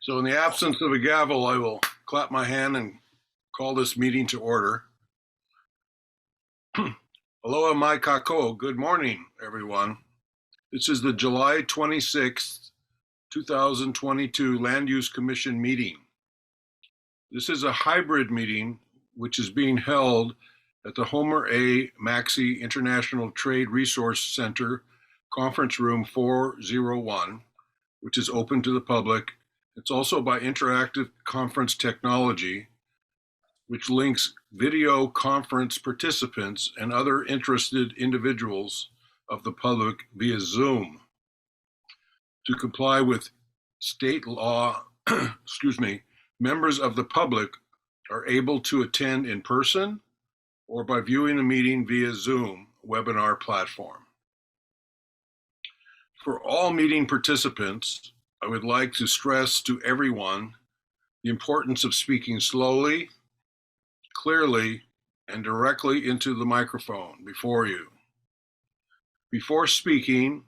So in the absence of a gavel, I will clap my hand and call this meeting to order. Aloha mai kako. Good morning, everyone. This is the July 26th, 2022 Land Use Commission meeting. This is a hybrid meeting which is being held at the Homer A. Maxey International Trade Resource Center, Conference Room 401, which is open to the public. It's also by interactive conference technology, which links video conference participants and other interested individuals of the public via Zoom. To comply with state law, members of the public are able to attend in person or by viewing the meeting via Zoom webinar platform. For all meeting participants, I would like to stress to everyone the importance of speaking slowly, clearly, and directly into the microphone before you. Before speaking,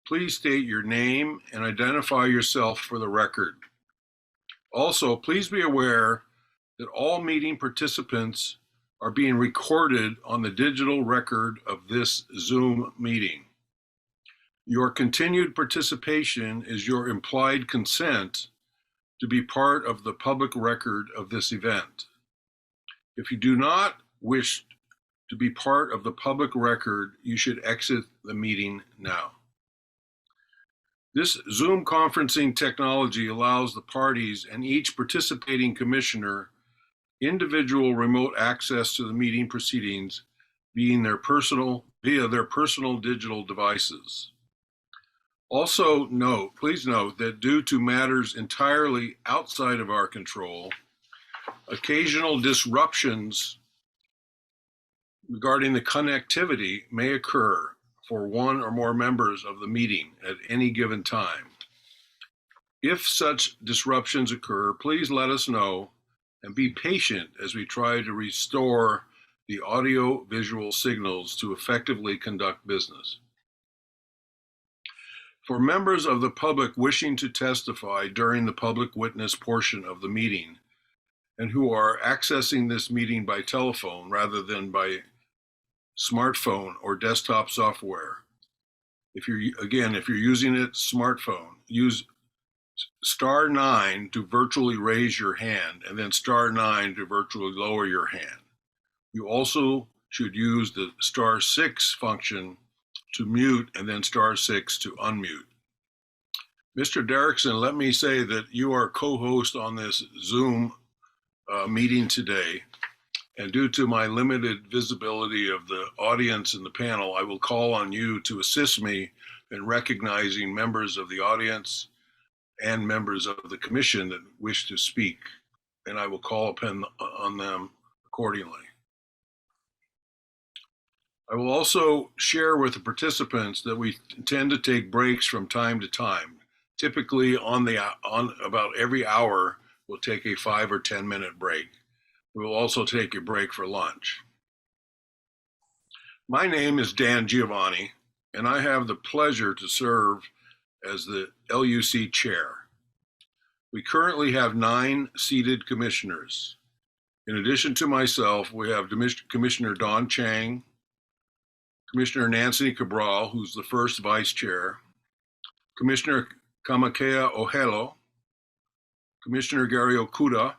please state your name and identify yourself for the record. Also, please be aware that all meeting participants are being recorded on the digital record of this Zoom meeting. Your continued participation is your implied consent to be part of the public record of this event. If you do not wish to be part of the public record, you should exit the meeting now. This Zoom conferencing technology allows the parties and each participating commissioner individual remote access to the meeting proceedings via their personal digital devices. Also please note that due to matters entirely outside of our control, occasional disruptions regarding the connectivity may occur for one or more members of the meeting at any given time. If such disruptions occur, please let us know and be patient as we try to restore the audio-visual signals to effectively conduct business. For members of the public wishing to testify during the public witness portion of the meeting and who are accessing this meeting by telephone rather than by smartphone or desktop software, if you're using a smartphone, use *9 to virtually raise your hand and then *9 to virtually lower your hand. You also should use the *6 function to mute and then *6 to unmute. Mr. Derrickson, let me say that you are co-host on this Zoom meeting today, and due to my limited visibility of the audience and the panel, I will call on you to assist me in recognizing members of the audience and members of the commission that wish to speak, and I will call upon them accordingly. I will also share with the participants that we tend to take breaks from time to time. Typically on about every hour, we'll take a 5 or 10 minute break. We will also take a break for lunch. My name is Dan Giovanni, and I have the pleasure to serve as the LUC chair. We currently have 9 seated commissioners. In addition to myself, we have Commissioner Don Chang, Commissioner Nancy Cabral, who's the first vice chair, Commissioner Kamakea Ohelo, Commissioner Gary Okuda,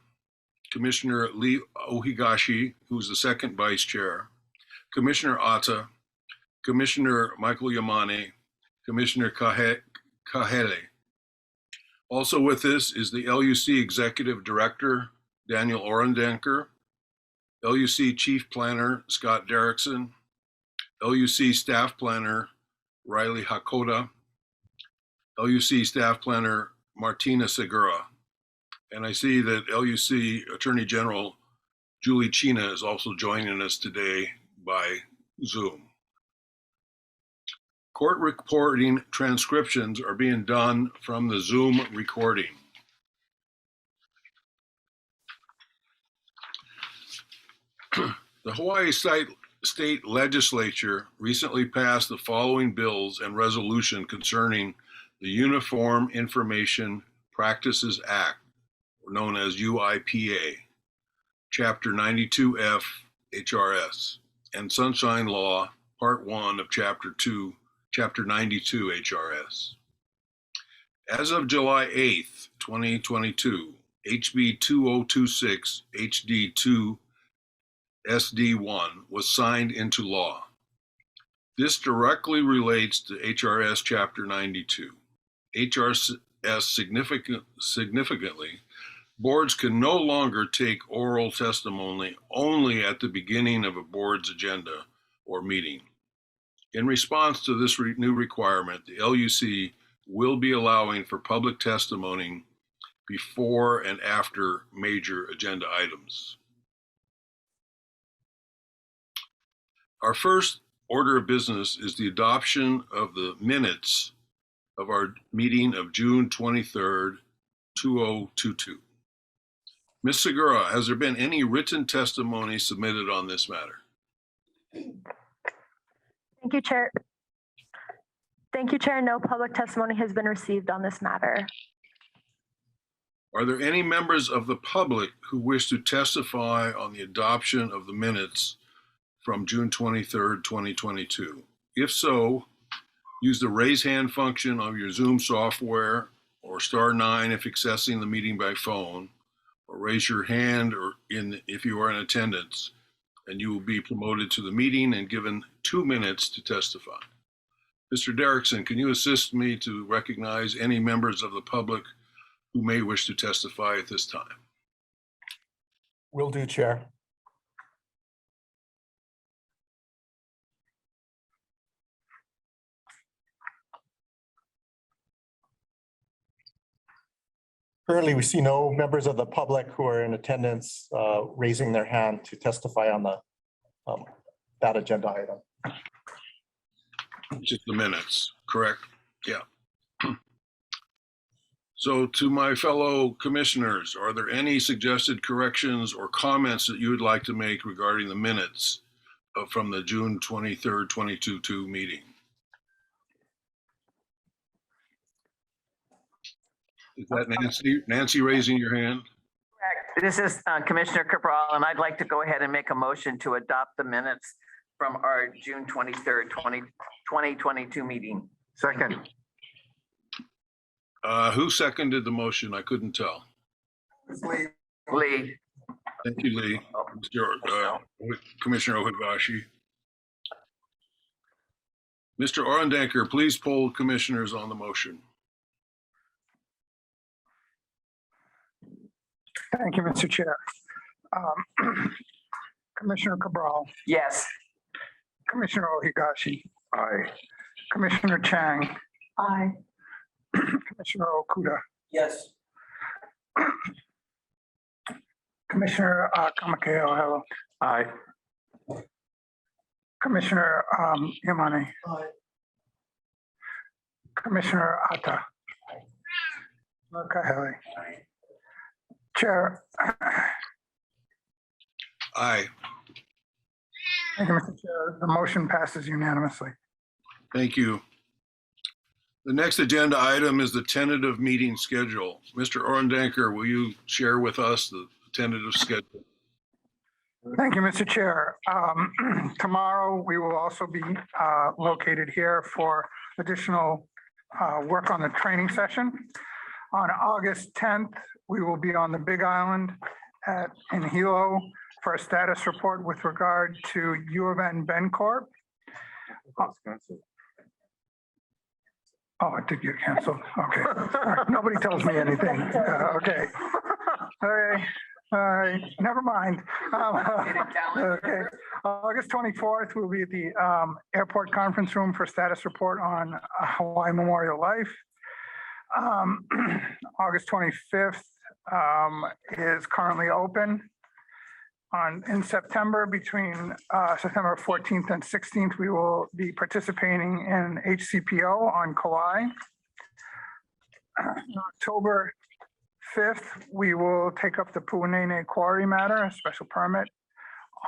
Commissioner Lee Ohigashi, who's the second vice chair, Commissioner Ata, Commissioner Michael Yamane, Commissioner Kahele. Also with us is the LUC Executive Director, Daniel Orendenker, LUC Chief Planner, Scott Derrickson, LUC Staff Planner, Riley Hakoda, LUC Staff Planner, Martina Segura. And I see that LUC Attorney General Julie Chena is also joining us today by Zoom. Court reporting transcriptions are being done from the Zoom recording. The Hawaii State Legislature recently passed the following bills and resolution concerning the Uniform Information Practices Act, known as UIPA, Chapter 92F HRS, and Sunshine Law, Part 1 of Chapter 92 HRS. As of July 8th, 2022, HB 2026 HD2 SD1 was signed into law. This directly relates to HRS Chapter 92. HRS significantly, boards can no longer take oral testimony only at the beginning of a board's agenda or meeting. In response to this new requirement, the LUC will be allowing for public testimony before and after major agenda items. Our first order of business is the adoption of the minutes of our meeting of June 23rd, 2022. Ms. Segura, has there been any written testimony submitted on this matter? Thank you, Chair. Thank you, Chair. No public testimony has been received on this matter. Are there any members of the public who wish to testify on the adoption of the minutes from June 23rd, 2022? If so, use the raise hand function of your Zoom software, or *9 if accessing the meeting by phone, or raise your hand if you are in attendance, and you will be promoted to the meeting and given 2 minutes to testify. Mr. Derrickson, can you assist me to recognize any members of the public who may wish to testify at this time? Will do, Chair. Currently, we see no members of the public who are in attendance raising their hand to testify on the that agenda item. Just the minutes, correct? Yeah. So to my fellow commissioners, are there any suggested corrections or comments that you would like to make regarding the minutes from the June 23rd, 2022 meeting? Is that Nancy? Nancy raising your hand? Correct. This is Commissioner Cabral, and I'd like to go ahead and make a motion to adopt the minutes from our June 23rd, 2022 meeting. Second. Who seconded the motion? I couldn't tell. Lee. Thank you, Lee. Commissioner Ohibashi. Mr. Orendanker, please poll commissioners on the motion. Thank you, Mr. Chair. Commissioner Cabral, Yes. Commissioner Ohigashi, Aye. Commissioner Chang, Aye. Commissioner Okuda, Yes. Commissioner Kamakeo, hello. Aye. Commissioner Yamane. Aye. Commissioner Atta. Kahele. Chair. Aye. Thank you, Mr. Chair. The motion passes unanimously. Thank you. The next agenda item is the tentative meeting schedule. Mr. Orendanker, will you share with us the tentative schedule? Thank you, Mr. Chair. Tomorrow, we will also be located here for additional work on the training session. On August 10th, we will be on the Big Island in Hilo for a status report with regard to U of N Bencorp. Oh, it did get canceled. Okay. All right. Nobody tells me anything. Okay. Okay. All right. Never mind. Okay. August 24th, we'll be at the airport conference room for status report on Hawaii Memorial Life. August 25th is currently open. In September, between September 14th and 16th, we will be participating in HCPO on Kauai. October 5th, we will take up the Pu'unene Quarry matter, a special permit.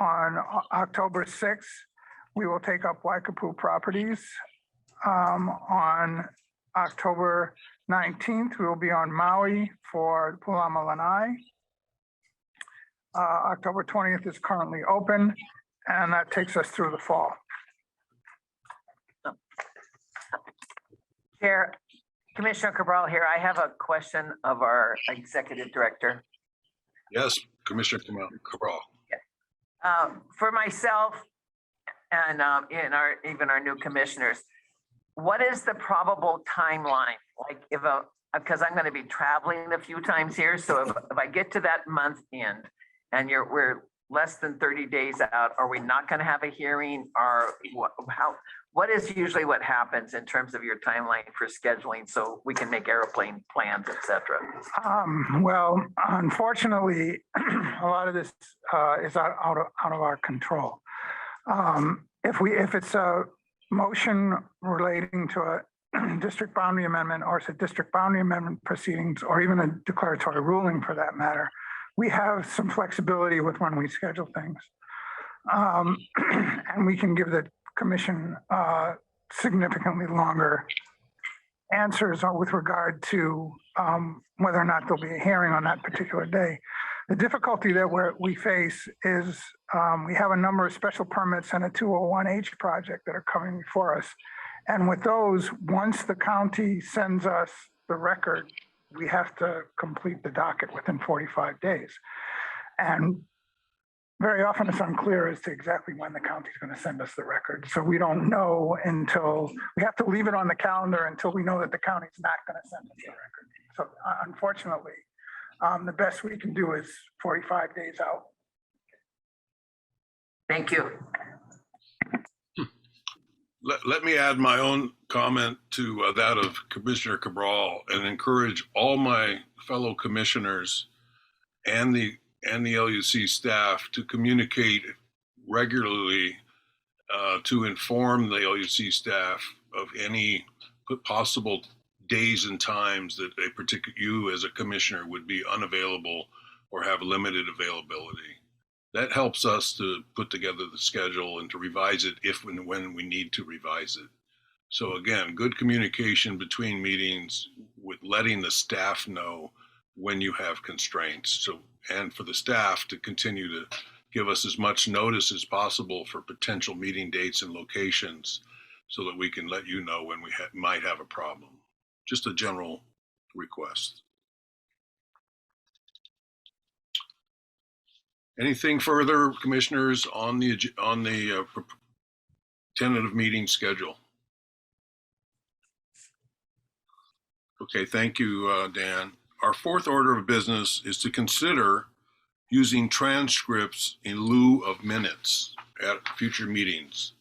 On October 6th, we will take up Waikapu properties. On October 19th, we will be on Maui for Pulama Lanai. October 20th is currently open, and that takes us through the fall. Chair, Commissioner Cabral here. I have a question of our executive director. Yes, Commissioner Cabral. For myself and even our new commissioners, what is the probable timeline? Like because I'm going to be traveling a few times here. So if I get to that month end and we're less than 30 days out, are we not going to have a hearing, or what is usually what happens in terms of your timeline for scheduling so we can make airplane plans, et cetera? Well, unfortunately, a lot of this is out of our control. If it's a motion relating to a district boundary amendment, or it's a district boundary amendment proceedings, or even a declaratory ruling for that matter, we have some flexibility with when we schedule things. And we can give the commission significantly longer answers with regard to whether or not there'll be a hearing on that particular day. The difficulty that we face is we have a number of special permits and a 201H project that are coming before us. And with those, once the county sends us the record, we have to complete the docket within 45 days. And very often it's unclear as to exactly when the county is going to send us the record. So we don't know until, we have to leave it on the calendar until we know that the county is not going to send us the record. So unfortunately, the best we can do is 45 days out. Thank you. Let me add my own comment to that of Commissioner Cabral and encourage all my fellow commissioners and the LUC staff to communicate regularly to inform the LUC staff of any possible days and times that you as a commissioner would be unavailable or have limited availability. That helps us to put together the schedule and to revise it if and when we need to revise it. So again, good communication between meetings with letting the staff know when you have constraints. So, and for the staff to continue to give us as much notice as possible for potential meeting dates and locations so that we can let you know when we might have a problem. Just a general request. Anything further, commissioners, on the tentative meeting schedule? Okay, thank you, Dan. Our fourth order of business is to consider using transcripts in lieu of minutes at future meetings.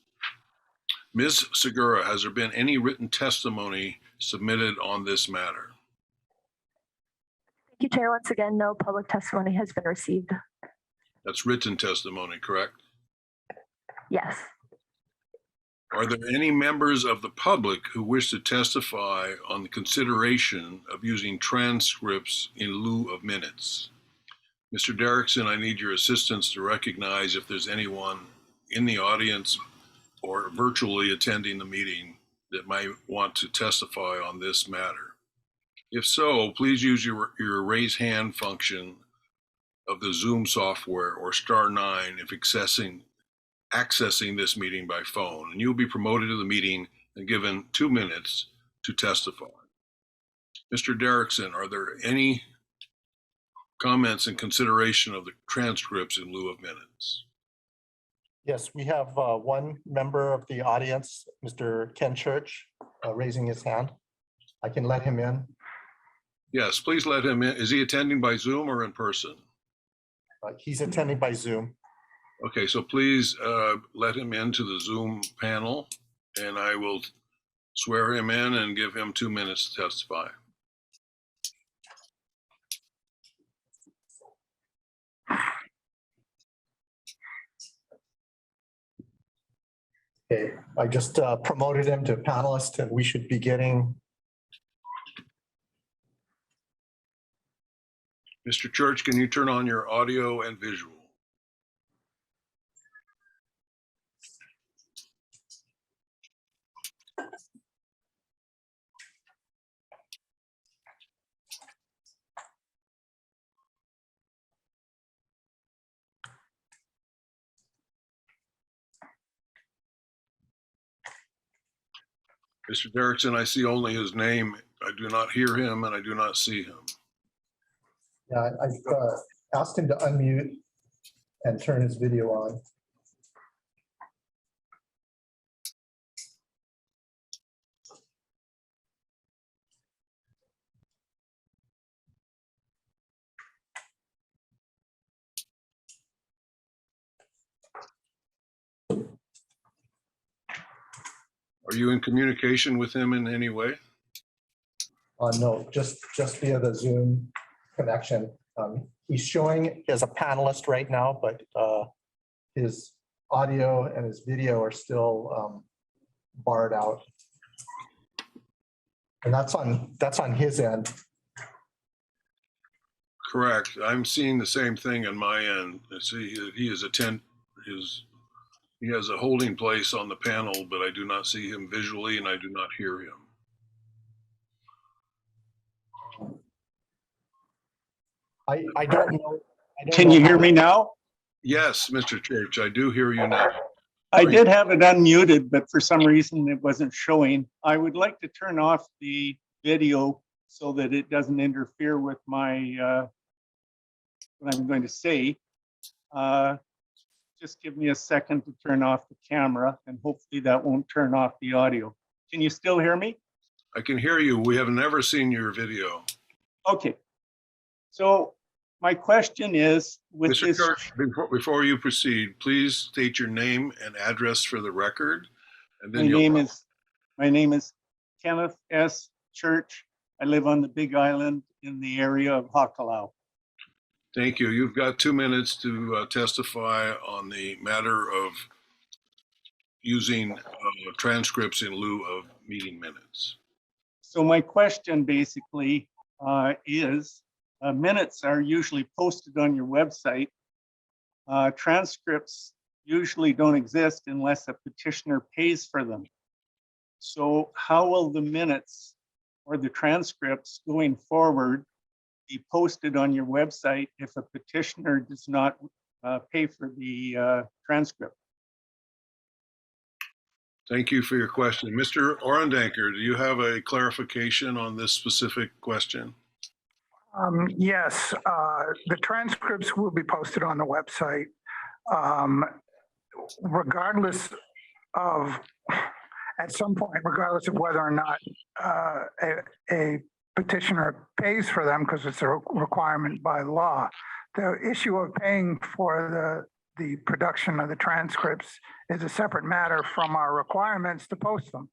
Ms. Segura, has there been any written testimony submitted on this matter? Thank you, Chair. Once again, no public testimony has been received. That's written testimony, correct? Yes. Are there any members of the public who wish to testify on the consideration of using transcripts in lieu of minutes? Mr. Derrickson, I need your assistance to recognize if there's anyone in the audience or virtually attending the meeting that might want to testify on this matter. If so, please use your raise hand function of the Zoom software or *9 if accessing this meeting by phone, and you'll be promoted to the meeting and given 2 minutes to testify. Mr. Derrickson, are there any comments in consideration of the transcripts in lieu of minutes? Yes, we have one member of the audience, Mr. Ken Church, raising his hand. I can let him in. Yes, please let him in. Is he attending by Zoom or in person? He's attending by Zoom. Okay, so please let him into the Zoom panel, and I will swear him in and give him 2 minutes to testify. Okay, I just promoted him to panelist, and we should be getting. Mr. Church, can you turn on your audio and visual? Mr. Derrickson, I see only his name. I do not hear him and I do not see him. Yeah, I've asked him to unmute and turn his video on. Are you in communication with him in any way? No, just via the Zoom connection. He's showing as a panelist right now, but his audio and his video are still barred out. And that's on his end. Correct. I'm seeing the same thing on my end. I see he has he has a holding place on the panel, but I do not see him visually and I do not hear him. I don't know. Can you hear me now? Yes, Mr. Church, I do hear you now. I did have it unmuted, but for some reason it wasn't showing. I would like to turn off the video so that it doesn't interfere with my what I'm going to say. Just give me a second to turn off the camera and hopefully that won't turn off the audio. Can you still hear me? I can hear you. We have never seen your video. Okay. So my question is with Mr. this. Church, before you proceed, please state your name and address for the record. And then My name is Kenneth S. Church. I live on the Big Island in the area of Hakalau. Thank you. You've got 2 minutes to testify on the matter of using transcripts in lieu of meeting minutes. So my question basically is, minutes are usually posted on your website. Transcripts usually don't exist unless a petitioner pays for them. So how will the minutes or the transcripts going forward be posted on your website if a petitioner does not pay for the transcript? Thank you for your question. Mr. Orendanker, do you have a clarification on this specific question? Yes, the transcripts will be posted on the website. Regardless of, at some point, regardless of whether or not a petitioner pays for them, because it's a requirement by law, the issue of paying for the production of the transcripts is a separate matter from our requirements to post them.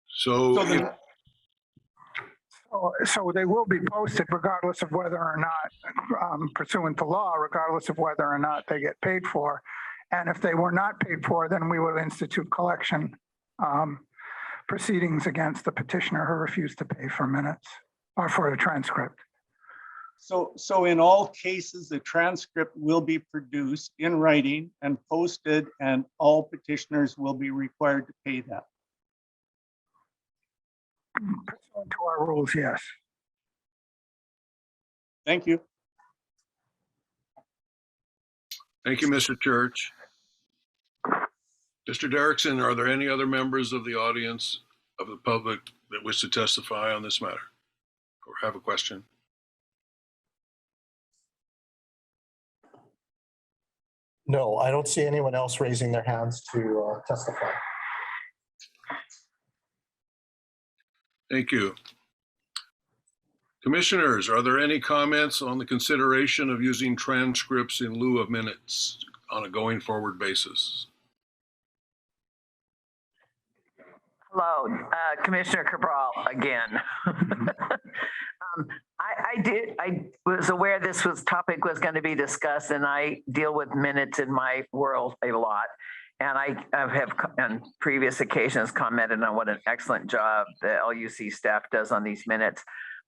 So So they will be posted regardless of whether or not, pursuant to law, regardless of whether or not they get paid for. And if they were not paid for, then we will institute collection proceedings against the petitioner who refused to pay for minutes or for a transcript. So in all cases, the transcript will be produced in writing and posted, and all petitioners will be required to pay that. Pursuant to our rules, yes. Thank you. thank you, Mr. Church. Mr. Derrickson, are there any other members of the audience of the public that wish to testify on this matter or have a question? No, I don't see anyone else raising their hands to testify. Thank you. Commissioners, are there any comments on the consideration of using transcripts in lieu of minutes on a going forward basis? Hello, Commissioner Cabral again. I was aware this topic was going to be discussed, and I deal with minutes in my world a lot. And I have on previous occasions commented on what an excellent job the LUC staff does on these minutes.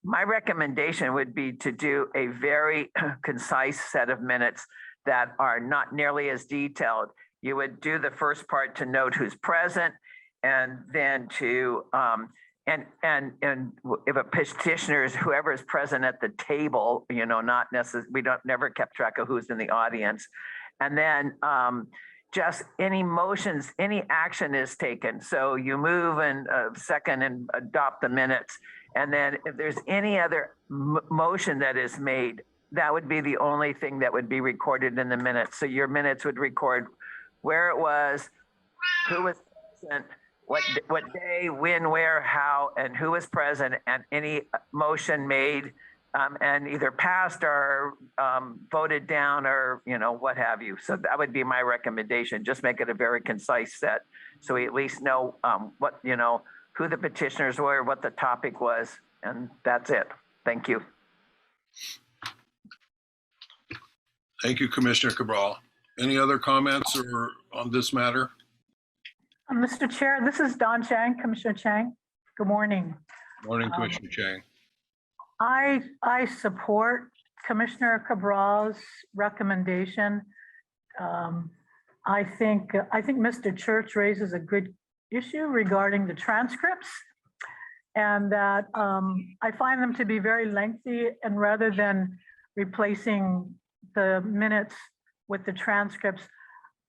My recommendation would be to do a very concise set of minutes that are not nearly as detailed. You would do the first part to note who's present, and then to and if a petitioner is whoever is present at the table, not necessarily, we never kept track of who's in the audience. And then just any motions, any action is taken. So you move and second and adopt the minutes. And then if there's any other motion that is made, that would be the only thing that would be recorded in the minutes. So your minutes would record where it was, who was present, what day, when, where, how, and who was present, and any motion made and either passed or voted down or, what have you. So that would be my recommendation. Just make it a very concise set. So we at least know what, who the petitioners were, what the topic was, and that's it. Thank you. Thank you, Commissioner Cabral. Any other comments or on this matter? Mr. Chair, this is Don Chang, Commissioner Chang. Good morning. Morning, Commissioner Chang. I support Commissioner Cabral's recommendation. I think Mr. Church raises a good issue regarding the transcripts, and that I find them to be very lengthy, and rather than replacing the minutes with the transcripts,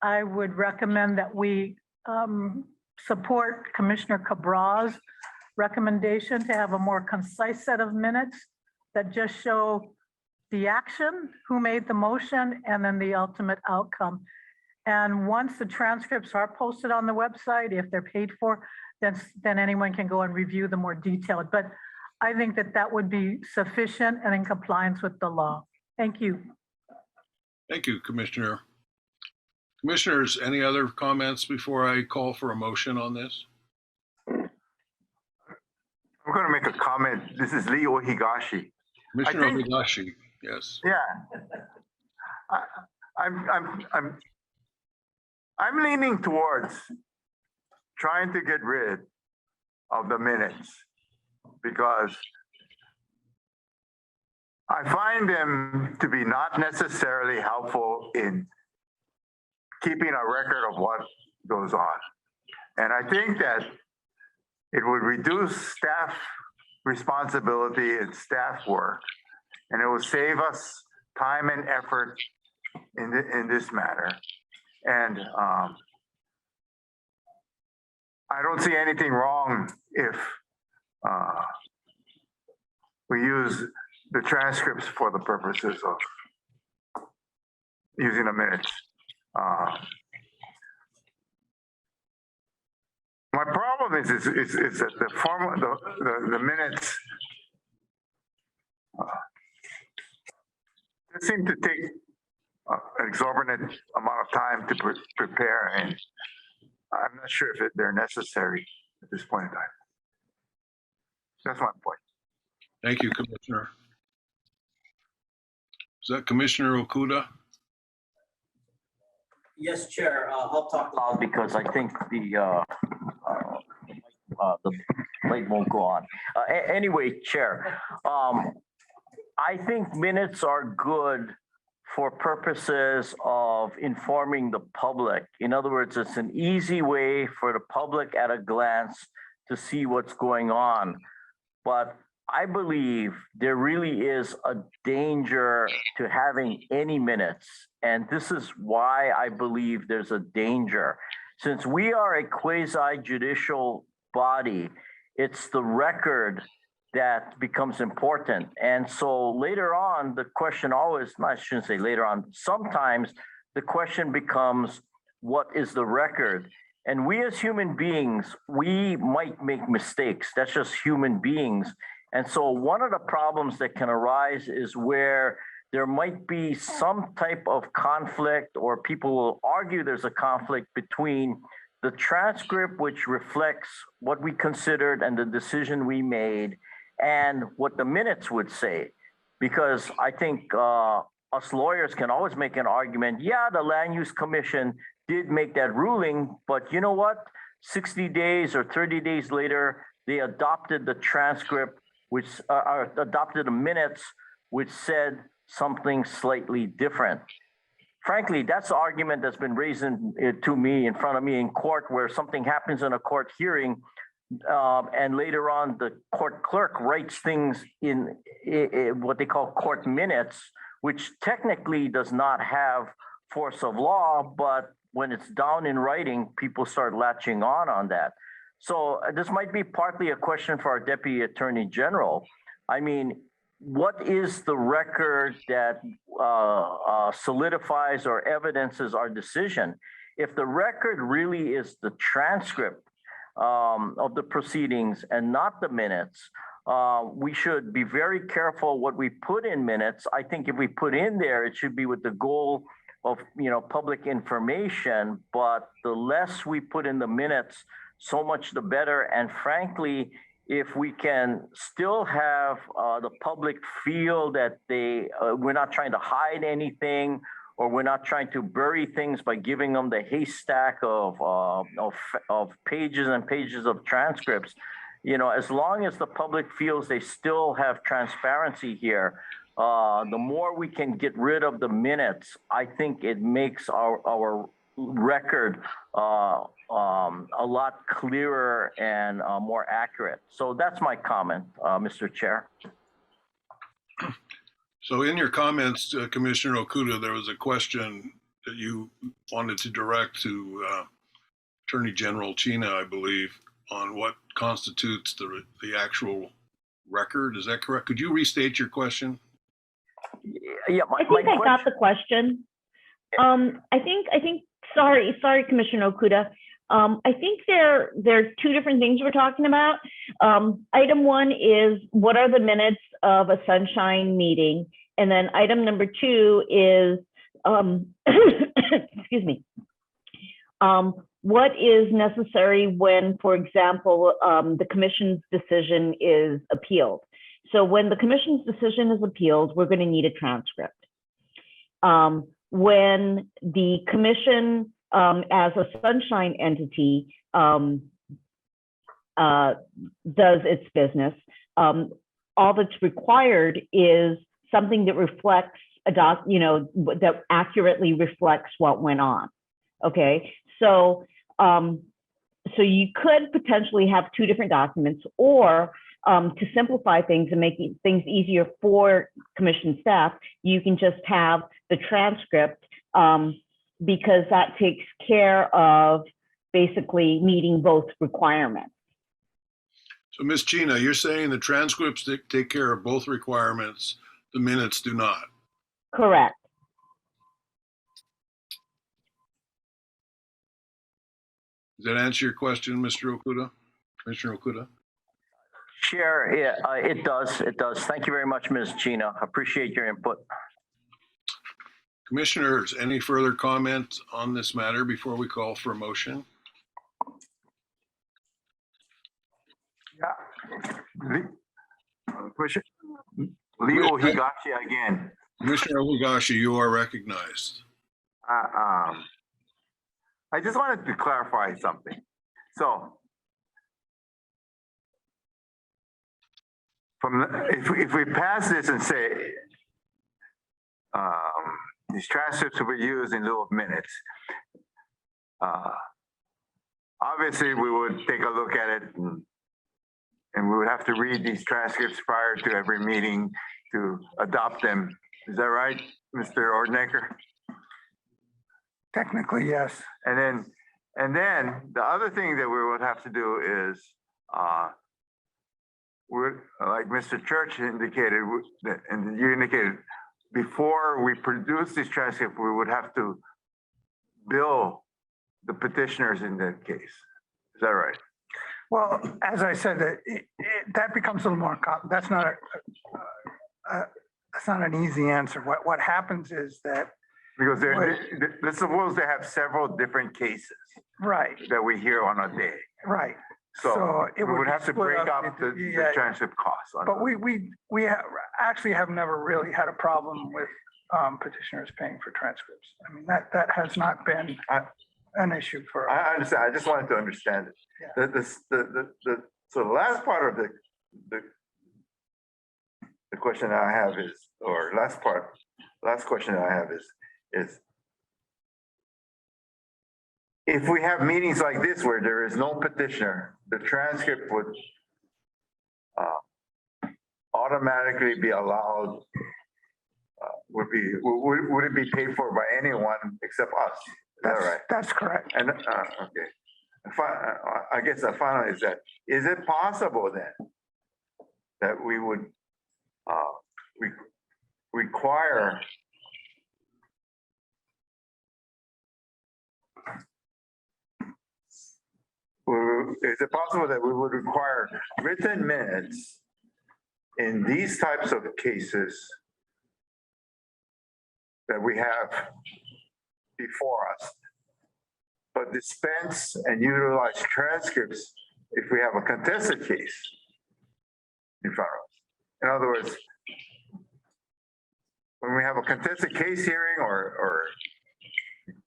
I would recommend that we support Commissioner Cabral's recommendation to have a more concise set of minutes that just show the action, who made the motion, and then the ultimate outcome. And once the transcripts are posted on the website, if they're paid for, then anyone can go and review them more detailed. But I think that would be sufficient and in compliance with the law. Thank you. Thank you, Commissioner. Commissioners, any other comments before I call for a motion on this? I'm going to make a comment. This is Lieu Higashi. Commissioner Higashi, yes. Yeah. I'm leaning towards trying to get rid of the minutes because I find them to be not necessarily helpful in keeping a record of what goes on. And I think that it would reduce staff responsibility and staff work, and it will save us time and effort in this matter. And I don't see anything wrong if we use the transcripts for the purposes of using the minutes. My problem is that the form, the minutes they seem to take an exorbitant amount of time to prepare, and I'm not sure if they're necessary at this point in time. That's my point. Thank you, Commissioner. Is that Commissioner Okuda? Yes, Chair. I'll talk loud because I think the light won't go on. Anyway, Chair, I think minutes are good for purposes of informing the public. In other words, it's an easy way for the public at a glance to see what's going on. But I believe there really is a danger to having any minutes. And this is why I believe there's a danger. Since we are a quasi-judicial body, it's the record that becomes important. And so later on, the question always, I shouldn't say later on, sometimes the question becomes, what is the record? And we as human beings, we might make mistakes. That's just human beings. And so one of the problems that can arise is where there might be some type of conflict, or people will argue there's a conflict between the transcript, which reflects what we considered and the decision we made, and what the minutes would say. Because I think us lawyers can always make an argument, yeah, the Land Use Commission did make that ruling, but you know what? 60 days or 30 days later, they adopted the transcript, which adopted the minutes, which said something slightly different. Frankly, that's the argument that's been raised to me in front of me in court, where something happens in a court hearing, and later on the court clerk writes things in what they call court minutes, which technically does not have force of law, but when it's down in writing, people start latching on that. So this might be partly a question for our Deputy Attorney General. I mean, what is the record that solidifies or evidences our decision? If the record really is the transcript of the proceedings and not the minutes, we should be very careful what we put in minutes. I think if we put in there, it should be with the goal of, public information, but the less we put in the minutes, so much the better. And frankly, if we can still have the public feel that we're not trying to hide anything, or we're not trying to bury things by giving them the haystack of pages and pages of transcripts, as long as the public feels they still have transparency here, the more we can get rid of the minutes, I think it makes our record a lot clearer and more accurate. So that's my comment, Mr. Chair. So in your comments, Commissioner Okuda, there was a question that you wanted to direct to Attorney General Chena, I believe, on what constitutes the actual record. Is that correct? Could you restate your question? Yeah, I think I got the question. I think. Sorry, Commissioner Okuda. I think there's two different things we're talking about. Item one is what are the minutes of a sunshine meeting, and then item number two is excuse me. What is necessary when, for example, the commission's decision is appealed? So when the commission's decision is appealed, we're going to need a transcript. When the commission, as a sunshine entity, does its business, all that's required is something that reflects that accurately reflects what went on. Okay, so you could potentially have two different documents, or to simplify things and make things easier for commission staff, you can just have the transcript, because that takes care of basically meeting both requirements. So Ms. Chena, you're saying the transcripts take care of both requirements, the minutes do not? Correct. Does that answer your question, Mr. Okuda? Commissioner Okuda? Chair, it does. It does. Thank you very much, Ms. Chena. Appreciate your input. Commissioners, any further comments on this matter before we call for a motion? Yeah. Lieu Higashi again. Commissioner Higashi, you are recognized. I just wanted to clarify something. So, if we pass this and say these transcripts will be used in lieu of minutes, obviously we would take a look at it and we would have to read these transcripts prior to every meeting to adopt them. Is that right, Mr. Ordnaker? Technically, yes. And then the other thing that we would have to do is, like Mr. Church indicated, and you indicated, before we produce this transcript, we would have to bill the petitioners in that case. Is that right? Well, as I said, that becomes a little more, that's not an easy answer. What happens is that, because let's suppose they have several different cases. Right. That we hear on a day. Right. So it we would have to break up into- the transcript costs. But we actually have never really had a problem with petitioners paying for transcripts. I mean, that has not been an issue for us. I understand. I just wanted to understand it. Yeah. So the last part of the question I have is, or last question I have is if we have meetings like this where there is no petitioner, the transcript would automatically be allowed, would it be paid for by anyone except us? that right? That's correct. And, okay. I guess the final is that, is it possible then that we would require is it possible that we would require written minutes in these types of cases that we have before us, but dispense and utilize transcripts if we have a contested case in front of us? In other words, when we have a contested case hearing or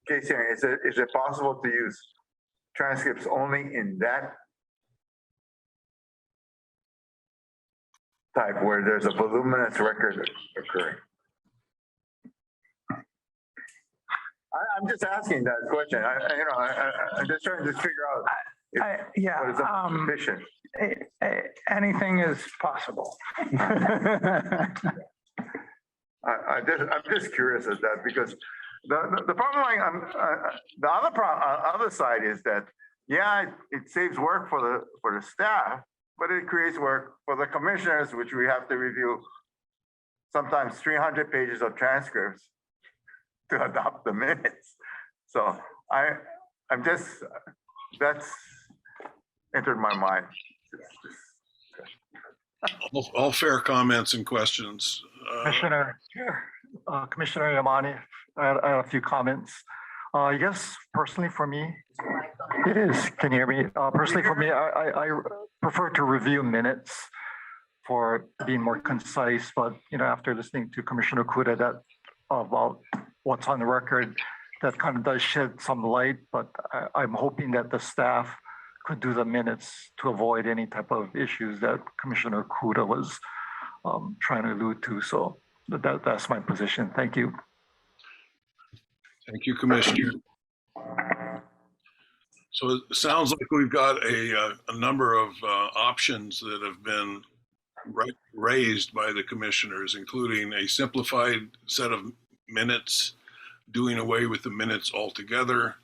case hearing, is it possible to use transcripts only in that type where there's a voluminous record occurring? I'm just asking that question. I'm just trying to figure out what is sufficient. Anything is possible. I'm just curious at that because the problem the other side is that, yeah, it saves work for the staff, but it creates work for the commissioners, which we have to review sometimes 300 pages of transcripts to adopt the minutes. So that's entered my mind. All fair comments and questions. Commissioner Yamani, I had a few comments. Yes, personally for me, it is. Can you hear me? Personally for me, I prefer to review minutes for being more concise, but after listening to Commissioner Kuda that about what's on the record, that kind of does shed some light, but I'm hoping that the staff could do the minutes to avoid any type of issues that Commissioner Kuda was trying to allude to. So that's my position. Thank you. Thank you, Commissioner. So it sounds like we've got a number of options that have been raised by the commissioners, including a simplified set of minutes, doing away with the minutes altogether,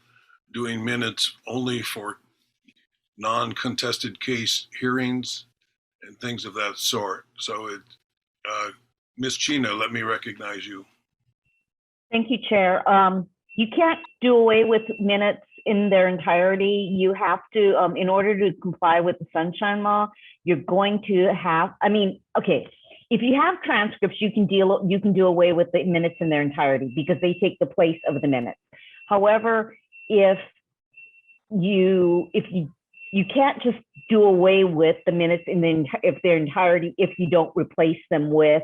doing minutes only for non-contested case hearings, and things of that sort. So Ms. Chino, let me recognize you. Thank you, Chair. You can't do away with minutes in their entirety. You have to, in order to comply with the Sunshine Law, you're going to have, okay, if you have transcripts, you can do away with the minutes in their entirety because they take the place of the minutes. However, if you can't just do away with the minutes in their entirety if you don't replace them with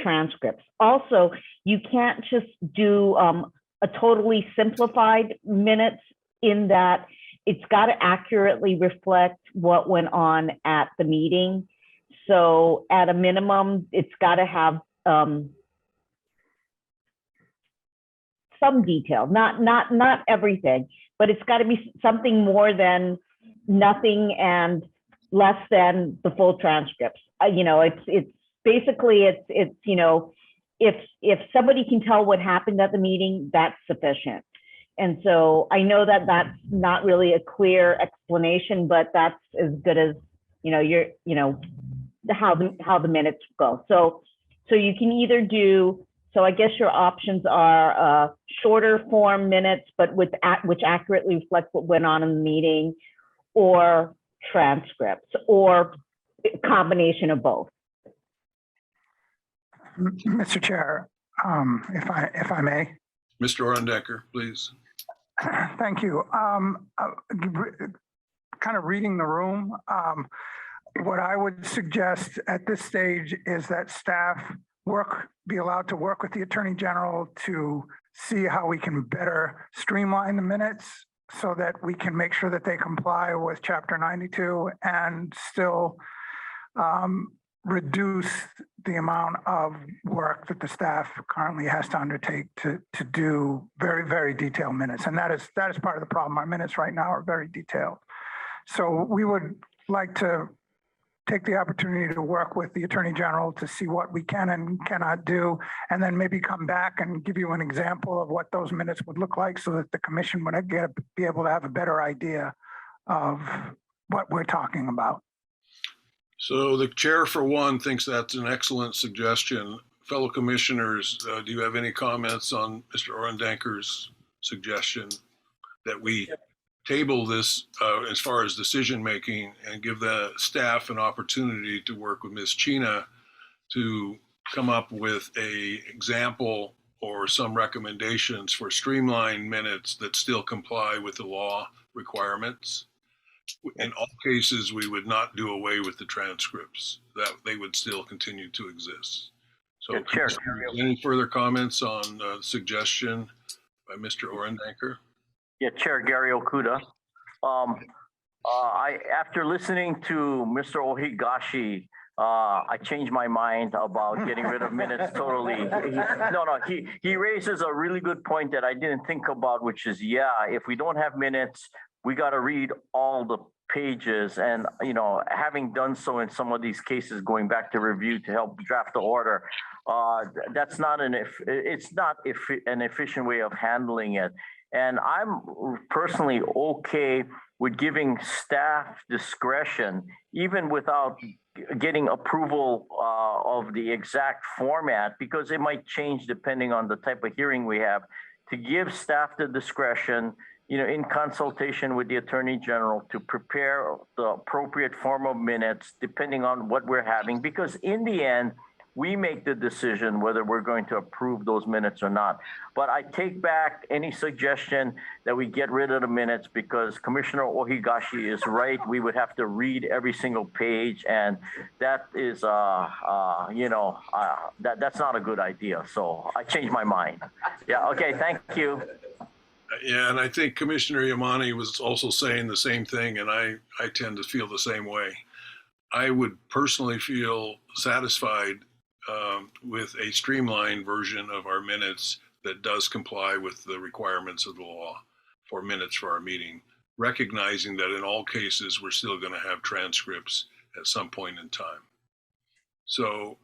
transcripts. Also, you can't just do a totally simplified minutes in that it's got to accurately reflect what went on at the meeting. So at a minimum, it's got to have some detail, not everything, but it's got to be something more than nothing and less than the full transcripts. It's basically if somebody can tell what happened at the meeting, that's sufficient. And so I know that that's not really a clear explanation, but that's as good as how the minutes go. So you can either do. So I guess your options are shorter form minutes, but which accurately reflect what went on in the meeting, or transcripts, or a combination of both. Mr. Chair, if I may. Mr. Orendecker, please. Thank you. Kind of reading the room, what I would suggest at this stage is that staff be allowed to work with the Attorney General to see how we can better streamline the minutes so that we can make sure that they comply with Chapter 92 and still reduce the amount of work that the staff currently has to undertake to do very, very detailed minutes. And that is part of the problem. Our minutes right now are very detailed. So we would like to take the opportunity to work with the Attorney General to see what we can and cannot do, and then maybe come back and give you an example of what those minutes would look like so that the commission would be able to have a better idea of what we're talking about. So the chair, for one, thinks that's an excellent suggestion. Fellow commissioners, do you have any comments on Mr. Orendanker's suggestion that we table this as far as decision making and give the staff an opportunity to work with Ms. Chena to come up with a example or some recommendations for streamlined minutes that still comply with the law requirements? In all cases, we would not do away with the transcripts, that they would still continue to exist. So, Chair. any further comments on the suggestion by Mr. Orendanker? Yeah, Chair Gary Okuda. After listening to Mr. Ohigashi, I changed my mind about getting rid of minutes totally. He raises a really good point that I didn't think about, which is, yeah, if we don't have minutes, we got to read all the pages. And, you know, having done so in some of these cases, going back to review to help draft the order, that's not an efficient way of handling it. And I'm personally okay with giving staff discretion, even without getting approval of the exact format, because it might change depending on the type of hearing we have, to give staff the discretion, you know, in consultation with the Attorney General, to prepare the appropriate form of minutes depending on what we're having, because in the end, we make the decision whether we're going to approve those minutes or not. But I take back any suggestion that we get rid of the minutes, because Commissioner Ohigashi is right. We would have to read every single page, and that is, that's not a good idea. So I changed my mind. Yeah, okay, thank you. Yeah, and I think Commissioner Yamani was also saying the same thing, and I tend to feel the same way. I would personally feel satisfied with a streamlined version of our minutes that does comply with the requirements of the law for minutes for our meeting, recognizing that in all cases, we're still going to have transcripts at some point in time. So,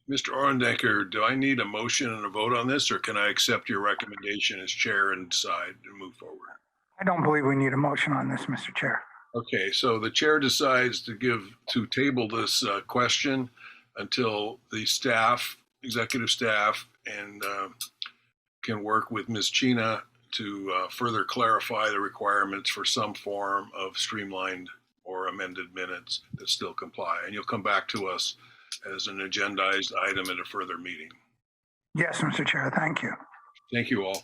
Mr. Orendanker, do I need a motion and a vote on this, or can I accept your recommendation as chair and decide and move forward? I don't believe we need a motion on this, Mr. Chair. Okay, so the chair decides to table this question until the staff, executive staff, and can work with Ms. Chena to further clarify the requirements for some form of streamlined or amended minutes that still comply. And you'll come back to us as an agendized item at a further meeting. Yes, Mr. Chair, thank you. Thank you all.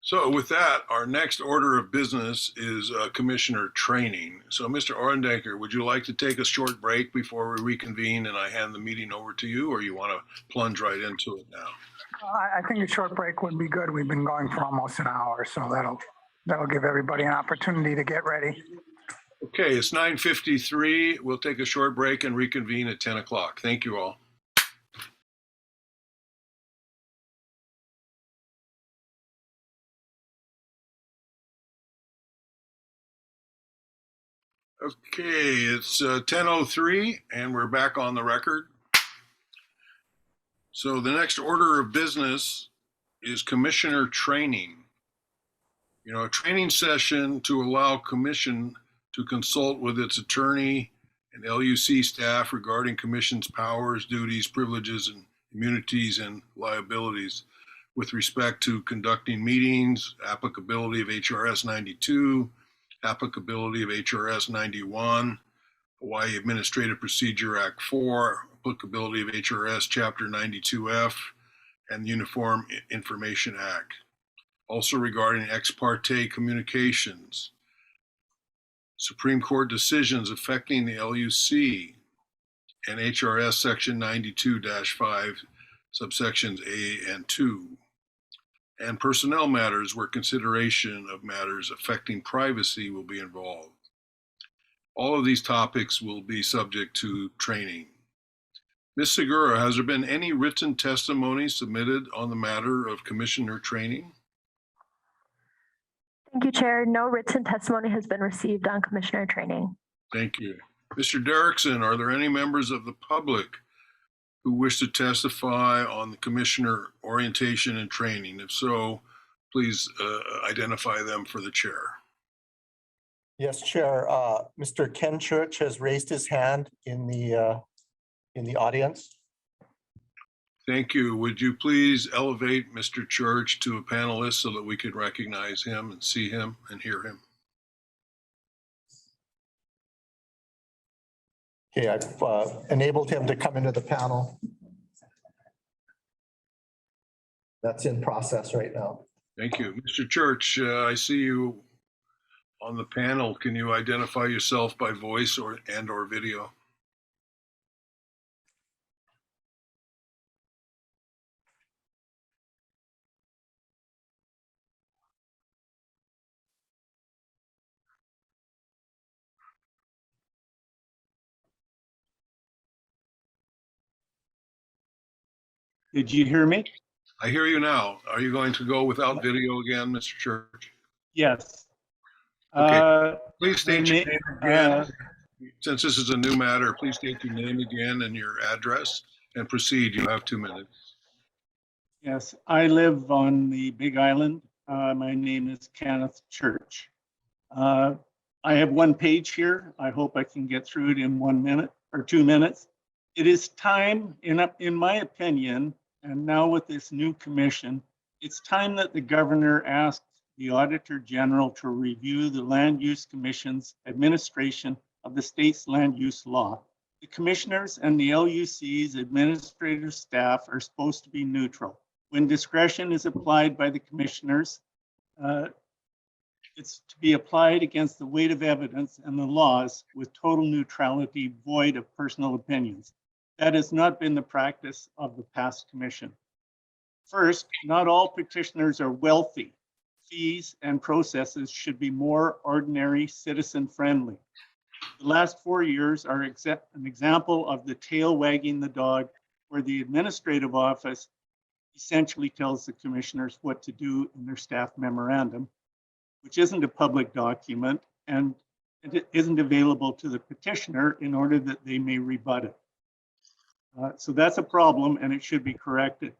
So with that, our next order of business is commissioner training. So Mr. Orendanker, would you like to take a short break before we reconvene and I hand the meeting over to you, or you want to plunge right into it now? I think a short break would be good. We've been going for almost an hour, so that'll give everybody an opportunity to get ready. Okay, it's 9:53. We'll take a short break and reconvene at 10 o'clock. Thank you all. Okay, it's 10:03 and we're back on the record. So the next order of business is commissioner training. You know, a training session to allow commission to consult with its attorney and LUC staff regarding commission's powers, duties, privileges, and immunities and liabilities with respect to conducting meetings, applicability of HRS 92, applicability of HRS 91, Hawaii Administrative Procedure Act 4, applicability of HRS Chapter 92F, and Uniform Information Act. Also regarding ex parte communications, Supreme Court decisions affecting the LUC, and HRS Section 92-5, subsections A and 2, and personnel matters where consideration of matters affecting privacy will be involved. All of these topics will be subject to training. Ms. Segura, has there been any written testimony submitted on the matter of commissioner training? Thank you, Chair. No written testimony has been received on commissioner training. Thank you. Mr. Derrickson, are there any members of the public who wish to testify on the commissioner orientation and training? If so, please identify them for the chair. Yes, Chair. Mr. Ken Church has raised his hand in the audience. Thank you. Would you please elevate Mr. Church to a panelist so that we could recognize him and see him and hear him? Okay, I've enabled him to come into the panel. That's in process right now. Thank you. Mr. Church, I see you on the panel. Can you identify yourself by voice or video? Did you hear me? I hear you now. Are you going to go without video again, Mr. Church? Yes. Okay. Please state your my name na- again. Since this is a new matter, please state your name again and your address and proceed. You have 2 minutes. Yes, I live on the Big Island. My name is Kenneth Church. I have one page here. I hope I can get through it in 1 minute or 2 minutes. It is time, in my opinion, and now with this new commission, it's time that the governor asked the Auditor General to review the Land Use Commission's administration of the state's land use law. The commissioners and the LUC's administrative staff are supposed to be neutral. When discretion is applied by the commissioners, it's to be applied against the weight of evidence and the laws with total neutrality, void of personal opinions. That has not been the practice of the past commission. First, not all petitioners are wealthy. Fees and processes should be more ordinary, citizen-friendly. The last 4 years are an example of the tail wagging the dog, where the administrative office essentially tells the commissioners what to do in their staff memorandum, which isn't a public document and it isn't available to the petitioner in order that they may rebut it. So that's a problem and it should be corrected.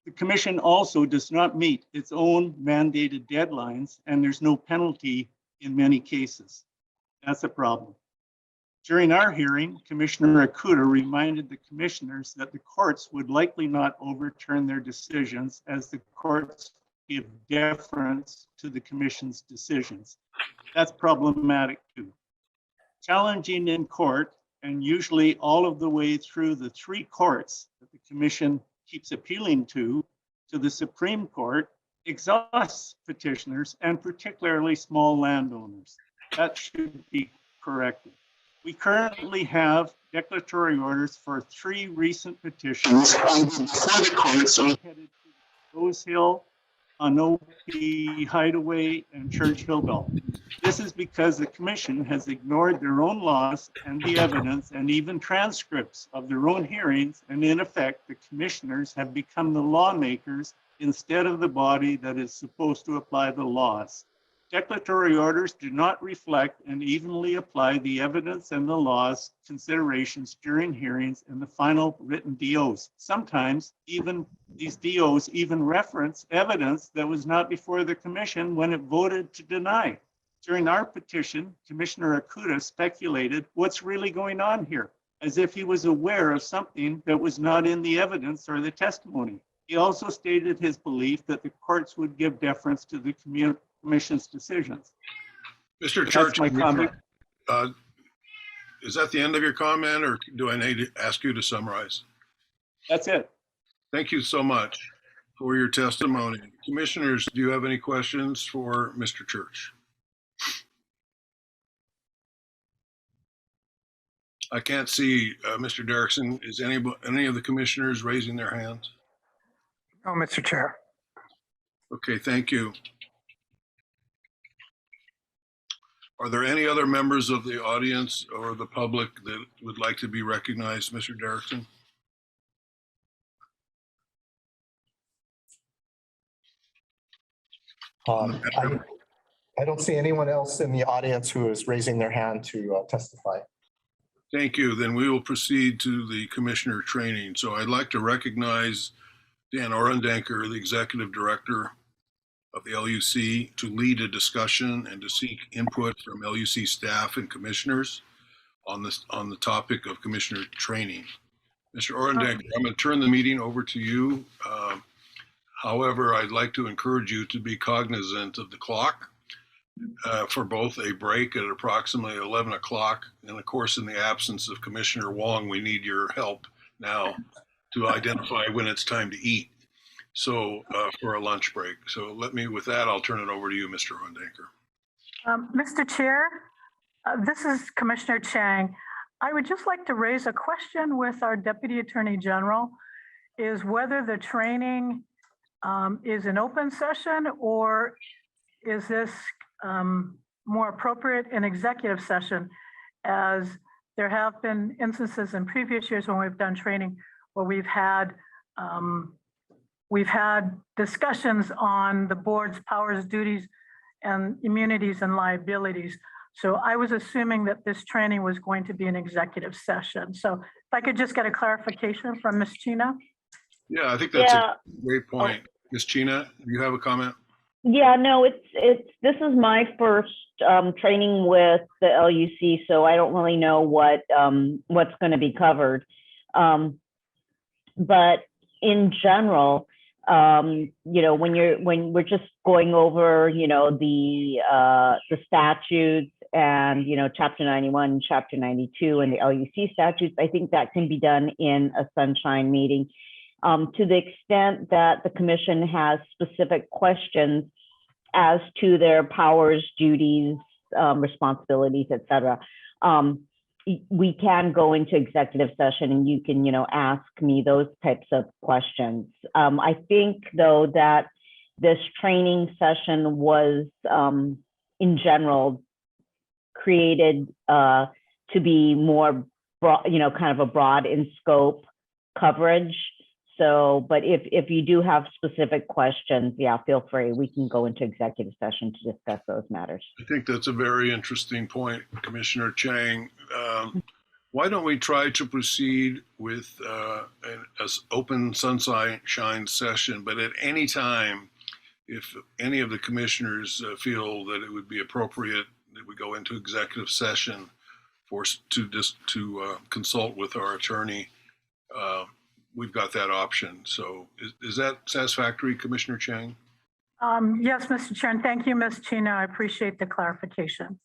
The commission also does not meet its own mandated deadlines and there's no penalty in many cases. That's a problem. During our hearing, Commissioner Akuta reminded the commissioners that the courts would likely not overturn their decisions as the courts give deference to the commission's decisions. That's problematic too. Challenging in court, and usually all of the way through the 3 courts that the commission keeps appealing to the Supreme Court, exhausts petitioners and particularly small landowners. That should be corrected. We currently have declaratory orders for 3 recent petitions before the courts are headed to Rose Hill, Anope Hideaway, and Churchill Belt. This is because the commission has ignored their own laws and the evidence and even transcripts of their own hearings, and in effect, the commissioners have become the lawmakers instead of the body that is supposed to apply the laws. Declaratory orders do not reflect and evenly apply the evidence and the laws considerations during hearings and the final written DOs. Sometimes even these DOs even reference evidence that was not before the commission when it voted to deny. During our petition, Commissioner Akuta speculated what's really going on here, as if he was aware of something that was not in the evidence or the testimony. He also stated his belief that the courts would give deference to the commission's decisions. Mr. Church, my comment. Is that the end of your comment or do I need to ask you to summarize? That's it. Thank you so much for your testimony. Commissioners, do you have any questions for Mr. Church? I can't see Mr. Derrickson. Is any of the commissioners raising their hands? No, Mr. Chair. Okay, thank you. Are there any other members of the audience or the public that would like to be recognized, Mr. Derrickson? I don't see anyone else in the audience who is raising their hand to testify. Thank you. Then we will proceed to the commissioner training. So I'd like to recognize Dan Orendanker, the executive director of the LUC, to lead a discussion and to seek input from LUC staff and commissioners on the topic of commissioner training. Mr. Orendanker, I'm going to turn the meeting over to you. However, I'd like to encourage you to be cognizant of the clock for both a break at approximately 11 o'clock. And of course, in the absence of Commissioner Wong, we need your help now to identify when it's time to eat. So for a lunch break. So with that, I'll turn it over to you, Mr. Orendanker. Mr. Chair, this is Commissioner Chang. I would just like to raise a question with our Deputy Attorney General, is whether the training is an open session, or is this more appropriate in executive session, as there have been instances in previous years when we've done training where we've had discussions on the board's powers, duties, and immunities and liabilities. So I was assuming that this training was going to be an executive session. So if I could just get a clarification from Ms. Chena. Yeah, I think that's a great point. Ms. Chena, do you have a comment? Yeah, no, this is my first training with the LUC, so I don't really know what's going to be covered. But in general, when we're just going over, the statutes and, Chapter 91, Chapter 92, and the LUC statutes, I think that can be done in a sunshine meeting. To the extent that the commission has specific questions as to their powers, duties, responsibilities, et cetera, we can go into executive session and you can, ask me those types of questions. I think, though, that this training session was, in general, created to be more broad, kind of a broad in scope coverage. So, but if you do have specific questions, yeah, feel free. We can go into executive session to discuss those matters. I think that's a very interesting point, Commissioner Chang. Why don't we try to proceed with an open sunshine session, but at any time, if any of the commissioners feel that it would be appropriate that we go into executive session to consult with our attorney, we've got that option. So is that satisfactory, Commissioner Chang? Yes, Mr. Chair, and thank you, Ms. Chena. I appreciate the clarification.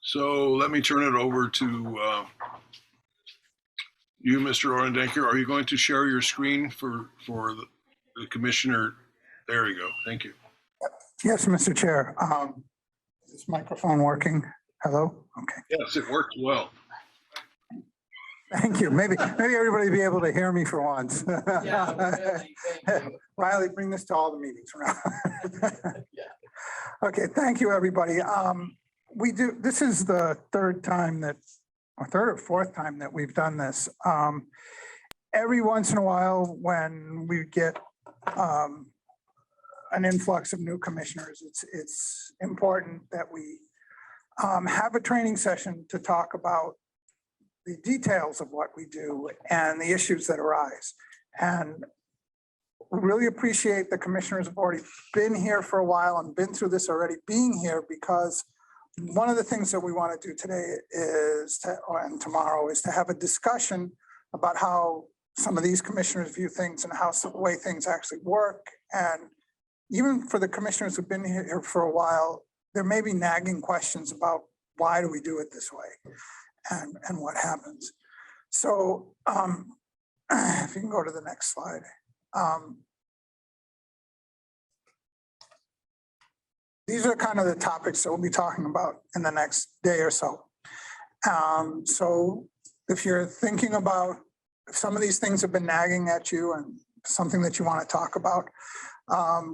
So let me turn it over to you, Mr. Orendanker. Are you going to share your screen for the commissioner? There you go. Thank you. Yes, Mr. Chair. Is this microphone working? Hello? Okay. Yes, it works well. Thank you. Maybe everybody will be able to hear me for once. Riley, bring this to all the meetings. Okay, thank you, everybody. This is the third or fourth time that we've done this. Every once in a while, when we get an influx of new commissioners, it's important that we have a training session to talk about the details of what we do and the issues that arise. And we really appreciate the commissioners have already been here for a while and been through this already, being here, because one of the things that we want to do today and tomorrow is to have a discussion about how some of these commissioners view things and how the way things actually work. And even for the commissioners who've been here for a while, there may be nagging questions about why do we do it this way and what happens. So if you can go to the next slide. These are kind of the topics that we'll be talking about in the next day or so. So if you're thinking about if some of these things have been nagging at you and something that you want to talk about,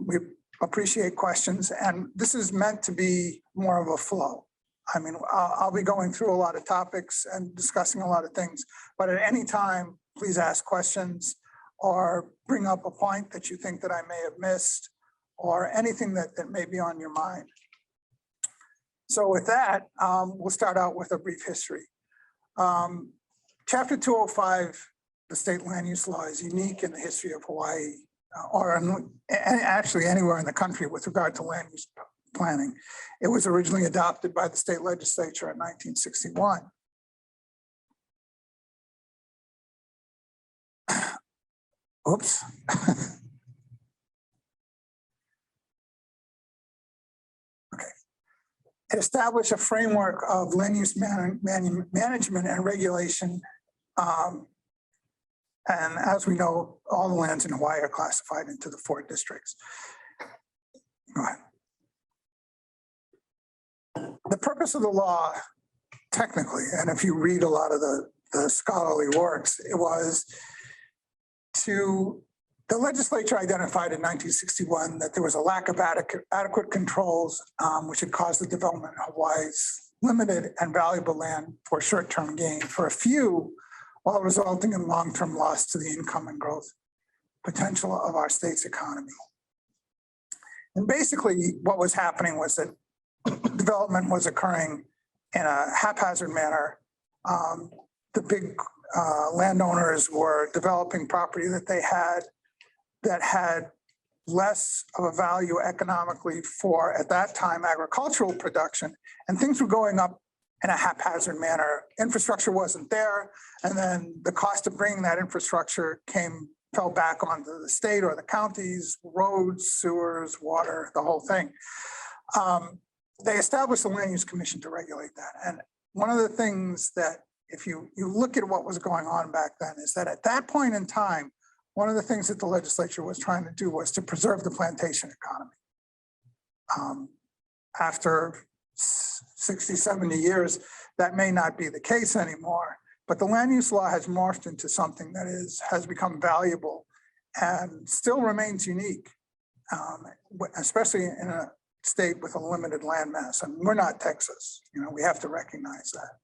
we appreciate questions. And this is meant to be more of a flow. I mean, I'll be going through a lot of topics and discussing a lot of things, but at any time, please ask questions or bring up a point that you think that I may have missed or anything that may be on your mind. So with that, we'll start out with a brief history. Chapter 205, the state land use law, is unique in the history of Hawaii, actually anywhere in the country with regard to land use planning. It was originally adopted by the state legislature in 1961. Oops. Establish a framework of land use management and regulation. And as we know, all the lands in Hawaii are classified into the 4 districts. Go ahead. The purpose of the law, technically, and if you read a lot of the scholarly works, it was the legislature identified in 1961 that there was a lack of adequate controls, which had caused the development of Hawaii's limited and valuable land for short-term gain for a few, while resulting in long-term loss to the income and growth potential of our state's economy. And basically what was happening was that development was occurring in a haphazard manner. The big landowners were developing property that they had that had less of a value economically for, at that time, agricultural production, and things were going up in a haphazard manner. Infrastructure wasn't there, and then the cost of bringing that infrastructure fell back onto the state or the counties, roads, sewers, water, the whole thing. They established the Land Use Commission to regulate that. And one of the things that, if you look at what was going on back then, is that at that point in time, one of the things that the legislature was trying to do was to preserve the plantation economy. After 60, 70 years, that may not be the case anymore, but the land use law has morphed into something that has become valuable and still remains unique, especially in a state with a limited land mass. And we're not Texas, we have to recognize that.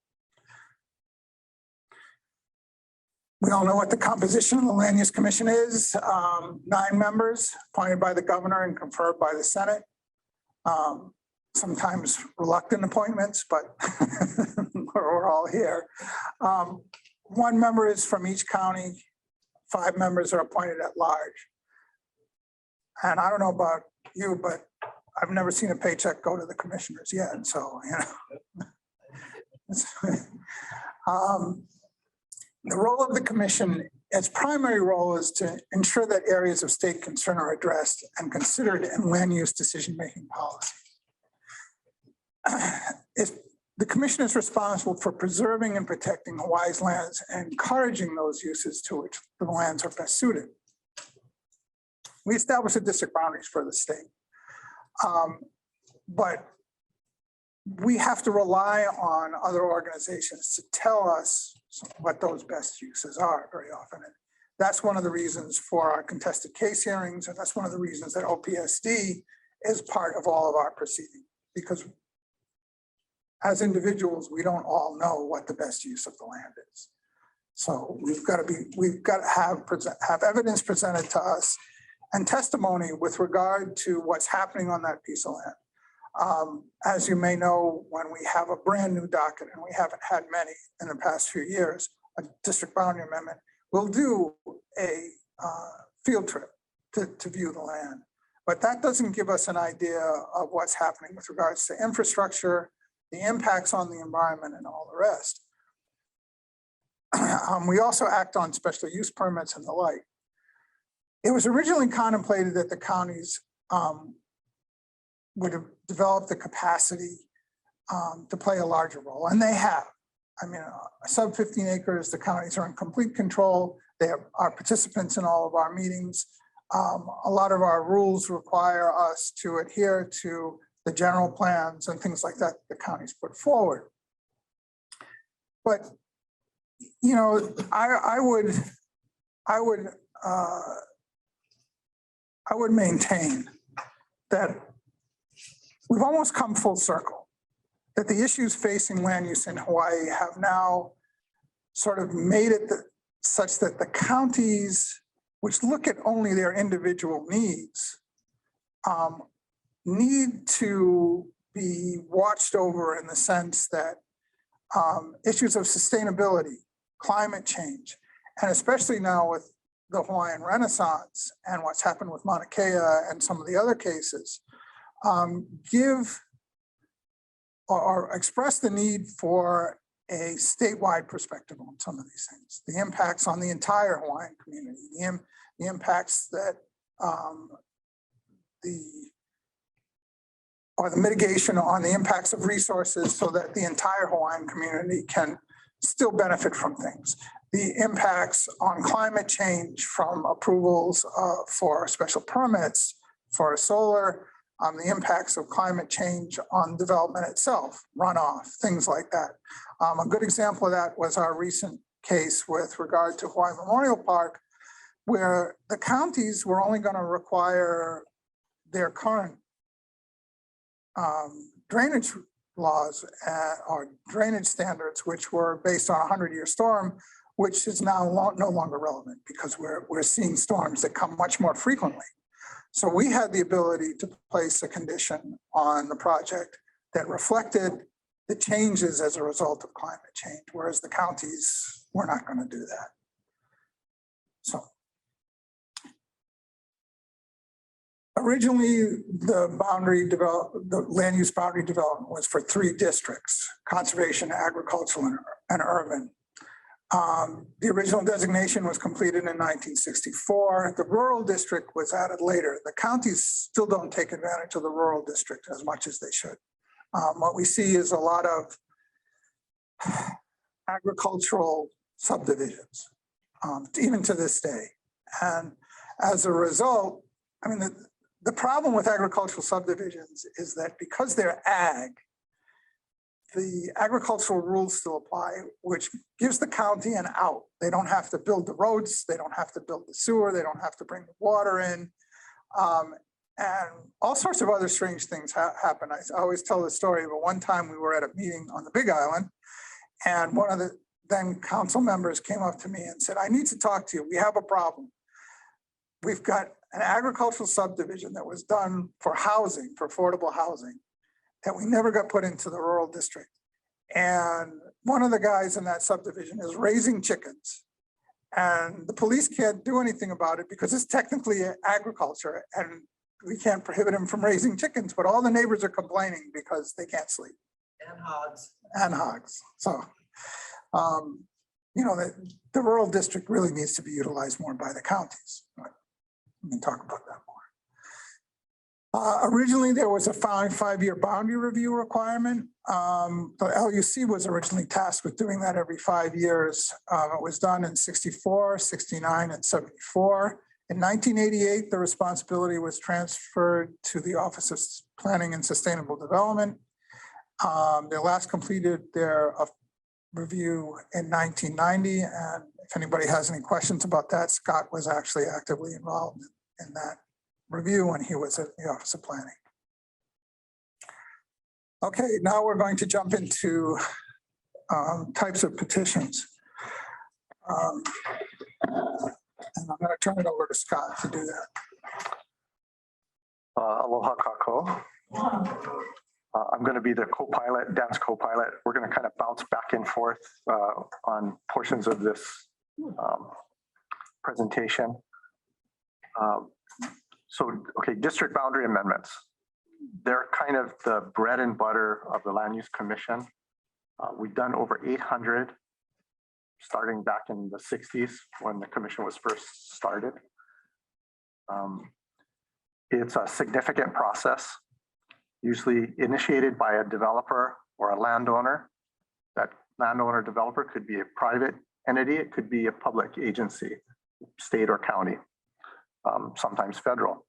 We all know what the composition of the Land Use Commission is. 9 members appointed by the governor and conferred by the Senate. Sometimes reluctant appointments, but we're all here. 1 member is from each county. 5 members are appointed at large. And I don't know about you, but I've never seen a paycheck go to the commissioners yet. So, the role of the commission, its primary role is to ensure that areas of state concern are addressed and considered in land use decision-making policy. The commission is responsible for preserving and protecting Hawaii's lands and encouraging those uses to which the lands are best suited. We establish the district boundaries for the state. But we have to rely on other organizations to tell us what those best uses are very often. And that's one of the reasons for our contested case hearings, and that's one of the reasons that OPSD is part of all of our proceedings, because as individuals, we don't all know what the best use of the land is. So we've got to have evidence presented to us and testimony with regard to what's happening on that piece of land. As you may know, when we have a brand new docket, and we haven't had many in the past few years, a district boundary amendment, we'll do a field trip to view the land. But that doesn't give us an idea of what's happening with regards to infrastructure, the impacts on the environment, and all the rest. We also act on special use permits and the like. It was originally contemplated that the counties would have developed the capacity to play a larger role, and they have. I mean, sub 15 acres, the counties are in complete control. They are participants in all of our meetings. A lot of our rules require us to adhere to the general plans and things like that the counties put forward. But, I would maintain that we've almost come full circle, that the issues facing land use in Hawaii have now sort of made it such that the counties, which look at only their individual needs, need to be watched over in the sense that issues of sustainability, climate change, and especially now with the Hawaiian Renaissance and what's happened with Mauna Kea and some of the other cases, give or express the need for a statewide perspective on some of these things, the impacts on the entire Hawaiian community, the impacts that the mitigation on the impacts of resources so that the entire Hawaiian community can still benefit from things. The impacts on climate change from approvals for special permits for solar, the impacts of climate change on development itself, runoff, things like that. A good example of that was our recent case with regard to Hawaii Memorial Park, where the counties were only going to require their current drainage laws or drainage standards, which were based on a 100-year storm, which is now no longer relevant because we're seeing storms that come much more frequently. So we had the ability to place a condition on the project that reflected the changes as a result of climate change, whereas the counties were not going to do that. So originally, the land use boundary development was for 3 districts: conservation, agricultural, and urban. The original designation was completed in 1964. The rural district was added later. The counties still don't take advantage of the rural district as much as they should. What we see is a lot of agricultural subdivisions, even to this day. And as a result, I mean, the problem with agricultural subdivisions is that because they're ag, the agricultural rules still apply, which gives the county an out. They don't have to build the roads, they don't have to build the sewer, they don't have to bring the water in. And all sorts of other strange things happen. I always tell the story, but one time we were at a meeting on the Big Island, and one of the then council members came up to me and said, "I need to talk to you. We have a problem. We've got an agricultural subdivision that was done for housing, for affordable housing, that we never got put into the rural district. And one of the guys in that subdivision is raising chickens. And the police can't do anything about it because it's technically agriculture and we can't prohibit him from raising chickens, but all the neighbors are complaining because they can't sleep." And hogs. And hogs. So, you know, the rural district really needs to be utilized more by the counties. But we can talk about that more. Originally, there was a 5-year boundary review requirement. The LUC was originally tasked with doing that every 5 years. It was done in 64, 69, and 74. In 1988, the responsibility was transferred to the Office of Planning and Sustainable Development. They last completed their review in 1990. And if anybody has any questions about that, Scott was actually actively involved in that review when he was at the Office of Planning. Okay, now we're going to jump into types of petitions. And I'm going to turn it over to Scott to do that. Aloha kako. I'm going to be the co-pilot, Dan's co-pilot. We're going to kind of bounce back and forth on portions of this presentation. Okay, district boundary amendments. They're kind of the bread and butter of the Land Use Commission. We've done over 800 starting back in the 60s when the commission was first started. It's a significant process, usually initiated by a developer or a landowner. That landowner developer could be a private entity, it could be a public agency, state or county, sometimes federal.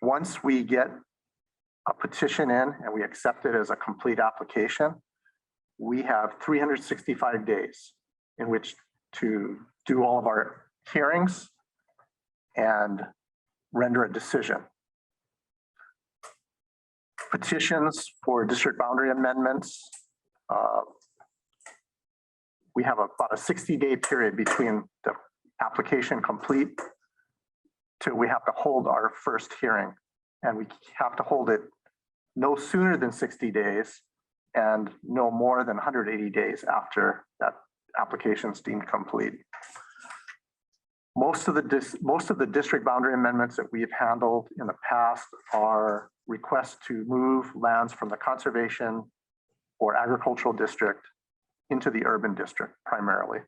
Once we get a petition in and we accept it as a complete application, we have 365 days in which to do all of our hearings and render a decision. Petitions for district boundary amendments, we have about a 60-day period between the application complete till we have to hold our first hearing and we have to hold it no sooner than 60 days and no more than 180 days after that application is deemed complete. Most of the district boundary amendments that we have handled in the past are requests to move lands from the conservation or agricultural district into the urban district primarily.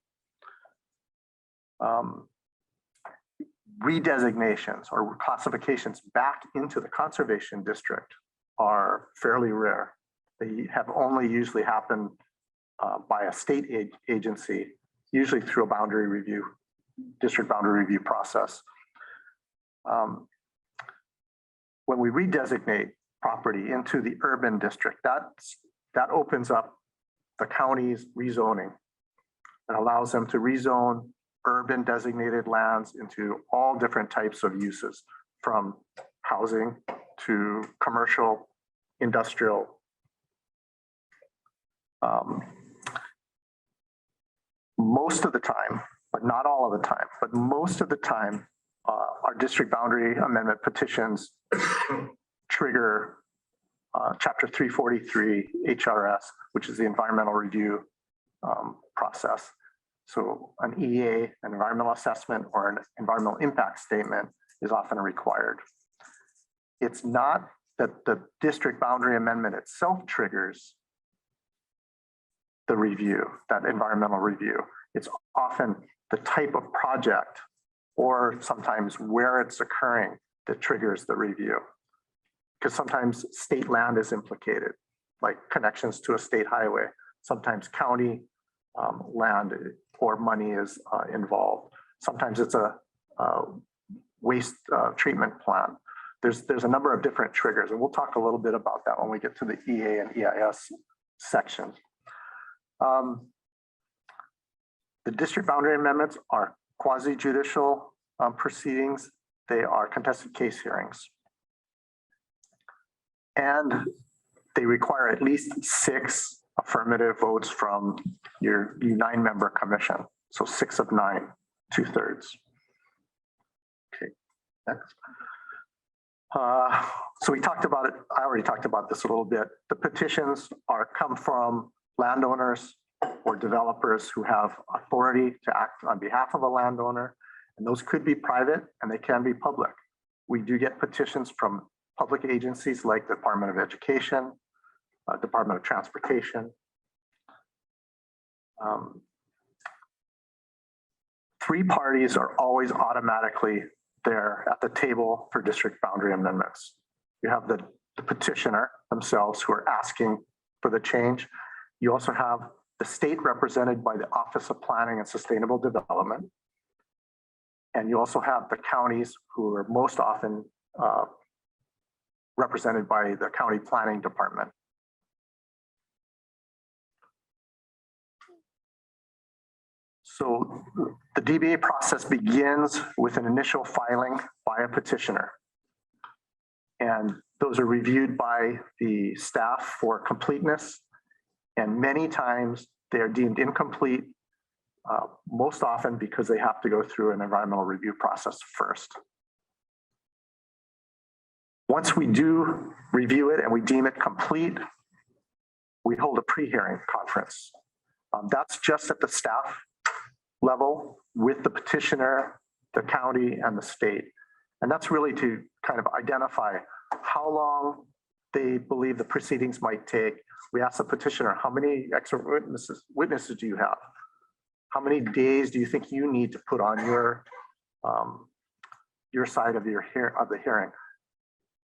Redesignations or classifications back into the conservation district are fairly rare. They have only usually happened by a state agency, usually through a boundary review, district boundary review process. When we redesignate property into the urban district, that opens up the county's rezoning. It allows them to rezone urban designated lands into all different types of uses, from housing to commercial, industrial. Most of the time, but not all of the time, but most of the time, our district boundary amendment petitions trigger Chapter 343 HRS, which is the environmental review process. So an EA, an environmental assessment, or an environmental impact statement is often required. It's not that the district boundary amendment itself triggers the review, that environmental review. It's often the type of project or sometimes where it's occurring that triggers the review. Because sometimes state land is implicated, like connections to a state highway. Sometimes county land or money is involved. Sometimes it's a waste treatment plan. There's a number of different triggers, and we'll talk a little bit about that when we get to the EA and EIS section. The district boundary amendments are quasi-judicial proceedings. They are contested case hearings. And they require at least 6 affirmative votes from your 9-member commission. So 6 of 9, 2/3. Okay, next. So we talked about it. I already talked about this a little bit. The petitions come from landowners or developers who have authority to act on behalf of a landowner. And those could be private and they can be public. We do get petitions from public agencies like the Department of Education, Department of Transportation. 3 parties are always automatically there at the table for district boundary amendments. You have the petitioner themselves who are asking for the change. You also have the state represented by the Office of Planning and Sustainable Development. And you also have the counties who are most often represented by the county planning department. So the DBA process begins with an initial filing by a petitioner. And those are reviewed by the staff for completeness. And many times they are deemed incomplete, most often because they have to go through an environmental review process first. Once we do review it and we deem it complete, we hold a pre-hearing conference. That's just at the staff level with the petitioner, the county, and the state. And that's really to kind of identify how long they believe the proceedings might take. We ask the petitioner, how many expert witnesses do you have? How many days do you think you need to put on your side of the hearing?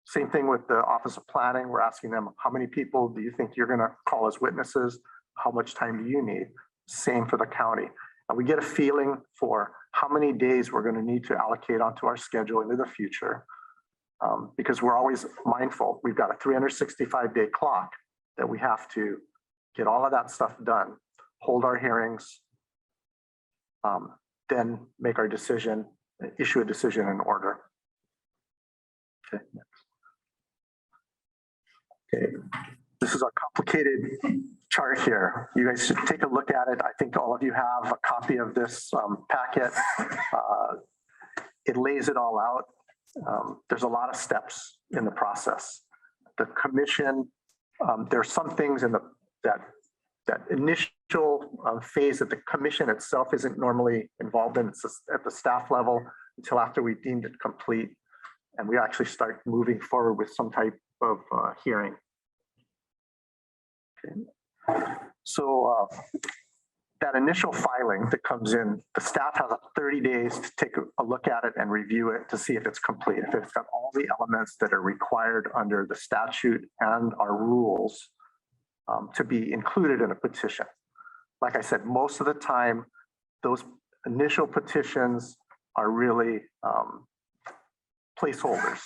Same thing with the Office of Planning. We're asking them, how many people do you think you're going to call as witnesses? How much time do you need? Same for the county. And we get a feeling for how many days we're going to need to allocate onto our schedule into the future. Because we're always mindful. We've got a 365-day clock that we have to get all of that stuff done, hold our hearings, then make our decision, issue a decision in order. Okay, next. Okay, this is a complicated chart here. You guys should take a look at it. I think all of you have a copy of this packet. It lays it all out. There's a lot of steps in the process. The commission, there's some things in that initial phase that the commission itself isn't normally involved in. It's just at the staff level until after we deemed it complete. And we actually start moving forward with some type of hearing. Okay. So that initial filing that comes in, the staff has 30 days to take a look at it and review it to see if it's complete, if it's got all the elements that are required under the statute and our rules to be included in a petition. Like I said, most of the time, those initial petitions are really placeholders.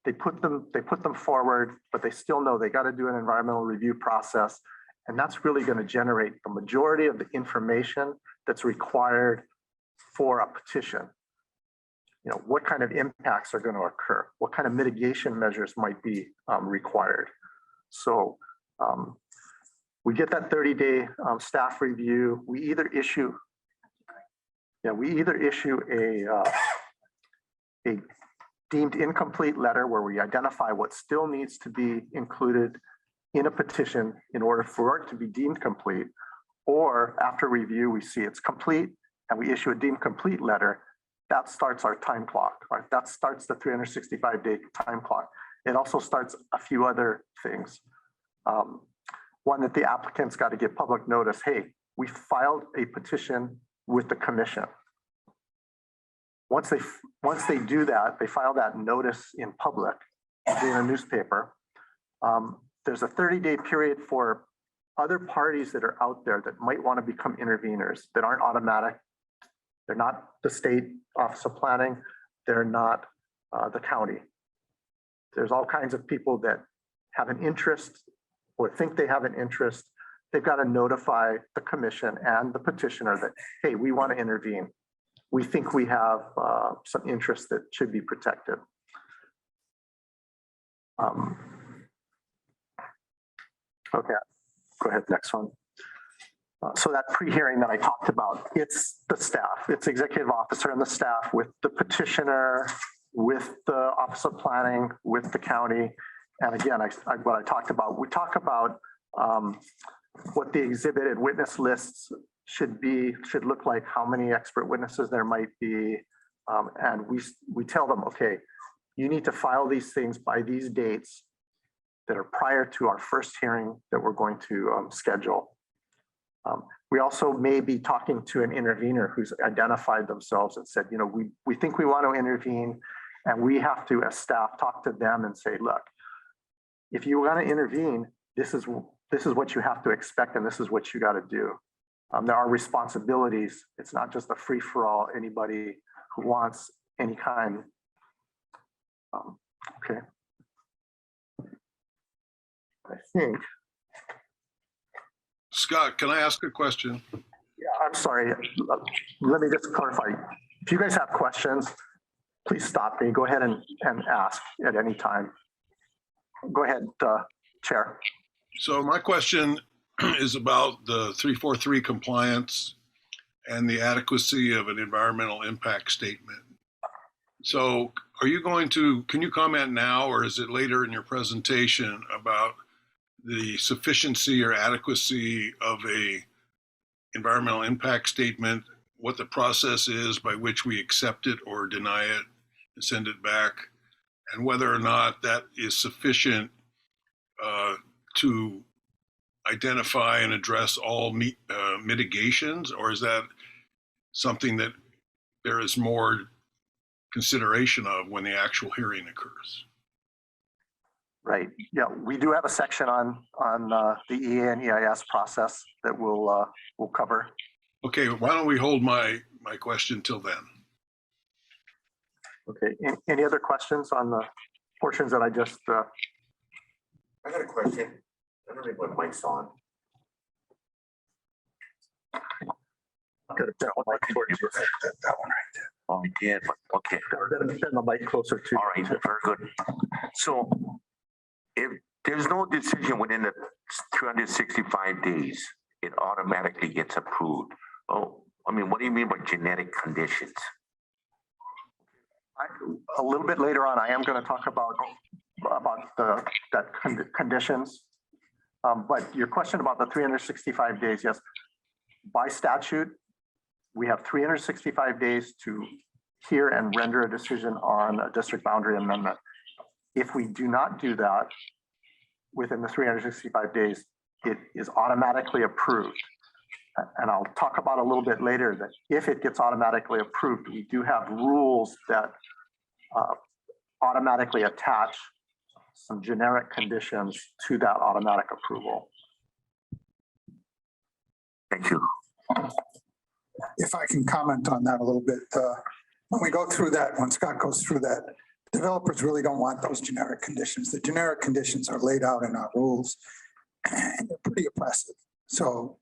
They put them forward, but they still know they got to do an environmental review process. And that's really going to generate the majority of the information that's required for a petition. You know, what kind of impacts are going to occur? What kind of mitigation measures might be required? So we get that 30-day staff review. We either issue a deemed incomplete letter where we identify what still needs to be included in a petition in order for it to be deemed complete, or after review, we see it's complete and we issue a deemed complete letter. That starts our time clock, right? That starts the 365-day time clock. It also starts a few other things. One, that the applicant's got to give public notice, hey, we filed a petition with the commission. Once they do that, they file that notice in public, in a newspaper. There's a 30-day period for other parties that are out there that might want to become interveners that aren't automatic. They're not the state office of planning. They're not the county. There's all kinds of people that have an interest or think they have an interest. They've got to notify the commission and the petitioner that, hey, we want to intervene. We think we have some interest that should be protected. Okay, go ahead, next one. So that pre-hearing that I talked about, it's the staff, it's executive officer and the staff with the petitioner, with the Office of Planning, with the county. And again, what I talked about, we talk about what the exhibited witness lists should look like, how many expert witnesses there might be. And we tell them, okay, you need to file these things by these dates that are prior to our first hearing that we're going to schedule. We also may be talking to an intervener who's identified themselves and said, you know, we think we want to intervene, and we have to, as staff, talk to them and say, look, if you want to intervene, this is what you have to expect, and this is what you got to do. There are responsibilities. It's not just a free-for-all, anybody who wants any kind. Okay. I think. Scott, can I ask a question? Yeah, I'm sorry. Let me just clarify. If you guys have questions, please stop me. Go ahead and ask at any time. Go ahead, Chair. So my question is about the 343 compliance and the adequacy of an environmental impact statement. So can you comment now, or is it later in your presentation about the sufficiency or adequacy of a environmental impact statement, what the process is by which we accept it or deny it and send it back, and whether or not that is sufficient to identify and address all mitigations, or is that something that there is more consideration of when the actual hearing occurs? Right. Yeah, we do have a section on the EA and EIS process that we'll cover. Okay, why don't we hold my question till then? Okay. Any other questions on the portions that I just? I got a question. I don't know what mic's on. Could have bent my mic towards you. That one right there. Oh, yeah, but okay. Bend the mic closer to. All right, very good. So if there's no decision within the 365 days, it automatically gets approved. Oh, I mean, what do you mean by genetic conditions? A little bit later on, I am going to talk about about conditions. But your question about the 365 days, yes, by statute, we have 365 days to hear and render a decision on a district boundary amendment. If we do not do that within the 365 days, it is automatically approved. And I'll talk about a little bit later that if it gets automatically approved, we do have rules that automatically attach some generic conditions to that automatic approval. Thank you. If I can comment on that a little bit, when we go through that, when Scott goes through that, developers really don't want those generic conditions. The generic conditions are laid out in our rules and they're pretty oppressive. So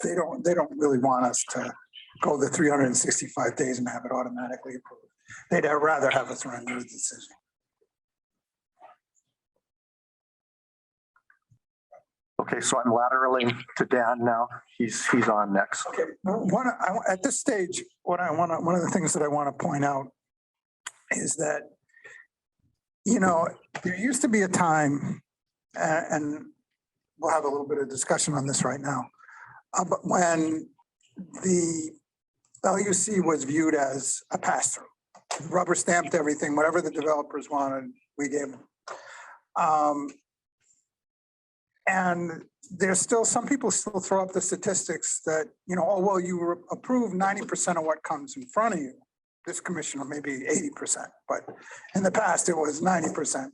they don't really want us to go the 365 days and have it automatically approved. They'd rather have us render a decision. Okay, so I'm lateraling to Dan now. He's on next. Okay, at this stage, one of the things that I want to point out is that, you know, there used to be a time, and we'll have a little bit of discussion on this right now, but when the LUC was viewed as a pass-through, rubber stamped everything, whatever the developers wanted, we gave them. And there's still, some people still throw up the statistics that, you know, oh, well, you approve 90% of what comes in front of you. This commissioner, maybe 80%, but in the past it was 90%.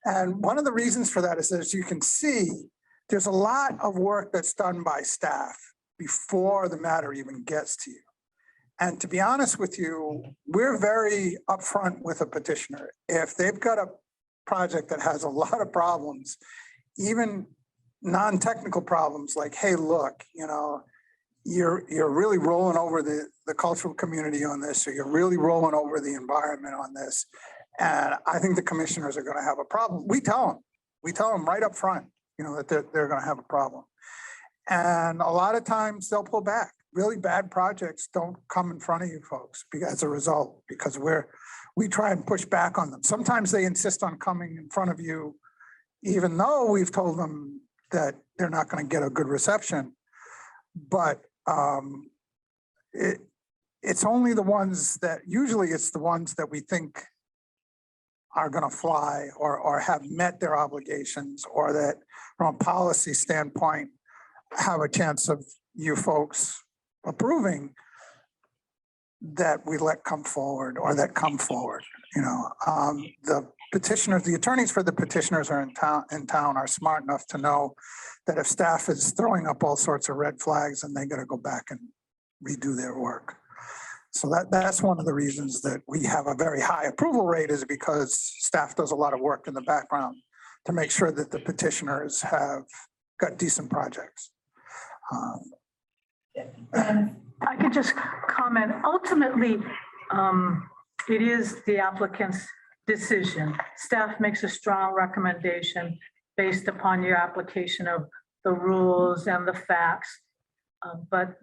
And one of the reasons for that is, as you can see, there's a lot of work that's done by staff before the matter even gets to you. And to be honest with you, we're very upfront with a petitioner. If they've got a project that has a lot of problems, even non-technical problems like, hey, look, you know, you're really rolling over the cultural community on this, or you're really rolling over the environment on this. And I think the commissioners are going to have a problem. We tell them right up front, you know, that they're going to have a problem. And a lot of times they'll pull back. Really bad projects don't come in front of you folks as a result, because we try and push back on them. Sometimes they insist on coming in front of you, even though we've told them that they're not going to get a good reception. But it's only the ones that, usually it's the ones that we think are going to fly or have met their obligations, or that from a policy standpoint have a chance of you folks approving, that we let come forward, or that come forward. You know, the petitioners, the attorneys for the petitioners are in town are smart enough to know that if staff is throwing up all sorts of red flags, and they got to go back and redo their work. So that's one of the reasons that we have a very high approval rate, is because staff does a lot of work in the background to make sure that the petitioners have got decent projects. I could just comment, ultimately, it is the applicant's decision. Staff makes a strong recommendation based upon your application of the rules and the facts. But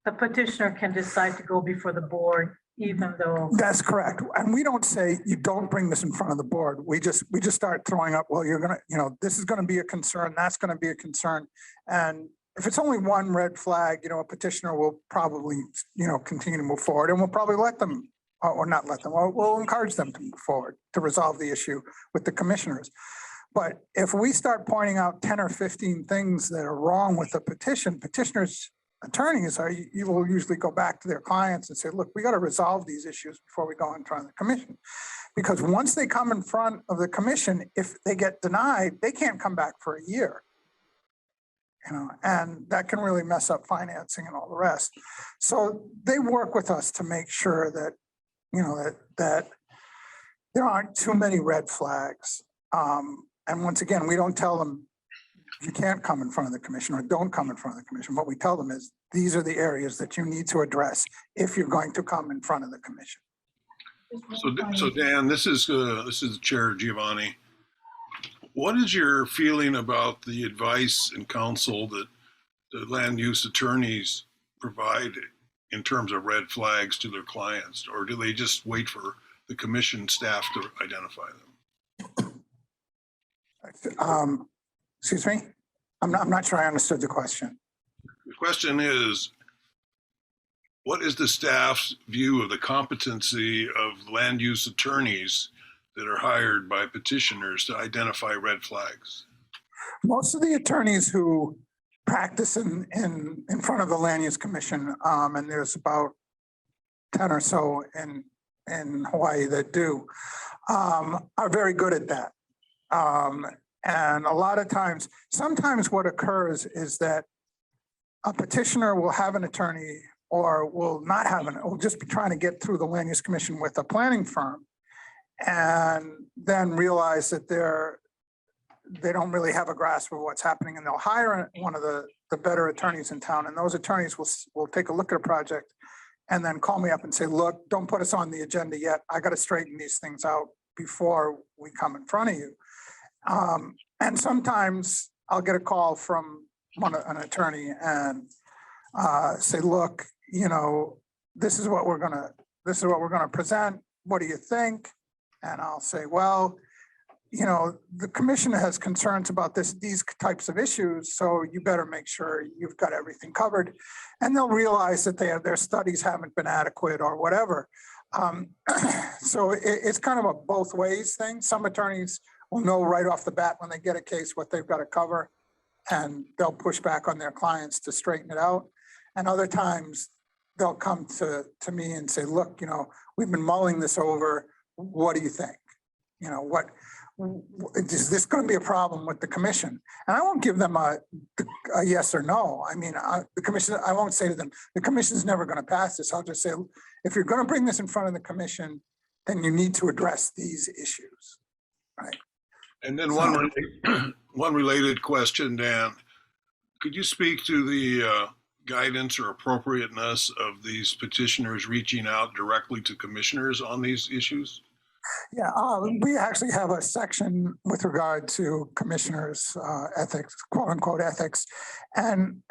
the petitioner can decide to go before the board, even though. That's correct. And we don't say you don't bring this in front of the board. We just start throwing up, well, you're going to, you know, this is going to be a concern, that's going to be a concern. And if it's only one red flag, you know, a petitioner will probably, you know, continue to move forward, and we'll probably let them, or not let them, or we'll encourage them to move forward to resolve the issue with the commissioners. But if we start pointing out 10 or 15 things that are wrong with the petition, petitioners' attorneys you will usually go back to their clients and say, look, we got to resolve these issues before we go in front of the commission. Because once they come in front of the commission, if they get denied, they can't come back for a year. You know, and that can really mess up financing and all the rest. So they work with us to make sure that, you know, that there aren't too many red flags. And once again, we don't tell them you can't come in front of the commission, or don't come in front of the commission. What we tell them is these are the areas that you need to address if you're going to come in front of the commission. So Dan, this is the Chair Giovanni. What is your feeling about the advice and counsel that the land use attorneys provide in terms of red flags to their clients, or do they just wait for the commission staff to identify them? Excuse me? I'm not sure I understood the question. The question is, what is the staff's view of the competency of land use attorneys that are hired by petitioners to identify red flags? Most of the attorneys who practice in front of the Land Use Commission, and there's about 10 or so in Hawaii that do, are very good at that. And a lot of times, sometimes what occurs is that a petitioner will have an attorney or will not have will just be trying to get through the Land Use Commission with a planning firm and then realize that they don't really have a grasp of what's happening, and they'll hire one of the better attorneys in town, and those attorneys will take a look at a project and then call me up and say, look, don't put us on the agenda yet. I got to straighten these things out before we come in front of you. And sometimes I'll get a call from an attorney and say, look, this is what we're gonna present. What do you think? And I'll say, well, the commission has concerns about these types of issues, so you better make sure you've got everything covered. And they'll realize that their studies haven't been adequate or whatever. So it's kind of a both ways thing. Some attorneys will know right off the bat when they get a case what they've got to cover, and they'll push back on their clients to straighten it out. And other times they'll come to me and say, look, we've been mulling this over. What do you think? Is this going to be a problem with the commission? And I won't give them a yes or no. I mean, the commission, I won't say to them, the commission is never going to pass this. I'll just say, if you're going to bring this in front of the commission, then you need to address these issues, right? And then one related question, Dan. Could you speak to the guidance or appropriateness of these petitioners reaching out directly to commissioners on these issues? Yeah, we actually have a section with regard to commissioners' ethics, quote unquote ethics. And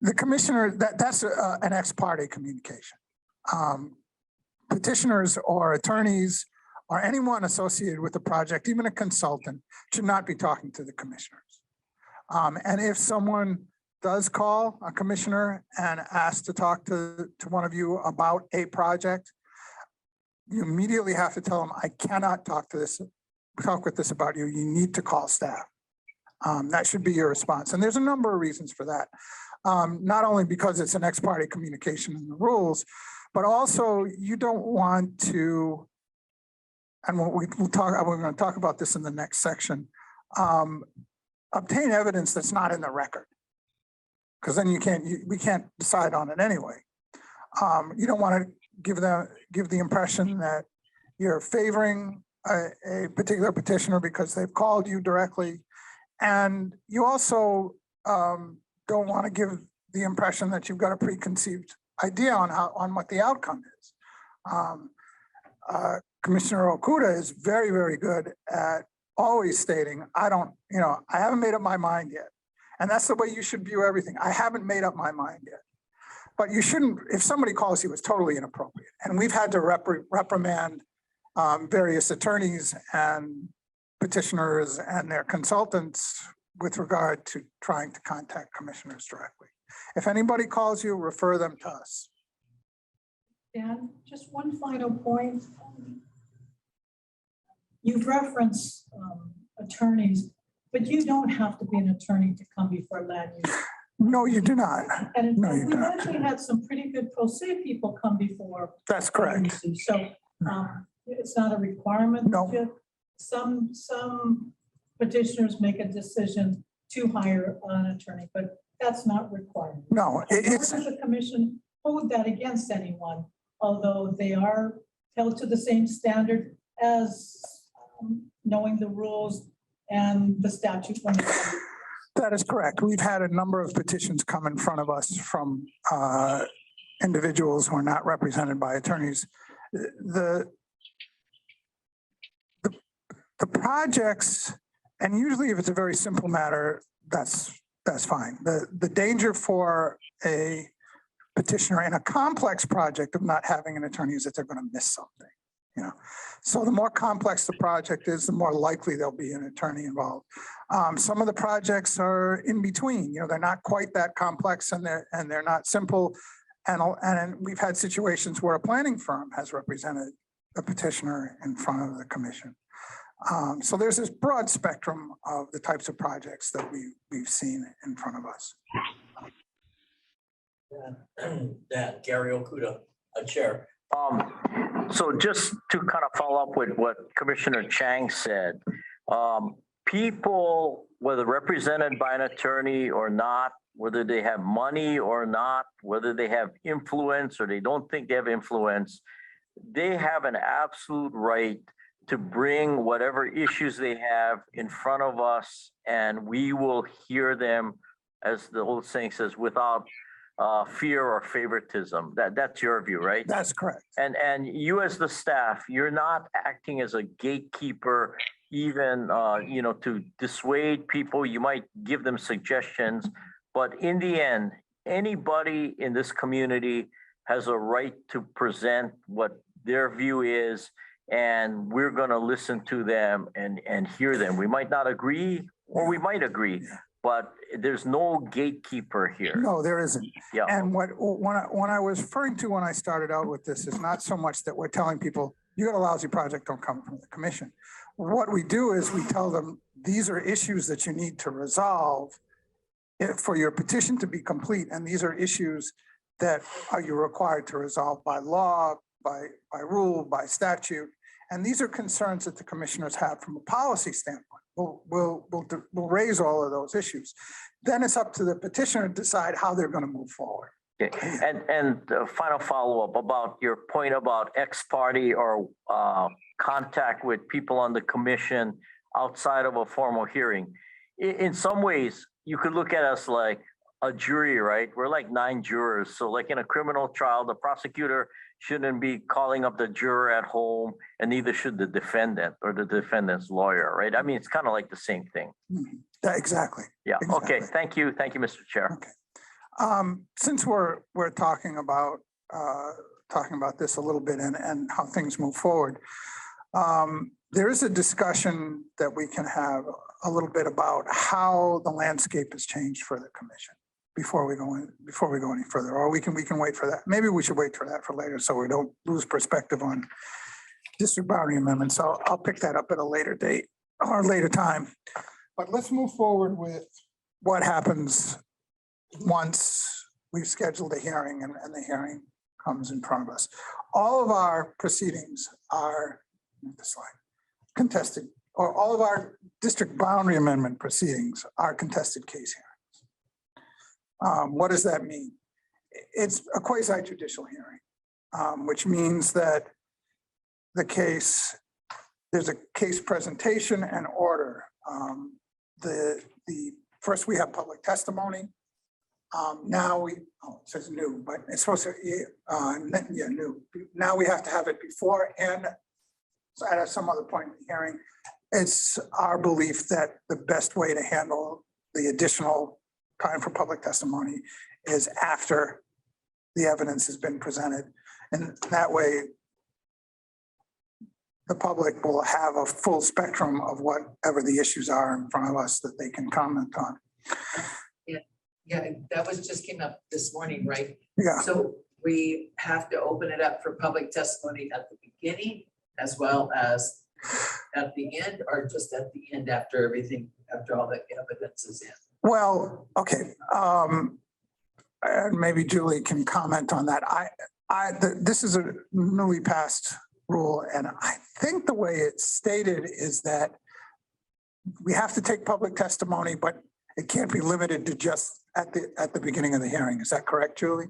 the commissioner, that's an ex parte communication. Petitioners or attorneys or anyone associated with the project, even a consultant, should not be talking to the commissioners. And if someone does call a commissioner and ask to talk to one of you about a project, you immediately have to tell them, I cannot talk with this about you. You need to call staff. That should be your response. And there's a number of reasons for that. Not only because it's an ex parte communication in the rules, but also you don't want to, and we're going to talk about this in the next section, obtain evidence that's not in the record. Because then we can't decide on it anyway. You don't want to give the impression that you're favoring a particular petitioner because they've called you directly. And you also don't want to give the impression that you've got a preconceived idea on what the outcome is. Commissioner Okuda is very, very good at always stating, I haven't made up my mind yet. And that's the way you should view everything. I haven't made up my mind yet. But you shouldn't, if somebody calls you, it's totally inappropriate. And we've had to reprimand various attorneys and petitioners and their consultants with regard to trying to contact commissioners directly. If anybody calls you, refer them to us. Dan, just one final point. You've referenced attorneys, but you don't have to be an attorney to come before land use. No, you do not. And in No, fact, you we've don't. actually had some pretty good pro se people come before. That's correct. So it's not a requirement. No. Some petitioners make a decision to hire an attorney, but that's not required. No, Nor it's, does the commission hold that against anyone, although they are held to the same standard as knowing the rules and the statute. that is correct. We've had a number of petitions come in front of us from individuals who are not represented by attorneys. The projects, and usually if it's a very simple matter, that's fine. The danger for a petitioner in a complex project of not having an attorney is that they're going to miss something. So the more complex the project is, the more likely there'll be an attorney involved. Some of the projects are in between, they're not quite that complex and they're not simple. And we've had situations where a planning firm has represented a petitioner in front of the commission. So there's this broad spectrum of the types of projects that we've seen in front of us. Gary Okuda, Chair. So just to kind of follow up with what Commissioner Chang said, people, whether represented by an attorney or not, whether they have money or not, whether they have influence or they don't think they have influence, they have an absolute right to bring whatever issues they have in front of us, and we will hear them, as the old saying says, without fear or favoritism. That's your view, right? That's correct. And you as the staff, you're not acting as a gatekeeper, even to dissuade people. You might give them suggestions, but in the end, anybody in this community has a right to present what their view is, and we're going to listen to them and hear them. We might not agree, or we might agree, but there's no gatekeeper here. No, there isn't. Yeah. And when I was referring to when I started out with this is not so much that we're telling people, you got a lousy project, don't come from the commission. What we do is we tell them, these are issues that you need to resolve for your petition to be complete. And these are issues that are you required to resolve by law, by rule, by statute. And these are concerns that the commissioners have from a policy standpoint. We'll raise all of those issues. Then it's up to the petitioner to decide how they're going to move forward. Okay. And final follow-up about your point about ex-party or contact with people on the commission outside of a formal hearing. In some ways, you could look at us like a jury, right? We're like 9 jurors. So like in a criminal trial, the prosecutor shouldn't be calling up the juror at home, and neither should the defendant or the defendant's lawyer, right? I mean, it's kind of like the same thing. Exactly. Yeah. Exactly. Okay. Thank you. Thank you, Mr. Chair. Okay. Since we're talking about this a little bit and how things move forward, there is a discussion that we can have a little bit about how the landscape has changed for the commission before we go any further, or we can wait for that. Maybe we should wait for that for later so we don't lose perspective on district boundary amendments. So I'll pick that up at a later date or later time. But let's move forward with what happens once we've scheduled a hearing and the hearing comes in front of us. All of our proceedings are contested, or all of our district boundary amendment proceedings are contested case hearings. What does that mean? It's a quasi judicial hearing, which means that there's a case presentation and order. First we have public testimony. Now it says new, but it's supposed to, new. Now we have to have it before and at some other point in the hearing. It's our belief that the best way to handle the additional time for public testimony is after the evidence has been presented. And that way, the public will have a full spectrum of whatever the issues are in front of us that they can comment on. Yeah, that just came up this morning, right? Yeah. So we have to open it up for public testimony at the beginning as well as at the end, or just at the end after all the evidence is in? Well, okay. And maybe Julie can comment on that. This is a newly passed rule, and I think the way it's stated is that we have to take public testimony, but it can't be limited to just at the beginning of the hearing. Is that correct, Julie?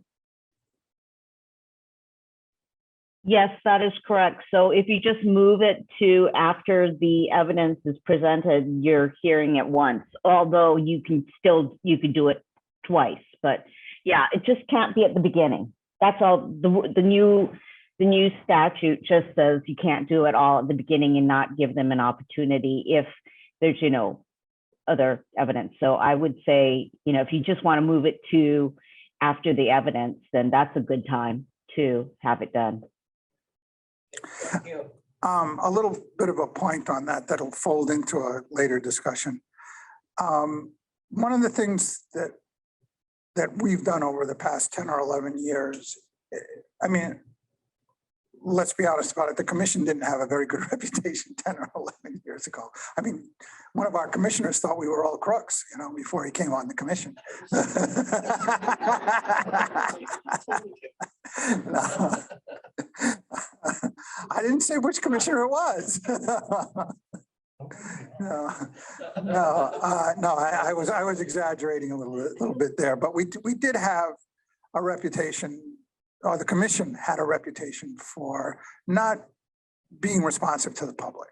Yes, that is correct. So if you just move it to after the evidence is presented, you're hearing it once, although you could do it twice. But yeah, it just can't be at the beginning. That's all. The new statute just says you can't do it all at the beginning and not give them an opportunity if there's, other evidence. So I would say, if you just want to move it to after the evidence, then that's a good time to have it done. Thank you. A little bit of a point on that, that'll fold into a later discussion. One of the things that we've done over the past 10 or 11 years, I mean, let's be honest about it, the commission didn't have a very good reputation 10 or 11 years ago. I mean, one of our commissioners thought we were all crooks, you know, before he came on the commission. No. I didn't say which commissioner it was. No, I was exaggerating a little bit there, but we did have a reputation, or the commission had a reputation for not being responsive to the public.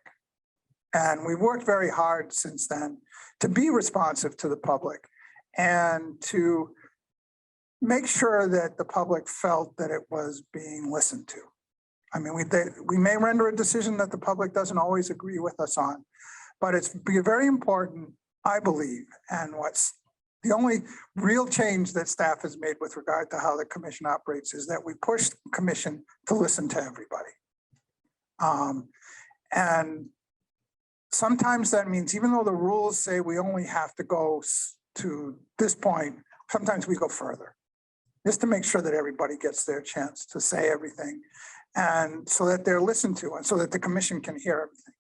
And we worked very hard since then to be responsive to the public and to make sure that the public felt that it was being listened to. I mean, we may render a decision that the public doesn't always agree with us on, but it's very important, I believe, and what's the only real change that staff has made with regard to how the commission operates is that we push the commission to listen to everybody. And sometimes that means, even though the rules say we only have to go to this point, sometimes we go further, just to make sure that everybody gets their chance to say everything, and so that they're listened to, and so that the commission can hear everything.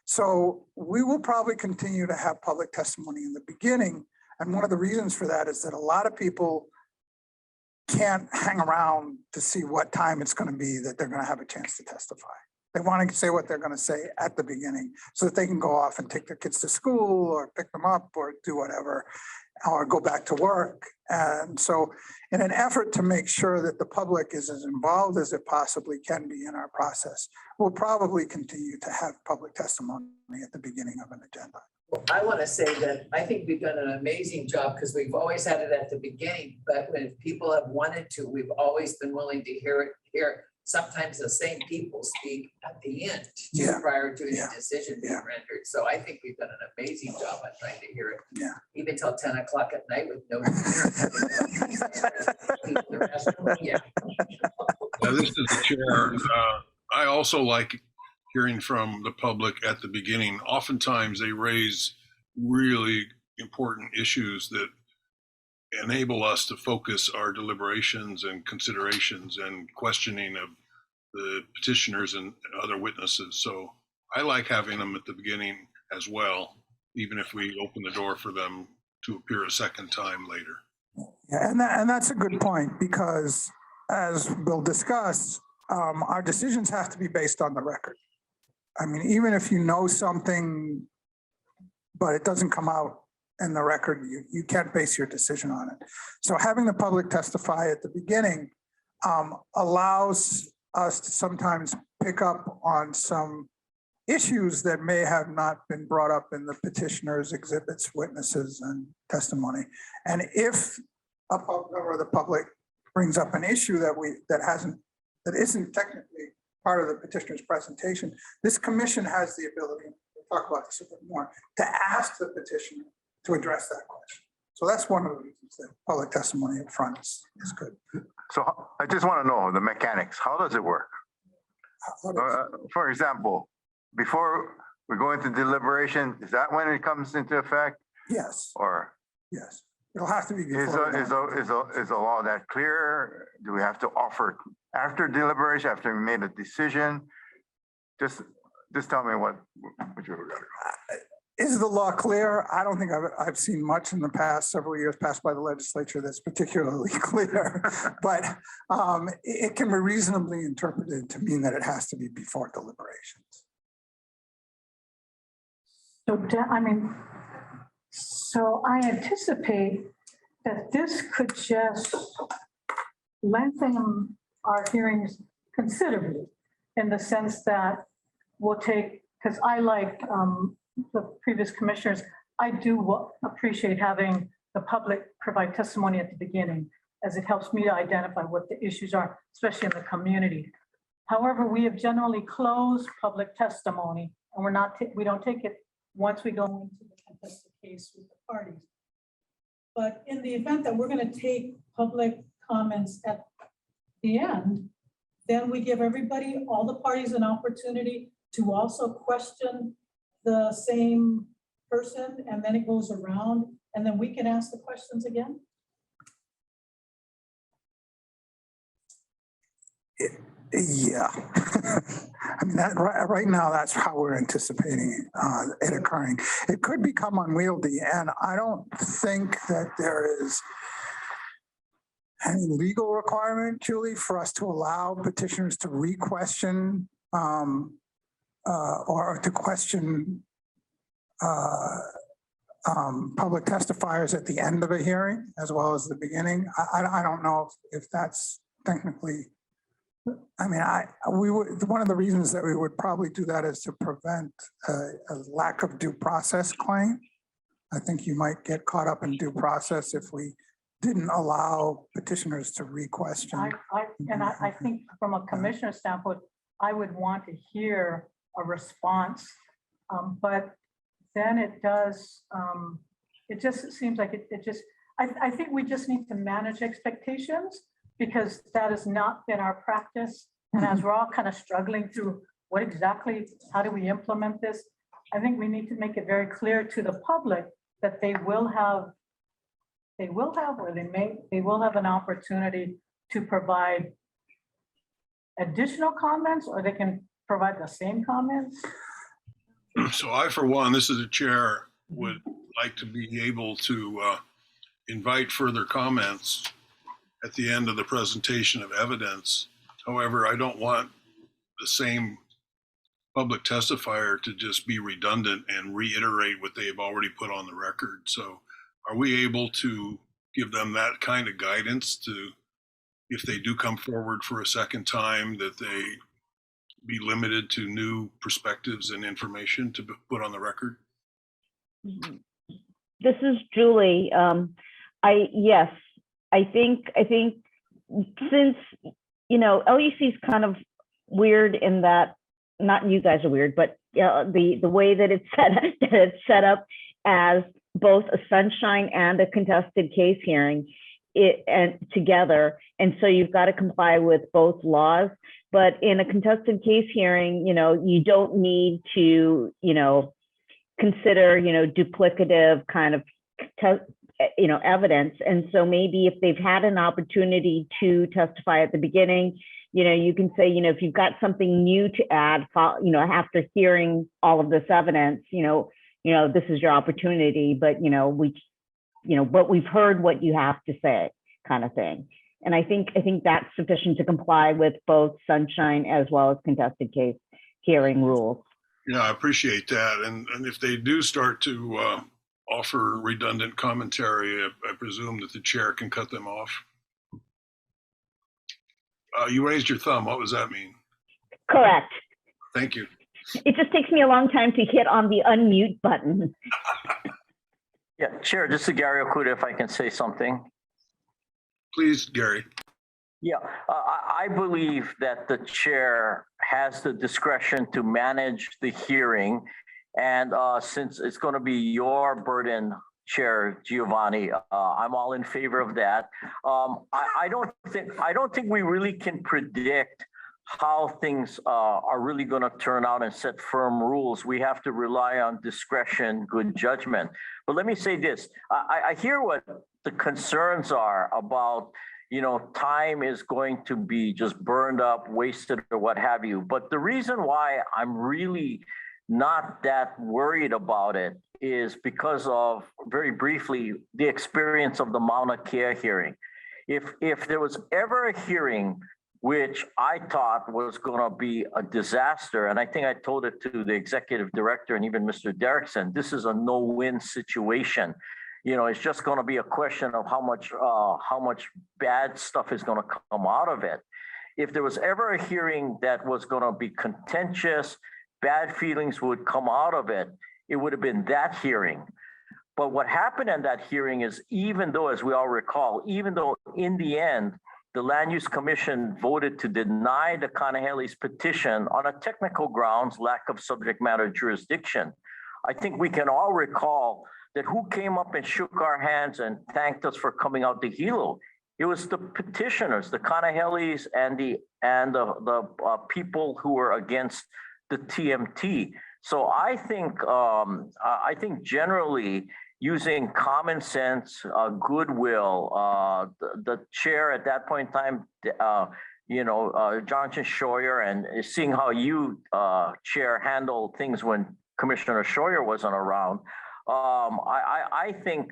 So we will probably continue to have public testimony in the beginning. And one of the reasons for that is that a lot of people can't hang around to see what time it's going to be that they're going to have a chance to testify. They want to say what they're going to say at the beginning so that they can go off and take their kids to school or pick them up or do whatever, or go back to work. And so in an effort to make sure that the public is as involved as it possibly can be in our process, we'll probably continue to have public testimony at the beginning of an agenda. Well, I want to say that I think we've done an amazing job because we've always had it at the beginning, but when people have wanted to, we've always been willing to hear sometimes the same people speak at the end prior to the decision being rendered. So I think we've done an amazing job on trying to hear it. Yeah. Even till 10 o'clock at night with no. Now, this is the chair. I also like hearing from the public at the beginning. Oftentimes they raise really important issues that enable us to focus our deliberations and considerations and questioning of the petitioners and other witnesses. So I like having them at the beginning as well, even if we open the door for them to appear a second time later. Yeah, and that's a good point, because as we'll discuss, our decisions have to be based on the record. I mean, even if you know something, but it doesn't come out in the record, you can't base your decision on it. So having the public testify at the beginning allows us to sometimes pick up on some issues that may have not been brought up in the petitioner's exhibits, witnesses, and testimony. And if a member of the public brings up an issue that isn't technically part of the petitioner's presentation, this commission has the ability, we'll talk about this a bit more, to ask the petitioner to address that question. So that's one of the reasons that public testimony up front is good. So I just want to know the mechanics. How does it work? For example, before we go into deliberation, is that when it comes into effect? Yes. Or? Yes. It'll have to be Is before. the law that clear? Do we have to offer after deliberation, after we made a decision? Just tell me what you were going to. Is the law clear? I don't think I've seen much in the past several years passed by the legislature that's particularly clear, but it can be reasonably interpreted to mean that it has to be before deliberations. So I anticipate that this could just lengthen our hearings considerably, in the sense that we'll take, because I like the previous commissioners, I do appreciate having the public provide testimony at the beginning, as it helps me to identify what the issues are, especially in the community. However, we have generally closed public testimony, and we don't take it once we go into the contested case with the parties. But in the event that we're going to take public comments at the end, then we give everybody, all the parties, an opportunity to also question the same person, and then it goes around, and then we can ask the questions again? Yeah. I mean, that, right now, that's how we're anticipating it occurring. It could become unwieldy, and I don't think that there is any legal requirement, Julie, for us to allow petitioners to re-question or to question public testifiers at the end of a hearing as well as the beginning. I don't know if that's technically, I mean, we would, one of the reasons that we would probably do that is to prevent a lack of due process claim. I think you might get caught up in due process if we didn't allow petitioners to re-question. I think from a commissioner standpoint, I would want to hear a response, but then it does, it just seems like I think we just need to manage expectations, because that has not been our practice. And as we're all kind of struggling through what exactly, how do we implement this? I think we need to make it very clear to the public that they will have an opportunity to provide additional comments, or they can provide the same comments. So I, for one, this is a chair, would like to be able to invite further comments at the end of the presentation of evidence. However, I don't want the same public testifier to just be redundant and reiterate what they've already put on the record. So are we able to give them that kind of guidance to, if they do come forward for a second time, that they be limited to new perspectives and information to be put on the record? This is Julie. Yes, I think since, you know, LUC is kind of weird in that, not you guys are weird, but the way that it's set up as both a sunshine and a contested case hearing and together. And so you've got to comply with both laws. But in a contested case hearing, you know, you don't need to, you know, consider, you know, duplicative kind of, you know, evidence. And so maybe if they've had an opportunity to testify at the beginning, you know, you can say, you know, if you've got something new to add, you know, after hearing all of this evidence, you know, this is your opportunity, but, but we've heard what you have to say, kind of thing. And I think that's sufficient to comply with both sunshine as well as contested case hearing rules. Yeah, I appreciate that. And if they do start to offer redundant commentary, I presume that the chair can cut them off. You raised your thumb. What does that mean? Correct. Thank you. It just takes me a long time to hit on the unmute button. Yeah, Chair, this is Gary Okuda, if I can say something. Please, Gary. Yeah, I believe that the chair has the discretion to manage the hearing. And since it's going to be your burden, Chair Giovanni, I'm all in favor of that. I don't think we really can predict how things are really going to turn out and set firm rules. We have to rely on discretion, good judgment. But let me say this, I hear what the concerns are about, you know, time is going to be just burned up, wasted, or what have you. But the reason why I'm really not that worried about it is because of, very briefly, the experience of the Mauna Kea hearing. If there was ever a hearing which I thought was going to be a disaster, and I think I told it to the executive director and even Mr. Derrickson, this is a no-win situation. You know, it's just going to be a question of how much bad stuff is going to come out of it. If there was ever a hearing that was going to be contentious, bad feelings would come out of it, it would have been that hearing. But what happened in that hearing is, even though, as we all recall, even though in the end, the Land Use Commission voted to deny the Kanahele's petition on a technical grounds, lack of subject matter jurisdiction, I think we can all recall that who came up and shook our hands and thanked us for coming out to Hilo? It was the petitioners, the Kanahelis and the people who were against the TMT. So I think generally using common sense, goodwill, the chair at that point in time, Johnson Scheuer, and seeing how you, Chair, handled things when Commissioner Scheuer wasn't around. I think,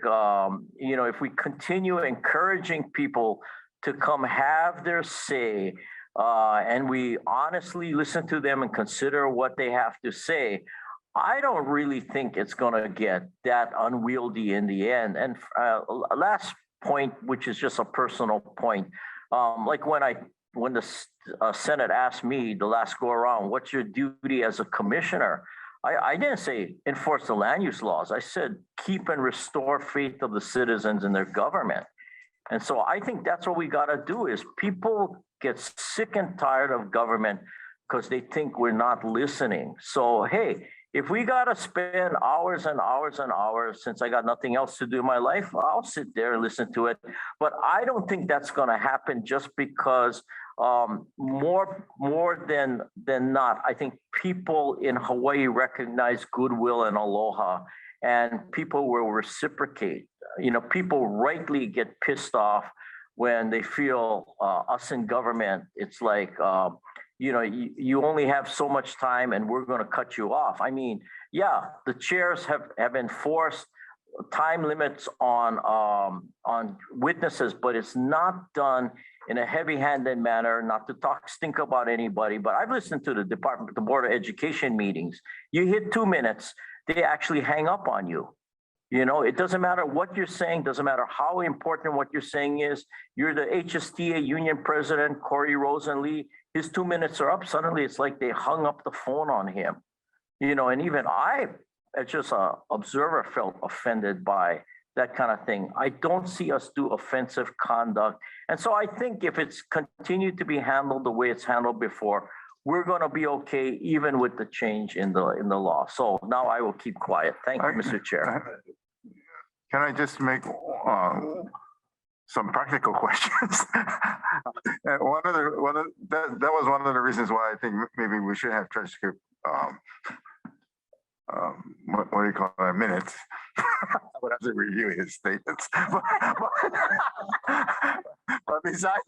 if we continue encouraging people to come have their say, and we honestly listen to them and consider what they have to say, I don't really think it's going to get that unwieldy in the end. And last point, which is just a personal point, like when the Senate asked me the last go around, what's your duty as a commissioner? I didn't say enforce the land use laws. I said keep and restore faith of the citizens in their government. And so I think that's what we got to do is people get sick and tired of government because they think we're not listening. So, hey, if we got to spend hours and hours and hours, since I got nothing else to do in my life, I'll sit there and listen to it. But I don't think that's going to happen just because more than not, I think people in Hawaii recognize goodwill and aloha, and people will reciprocate. People rightly get pissed off when they feel us in government. It's like, you only have so much time and we're going to cut you off. I mean, yeah, the chairs have enforced time limits on witnesses, but it's not done in a heavy-handed manner, not to stink about anybody. But I've listened to the Board of Education meetings. You hit 2 minutes, they actually hang up on you. It doesn't matter what you're saying, doesn't matter how important what you're saying is. You're the HSTA union president, Corey Rosenlee. His 2 minutes are up. Suddenly it's like they hung up the phone on him. And even I, as just an observer, felt offended by that kind of thing. I don't see us do offensive conduct. And so I think if it's continued to be handled the way it's handled before, we're going to be okay, even with the change in the law. So now I will keep quiet. Thank you, Mr. Chair. Can I just make some practical questions? And that was one of the reasons why I think maybe we should have transcript. What do you call it? Minutes. I would have to review his statements. But besides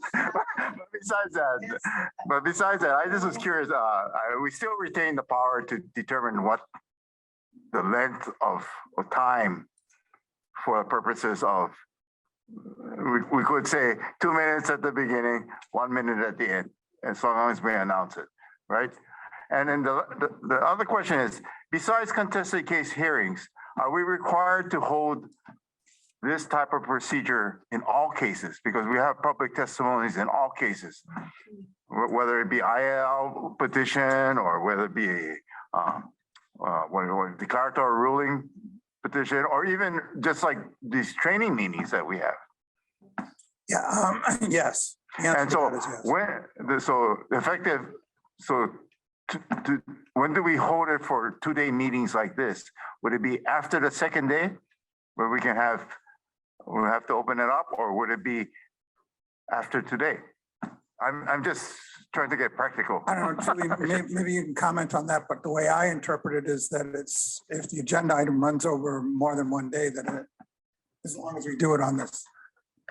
that, I just was curious. We still retain the power to determine what the length of time for purposes of. We could say 2 minutes at the beginning, 1 minute at the end, as long as we announce it, right? And then the other question is, besides contested case hearings, are we required to hold this type of procedure in all cases? Because we have public testimonies in all cases, whether it be IL petition or whether it be a declaratory ruling petition, or even just like these training meetings that we have. Yeah, yes. And so when do we hold it for 2-day meetings like this? Would it be after the second day where we'll have to open it up, or would it be after today? I'm just trying to get practical. I don't know, Julie, maybe you can comment on that, but the way I interpret it is that it's, if the agenda item runs over more than 1 day, then as long as we do it on this,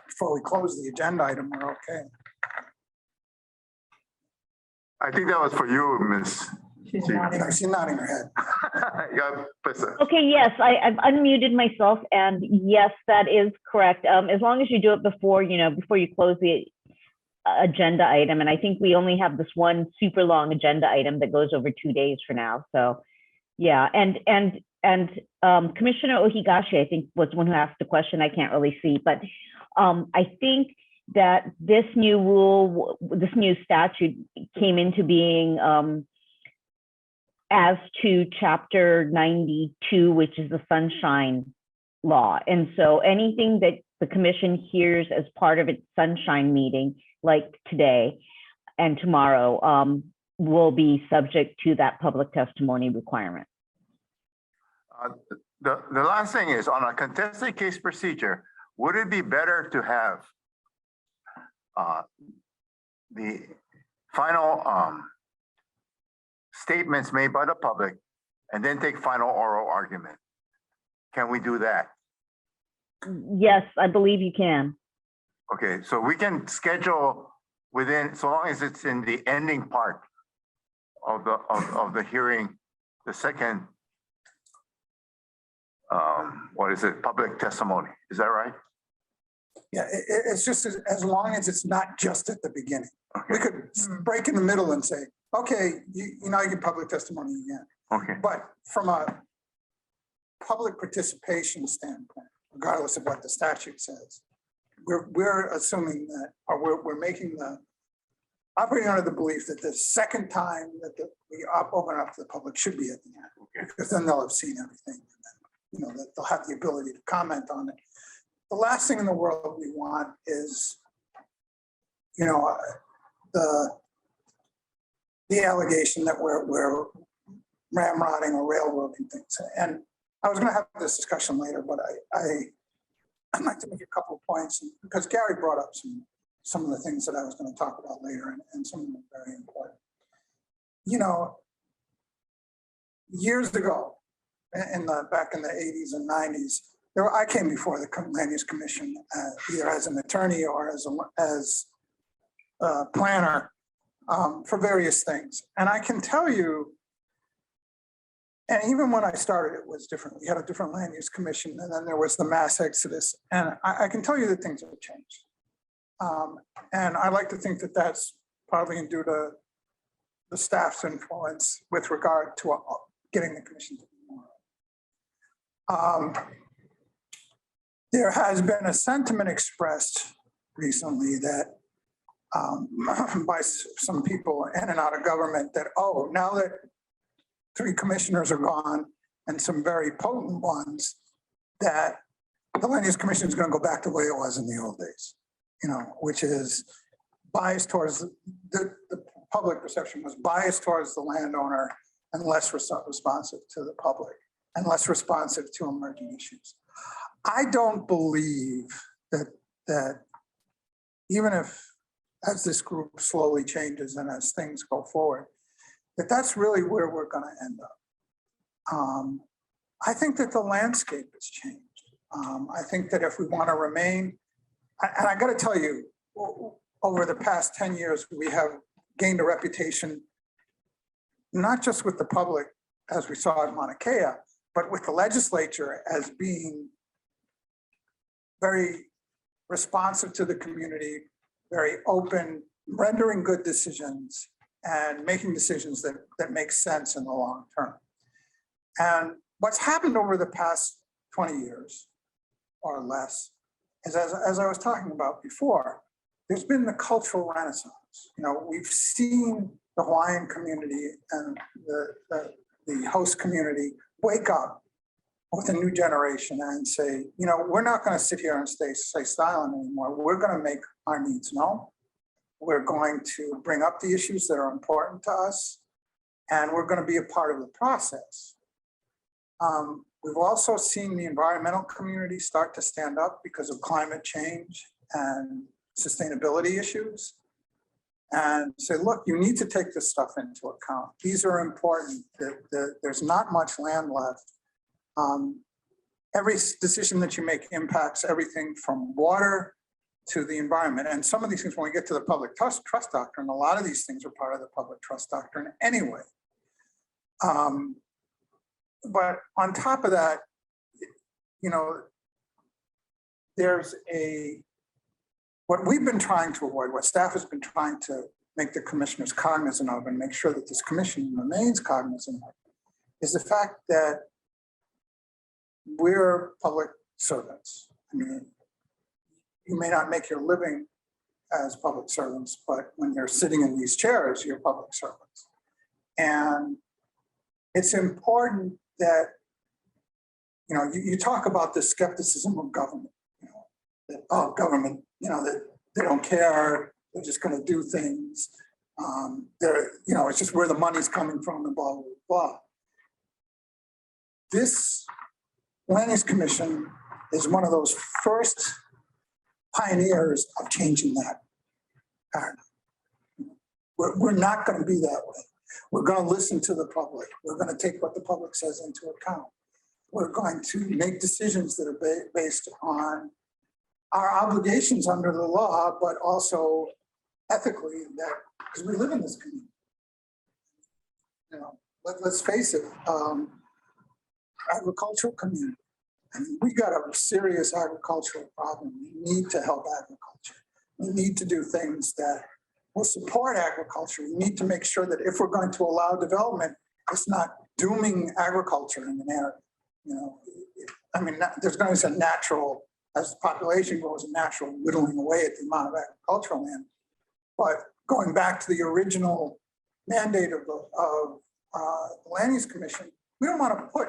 before we close the agenda item, we're okay. I think that was for you, Ms. She's nodding her head. Okay, yes, I've unmuted myself, and yes, that is correct. As long as you do it before you close the agenda item, and I think we only have this one super long agenda item that goes over 2 days for now. So, yeah, and Commissioner Ohigashi, I think, was the one who asked the question. I can't really see, but I think that this new rule, this new statute came into being as to Chapter 92, which is the Sunshine Law. And so anything that the commission hears as part of its Sunshine meeting, like today and tomorrow, will be subject to that public testimony requirement. The last thing is, on a contested case procedure, would it be better to have the final statements made by the public and then take final oral argument. Can we do that? Yes, I believe you can. Okay, so we can schedule within, so long as it's in the ending part of the hearing, the second, what is it, public testimony, is that right? Yeah, it's just as long as it's not just at the beginning. We could break in the middle and say, okay, you get public testimony again. Okay, But from a public participation standpoint, regardless of what the statute says, we're assuming that, or we're making operating under the belief that the second time that we open up to the public should be at the end. Okay. Because then they'll have seen everything, and then, that they'll have the ability to comment on it. The last thing in the world we want is, the allegation that we're ramrodding or railroading things. And I was going to have this discussion later, but I'd like to make a couple of points because Gary brought up some of the things that I was going to talk about later, and some of them are very important. Years ago, back in the 80s and 90s, I came before the Land Use Commission either as an attorney or as a planner for various things. And I can tell you, and even when I started, it was different. We had a different Land Use Commission, and then there was the mass exodus. And I can tell you that things have changed. And I like to think that that's partly due to the staff's influence with regard to getting the commission to do more. There has been a sentiment expressed recently that by some people in and out of government that, now that 3 commissioners are gone and some very potent ones, that the Land Use Commission is going to go back to the way it was in the old days, which is biased towards the public perception was biased towards the landowner and less responsive to the public and less responsive to emerging issues. I don't believe that even if, as this group slowly changes and as things go forward, that's really where we're going to end up. I think that the landscape has changed. I think that if we want to remain, and I got to tell you, over the past 10 years, we have gained a reputation, not just with the public, as we saw at Mauna Kea, but with the legislature as being very responsive to the community, very open, rendering good decisions, and making decisions that make sense in the long term. And what's happened over the past 20 years or less is, as I was talking about before, there's been the cultural renaissance. We've seen the Hawaiian community and the host community wake up with a new generation and say, we're not going to sit here and stay silent anymore. We're going to make our needs known. We're going to bring up the issues that are important to us, and we're going to be a part of the process. We've also seen the environmental community start to stand up because of climate change and sustainability issues and say, look, you need to take this stuff into account. These are important. There's not much land left. Every decision that you make impacts everything from water to the environment. And some of these things, when we get to the public trust doctrine, a lot of these things are part of the public trust doctrine anyway. But on top of that, there's what we've been trying to avoid, what staff has been trying to make the commissioners cognizant of and make sure that this commission remains cognizant of, is the fact that we're public servants. I mean, you may not make your living as public servants, but when you're sitting in these chairs, you're public servants. And it's important that, you talk about the skepticism of government, that, government, that they don't care, they're just going to do things. It's just where the money's coming from and blah, blah, blah. This Land Use Commission is one of those first pioneers of changing that. paradigm. We're not going to be that way. We're going to listen to the public. We're going to take what the public says into account. We're going to make decisions that are based on our obligations under the law, but also ethically, that because we live in this community. You know, let's face it, agricultural community. I mean, we got a serious agricultural problem. We need to help agriculture. We need to do things that will support agriculture. We need to make sure that if we're going to allow development, it's not dooming agriculture in an area. You know, I mean, there's going to be a natural, as the population grows, a natural whittling away at the amount of agricultural land. But going back to the original mandate of the Land Use Commission, we don't want to put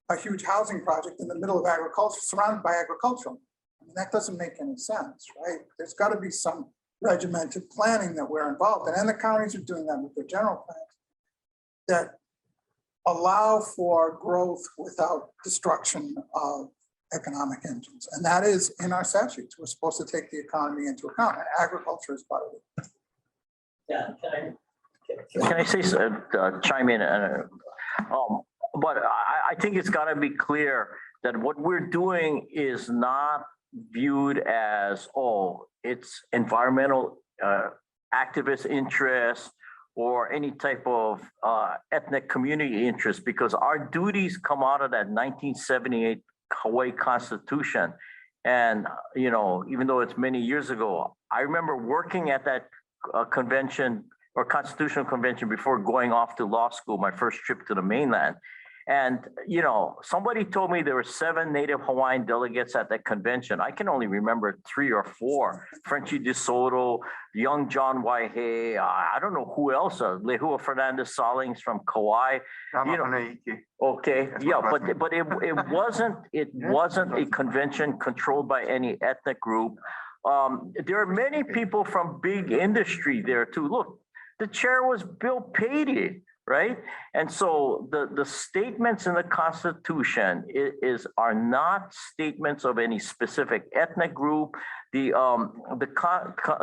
a huge housing project in the middle of agriculture, surrounded by agricultural. I mean, that doesn't make any sense, right? There's got to be some regimented planning that we're involved in, and the counties are doing that with their general plans that allow for growth without destruction of economic engines. And that is in our statutes. We're supposed to take the economy into account, and agriculture is part of it. Yeah, Can I say, chime in? But I think it's got to be clear that what we're doing is not viewed as, oh, it's environmental activist interest or any type of ethnic community interest, because our duties come out of that 1978 Hawaii Constitution. And, you know, even though it's many years ago, I remember working at that convention or constitutional convention before going off to law school, my first trip to the mainland. And, you know, somebody told me there were 7 Native Hawaiian delegates at that convention. I can only remember 3 or 4. Frenchie DeSoto, young John Waihe, I don't know who else, Lehua Fernandez Sallings from Kauai. You know, okay, yeah, but it wasn't a convention controlled by any ethnic group. There are many people from big industry there too. Look, the chair was Bill Patey, right? And so the statements in the Constitution are not statements of any specific ethnic group. The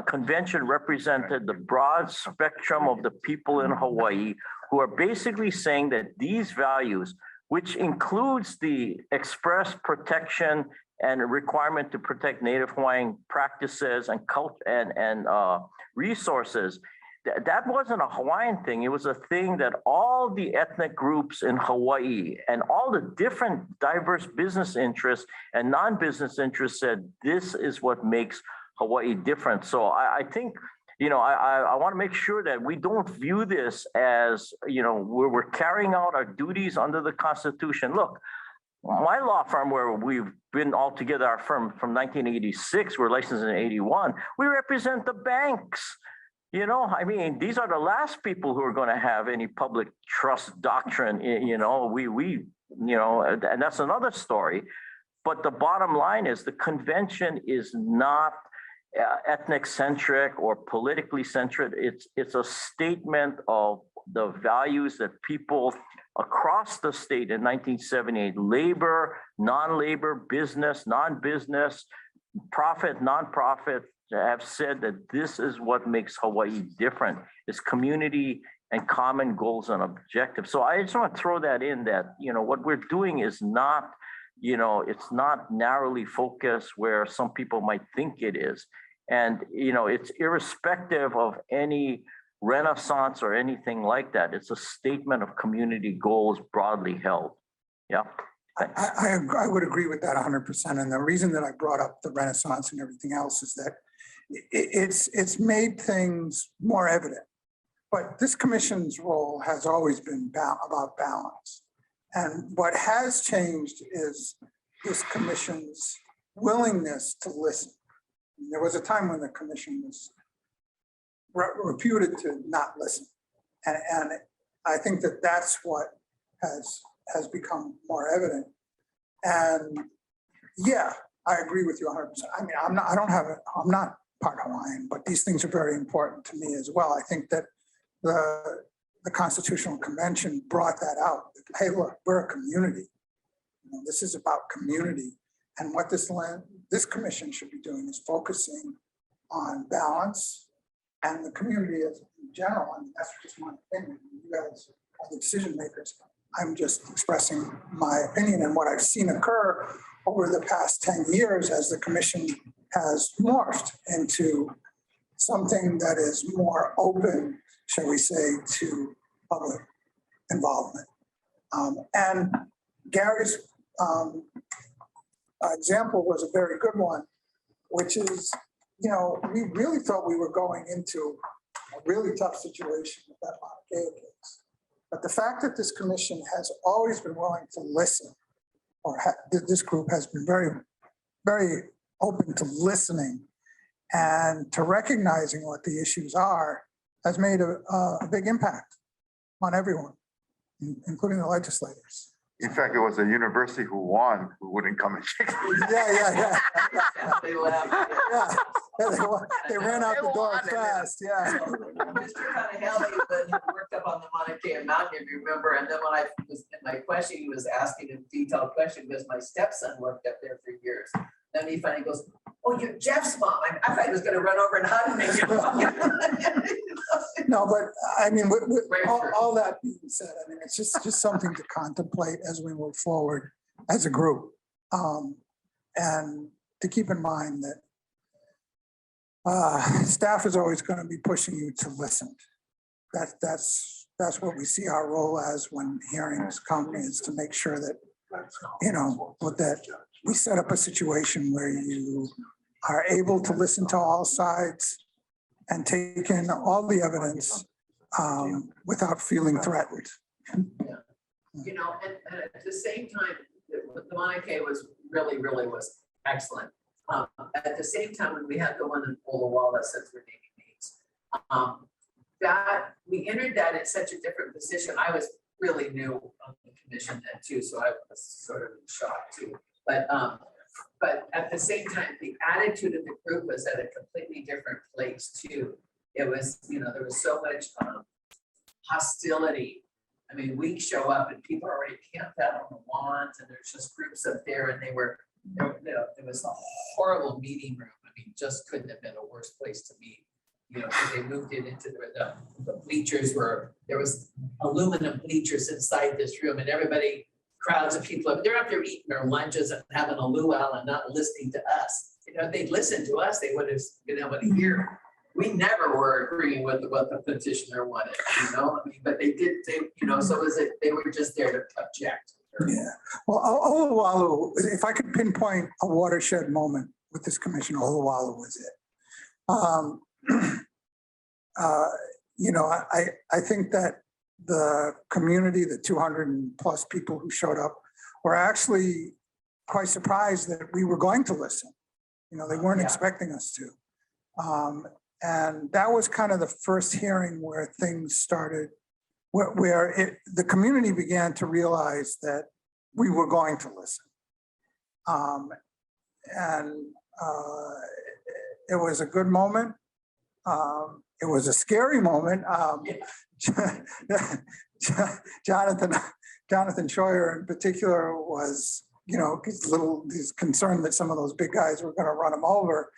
convention represented the broad spectrum of the people in Hawaii who are basically saying that these values, which includes the express protection and a requirement to protect Native Hawaiian practices and culture and resources, that wasn't a Hawaiian thing. It was a thing that all the ethnic groups in Hawaii and all the different diverse business interests and non-business interests said, this is what makes Hawaii different. So I think, you know, I want to make sure that we don't view this as, you know, we're carrying out our duties under the Constitution. Look, my law firm, where we've been all together, our firm from 1986, we're licensed in 81, we represent the banks. You know, I mean, these are the last people who are going to have any public trust doctrine. You know, you know, and that's another story. But the bottom line is the convention is not ethnic centric or politically centric. It's a statement of the values that people across the state in 1978, labor, non-labor, business, non-business, profit, non-profit, have said that this is what makes Hawaii different, is community and common goals and objectives. So I just want to throw that in, that, you know, what we're doing is not, you know, it's not narrowly focused where some people might think it is. And, you know, it's irrespective of any renaissance or anything like that. It's a statement of community goals broadly held. Yeah. I would agree with that 100%. And the reason that I brought up the Renaissance and everything else is that it's made things more evident. But this commission's role has always been about balance. And what has changed is this commission's willingness to listen. There was a time when the commission was reputed to not listen. And I think that that's what has become more evident. And yeah, I agree with you 100%. I mean, I'm not part Hawaiian, but these things are very important to me as well. I think that the Constitutional Convention brought that out. Hey, look, we're a community. You know, this is about community. And what this commission should be doing is focusing on balance and the community as in general, and that's just my opinion. You guys are the decision makers. I'm just expressing my opinion and what I've seen occur over the past 10 years as the commission has morphed into something that is more open, shall we say, to public involvement. And Gary's example was a very good one, which is, you know, we really thought we were going into a really tough situation with that Mauna Kea case. But the fact that this commission has always been willing to listen, or this group has been very, very open to listening and to recognizing what the issues are, has made a big impact on everyone, including the legislators. In fact, it was the university who won, who wouldn't come and check. Yeah. They left. Yeah, they ran out the door fast, yeah. Mr. Connell worked up on the Mauna Kea Mountain, if you remember, and then when I was in my question, he was asking a detailed question because my stepson worked up there for years. Then he finally goes, "Oh, you're Jeff's mom." I thought he was gonna run over and hug me. No, but I mean, with all that being said, I mean, it's just something to contemplate as we move forward as a group. And to keep in mind that staff is always going to be pushing you to listen. That's what we see our role as when hearings come, is to make sure that, you know, that we set up a situation where you are able to listen to all sides and take in all the evidence without feeling threatened. You know, and at the same time, the Mauna Kea was really was excellent. At the same time, when we had the one in Olawala, since we're naming names, that we entered that in such a different position. I was really new on the commission then too, so I was sort of in shock too. But at the same time, the attitude of the group was at a completely different place too. It was, you know, there was so much hostility. I mean, we show up and people are already camped out on the lawns, and there's just groups up there, and it was a horrible meeting room. I mean, just couldn't have been a worse place to meet. You know, they moved it into the bleachers there was aluminum bleachers inside this room, and everybody, crowds of people, they're up there eating their lunches and having a luau and not listening to us. You know, if they'd listened to us, they would have been able to hear. We never were agreeing with what the petitioner wanted, you know, I mean, but they did, you know, so they were just there to object. Yeah, well, Oluwalu, if I could pinpoint a watershed moment with this commission, Oluwalu was it. You know, I think that the community, the 200+ people who showed up, were actually quite surprised that we were going to listen. You know, they weren't expecting us to. And that was kind of the first hearing where things started, the community began to realize that we were going to listen. It was a good moment. It was a scary moment. Jonathan Scheuer in particular was, you know, he's concerned that some of those big guys were going to run him over.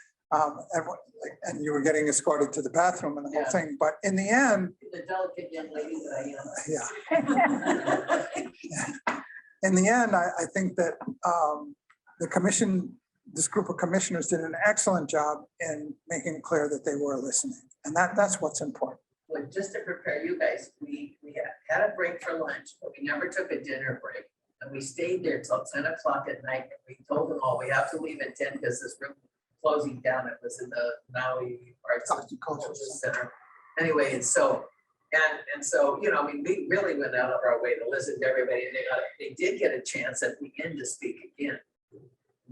And you were getting escorted to the bathroom and the whole thing. But in the end, The delicate young lady that I am. yeah. In the end, I think that the commission, this group of commissioners did an excellent job in making it clear that they were listening. And that's what's important. Well, just to prepare you guys, we had a break for lunch, but we never took a dinner break. And we stayed there till 10 o'clock at night. And we told them all, we have to leave at 10 because this room closing down. It was in the Maui Arts and Culture Center. Anyway, and so, you know, I mean, we really went out of our way to listen to everybody. And they did get a chance at the end to speak again.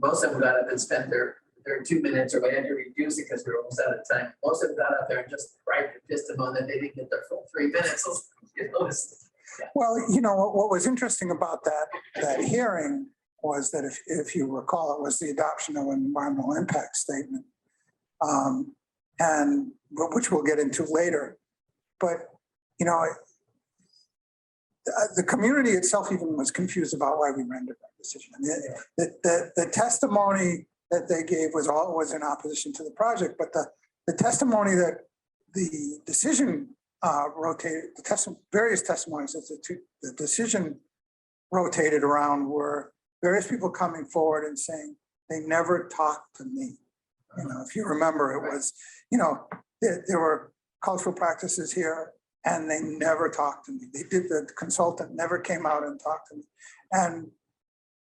Most of them got up and spent their 2 minutes, or we had to reduce it because we were almost out of time. Most of them got up there and just cried to pissed them on that they didn't get their full 3 minutes. Well, you know, what was interesting about that hearing was that if you recall, it was the adoption of an environmental impact statement, and which we'll get into later. But, you know, the community itself even was confused about why we rendered that decision. The testimony that they gave was in opposition to the project, but the testimony that the decision rotated, various testimonies of the decision rotated around were various people coming forward and saying, they never talked to me. You know, if you remember, it was, you know, there were cultural practices here and they never talked to me. The consultant never came out and talked to me. And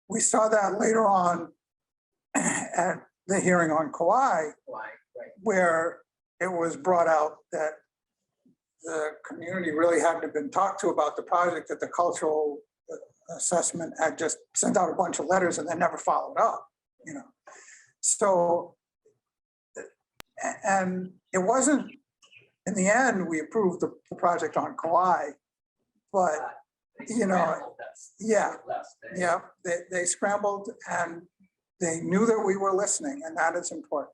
we saw that later on at the hearing on Kauai, where it was brought out that the community really hadn't been talked to about the project, that the cultural assessment had just sent out a bunch of letters and then never followed up, you know. So, and it wasn't, in the end, we approved the project on Kauai, but, you know, yeah, they scrambled and they knew that we were listening, and that is important.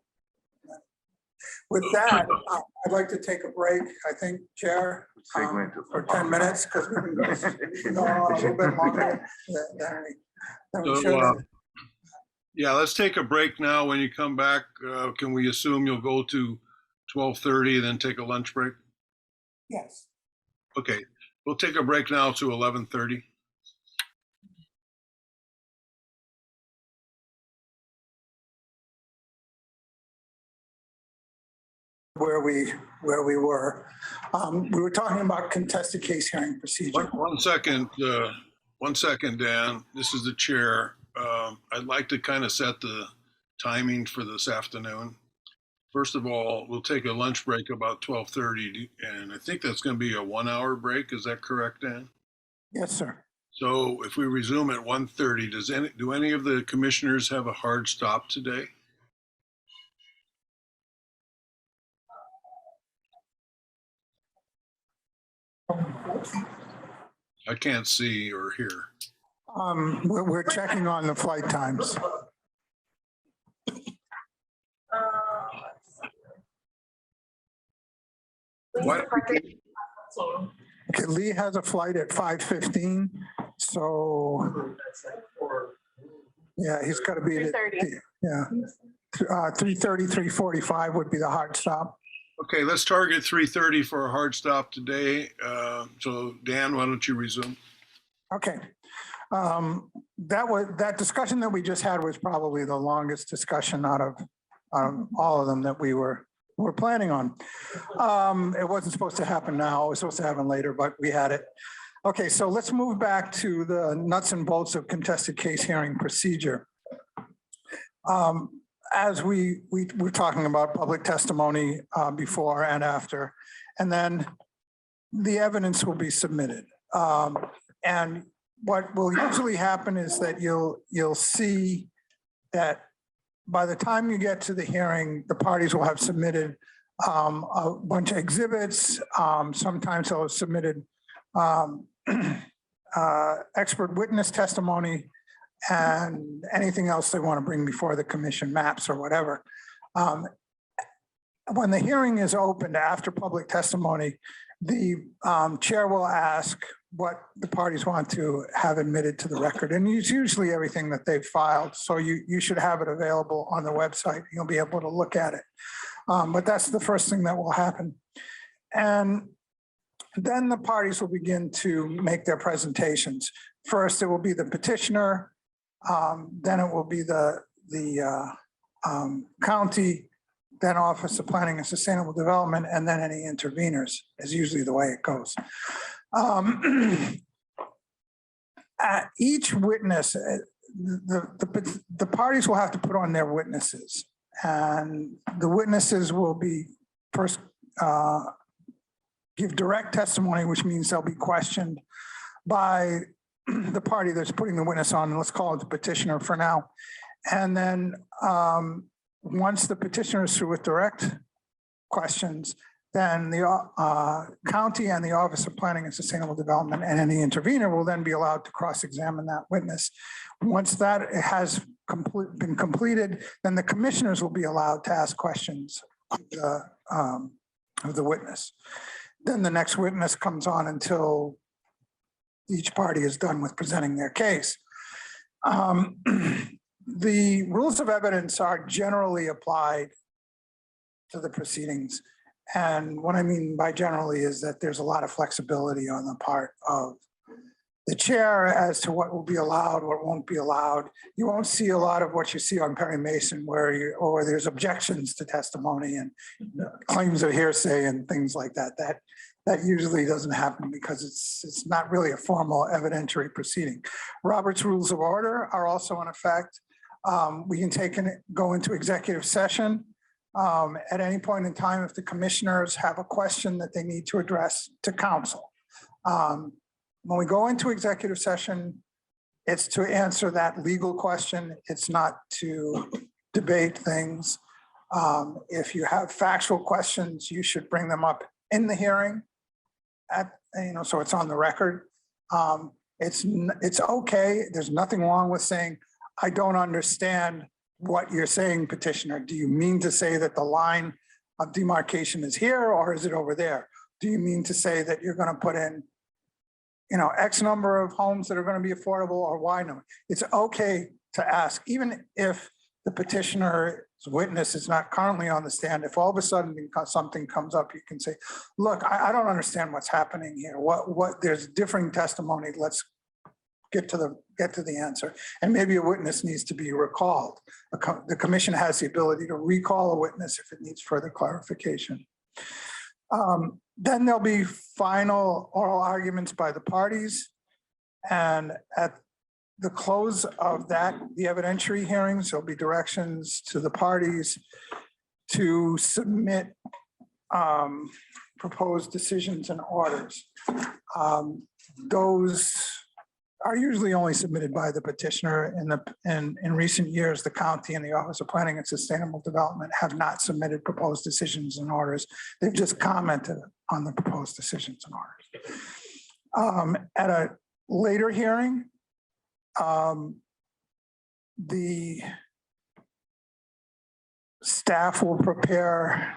With that, I'd like to take a break, I think, Chair, for 10 minutes, because we've been going on a little bit longer than we should. Yeah, let's take a break now. When you come back, can we assume you'll go to 12:30 and then take a lunch break? Yes. Okay, we'll take a break now to 11:30. Where we were. We were talking about contested case hearing procedure. One second, Dan. This is the chair. I'd like to kind of set the timing for this afternoon. First of all, we'll take a lunch break about 12:30, and I think that's going to be a 1-hour break. Is that correct, Dan? Yes, sir. So if we resume at 1:30, do any of the commissioners have a hard stop today? I can't see or hear. We're checking on the flight times. What? Okay, Lee has a flight at 5:15, so yeah, he's got to be at 3:30, 3:45 would be the hard stop. Okay, let's target 3:30 for a hard stop today. So Dan, why don't you resume? Okay. That discussion that we just had was probably the longest discussion out of all of them that we were planning on. It wasn't supposed to happen now, it was supposed to happen later, but we had it. Okay, so let's move back to the nuts and bolts of contested case hearing procedure. As we were talking about public testimony before and after, and then the evidence will be submitted. And what will usually happen is that you'll see that by the time you get to the hearing, the parties will have submitted a bunch of exhibits. Sometimes they'll have submitted expert witness testimony and anything else they want to bring before the commission, maps or whatever. When the hearing is opened after public testimony, the chair will ask what the parties want to have admitted to the record. And it's usually everything that they've filed. So you should have it available on the website. You'll be able to look at it. But that's the first thing that will happen. And then the parties will begin to make their presentations. First, it will be the petitioner. Then it will be the county, then Office of Planning and Sustainable Development, and then any interveners is usually the way it goes. Each witness, the parties will have to put on their witnesses, and the witnesses will be first give direct testimony, which means they'll be questioned by the party that's putting the witness on. Let's call it the petitioner for now. And then once the petitioner is through with direct questions, then the county and the Office of Planning and Sustainable Development and any intervener will then be allowed to cross-examine that witness. Once that has been completed, then the commissioners will be allowed to ask questions of the witness. Then the next witness comes on until each party is done with presenting their case. The rules of evidence are generally applied to the proceedings. And what I mean by generally is that there's a lot of flexibility on the part of the chair as to what will be allowed, what won't be allowed. You won't see a lot of what you see on Perry Mason or there's objections to testimony and claims of hearsay and things like that. That usually doesn't happen because it's not really a formal evidentiary proceeding. Robert's Rules of Order are also in effect. We can go into executive session at any point in time if the commissioners have a question that they need to address to council. When we go into executive session, it's to answer that legal question. It's not to debate things. If you have factual questions, you should bring them up in the hearing so it's on the record. It's okay. There's nothing wrong with saying, I don't understand what you're saying, petitioner. Do you mean to say that the line of demarcation is here or is it over there? Do you mean to say that you're going to put in X number of homes that are going to be affordable or Y number? It's okay to ask, even if the petitioner's witness is not currently on the stand. If all of a sudden something comes up, you can say, look, I don't understand what's happening here. There's differing testimony. Let's get to the answer. And maybe a witness needs to be recalled. The commission has the ability to recall a witness if it needs further clarification. Then there'll be final oral arguments by the parties. And at the close of the evidentiary hearings, there'll be directions to the parties to submit proposed decisions and orders. Those are usually only submitted by the petitioner. In recent years, the county and the Office of Planning and Sustainable Development have not submitted proposed decisions and orders. They've just commented on the proposed decisions and orders. At a later hearing, the staff will prepare,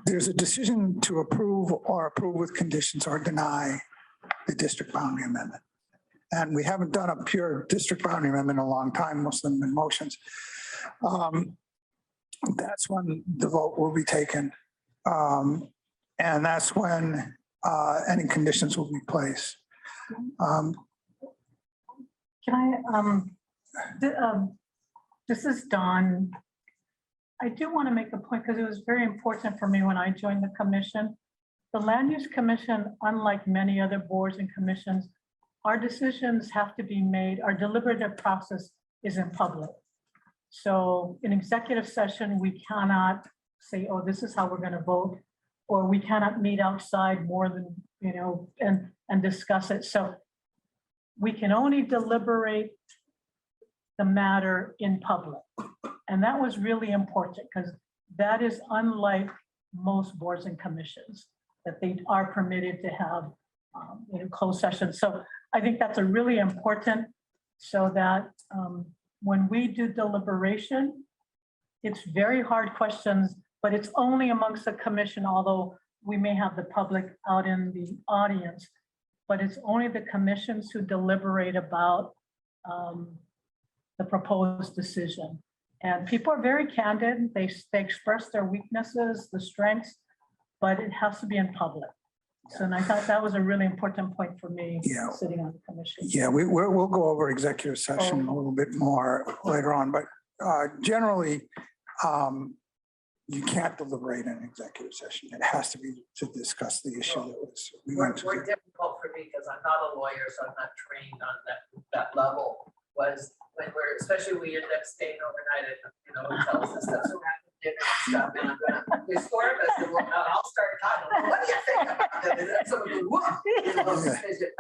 there's a decision to approve or approve with conditions or deny the district boundary amendment. And we haven't done a pure district boundary amendment in a long time, most of them in motions. That's when the vote will be taken. And that's when any conditions will be placed. This is Dawn. I do want to make a point because it was very important for me when I joined the commission. The Land Use Commission, unlike many other boards and commissions, our decisions have to be made, our deliberative process is in public. So in executive session, we cannot say, oh, this is how we're going to vote, or we cannot meet outside more than, and discuss it. So we can only deliberate the matter in public. And that was really important because that is unlike most boards and commissions, that they are permitted to have closed sessions. So I think that's a really important, so that when we do deliberation, it's very hard questions, but it's only amongst the commission, although we may have the public out in the audience, but it's only the commissions who deliberate about the proposed decision. And people are very candid. They express their weaknesses, the strengths, but it has to be in public. So, and I thought that was a really important point for me, sitting on the commission. Yeah, we'll go over executive session a little bit more later on, but generally, you can't deliberate in executive session. It has to be to discuss the issue that was. More difficult for me because I'm not a lawyer, so I'm not trained on that level. Was when especially we end up staying overnight at hotels and stuff. So we're having dinner and stuff, and I'm gonna restore it. I said, well, I'll start talking. What do you think about that? And then someone goes, what?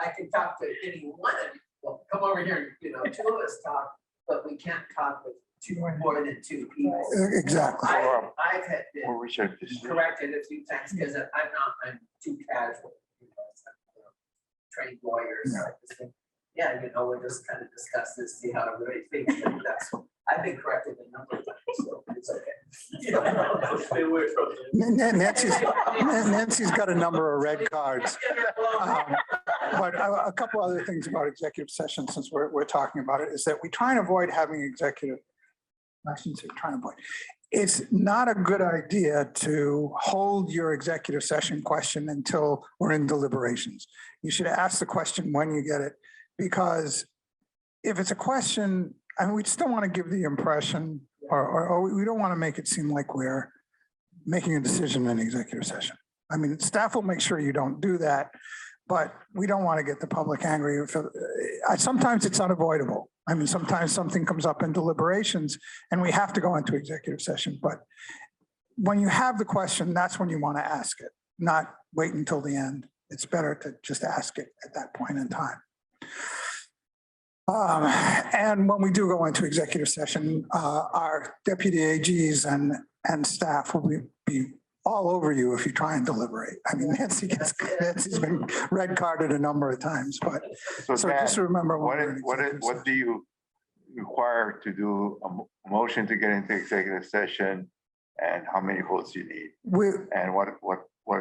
I can talk to any one of you. Well, come over here. Two of us talk, but we can't talk with more than two people. Exactly. I've had been corrected a few times because I'm too casual. Trained lawyers. Yeah, we'll just kind of discuss this, see how everybody thinks. And I've been corrected a number of times, so it's okay. Nancy's got a number of red cards. But a couple other things about executive session, since we're talking about it, is that we try and avoid having executive, I shouldn't say try and avoid. it's not a good idea to hold your executive session question until we're in deliberations. You should ask the question when you get it, because if it's a question, I mean, we still want to give the impression, or we don't want to make it seem like we're making a decision in executive session. I mean, staff will make sure you don't do that, but we don't want to get the public angry. Sometimes it's unavoidable. I mean, sometimes something comes up in deliberations and we have to go into executive session, but when you have the question, that's when you want to ask it, not wait until the end. It's better to just ask it at that point in time. And when we do go into executive session, our deputy AGs and staff will be all over you if you try and deliberate. I mean, Nancy's been red carded a number of times, but so just remember. What do you require to do a motion to get into executive session, and how many votes you need? And what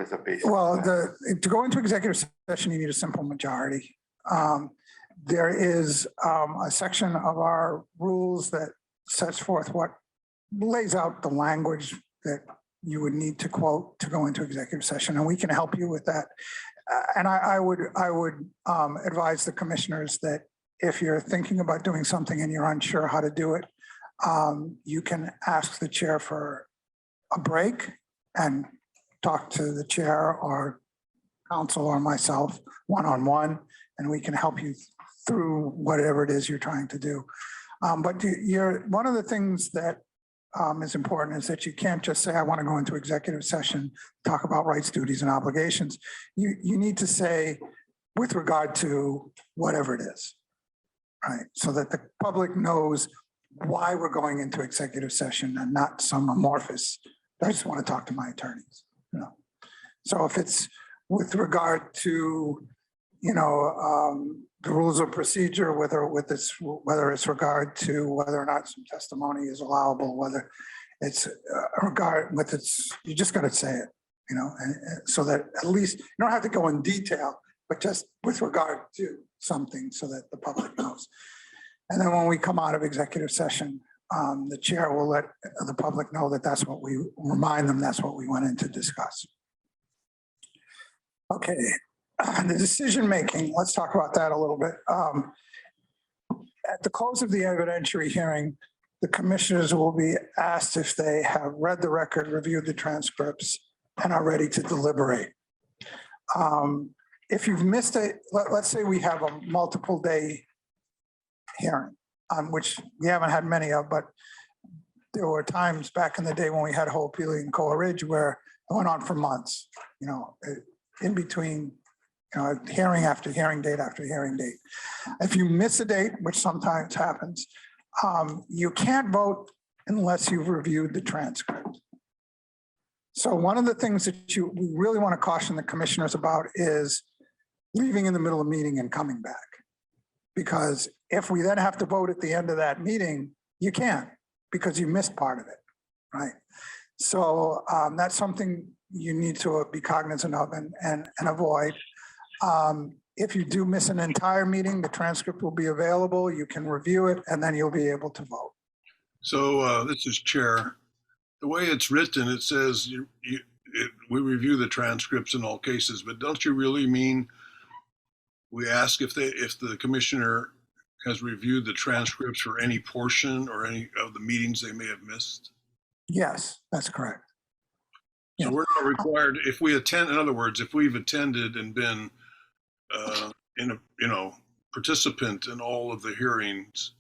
is the basis? Well, to go into executive session, you need a simple majority. There is a section of our rules that sets forth what lays out the language that you would need to quote to go into executive session, and we can help you with that. And I would advise the commissioners that if you're thinking about doing something and you're unsure how to do it, you can ask the chair for a break and talk to the chair or counsel or myself one-on-one, and we can help you through whatever it is you're trying to do. But one of the things that is important is that you can't just say, I want to go into executive session, talk about rights, duties, and obligations. You need to say, with regard to whatever it is, right? So that the public knows why we're going into executive session and not some amorphous, I just want to talk to my attorneys, you know? So if it's with regard to, the rules of procedure, whether it's regard to whether or not some testimony is allowable, whether it's you just got to say it, and so that at least you don't have to go in detail, but just with regard to something so that the public knows. And then when we come out of executive session, the chair will let the public know that that's what we went in to discuss. Okay. The decision making, let's talk about that a little bit. At the close of the evidentiary hearing, the commissioners will be asked if they have read the record, reviewed the transcripts, and are ready to deliberate. If you've missed it, let's say we have a multiple day hearing, which we haven't had many of, but there were times back in the day when we had Ho'opili and Coa Ridge where it went on for months, in between hearing after hearing, date after hearing date. If you miss a date, which sometimes happens, you can't vote unless you've reviewed the transcript. So one of the things that we really want to caution the commissioners about is leaving in the middle of a meeting and coming back. Because if we then have to vote at the end of that meeting, you can't, because you missed part of it, right? So that's something you need to be cognizant of and avoid. If you do miss an entire meeting, the transcript will be available. You can review it and then you'll be able to vote. So this is Chair. The way it's written, it says we review the transcripts in all cases, but don't you really mean we ask if the commissioner has reviewed the transcripts for any portion or any of the meetings they may have missed? Yes, that's correct. So we're not required, if we attend, in other words, if we've attended and been participant in all of the hearings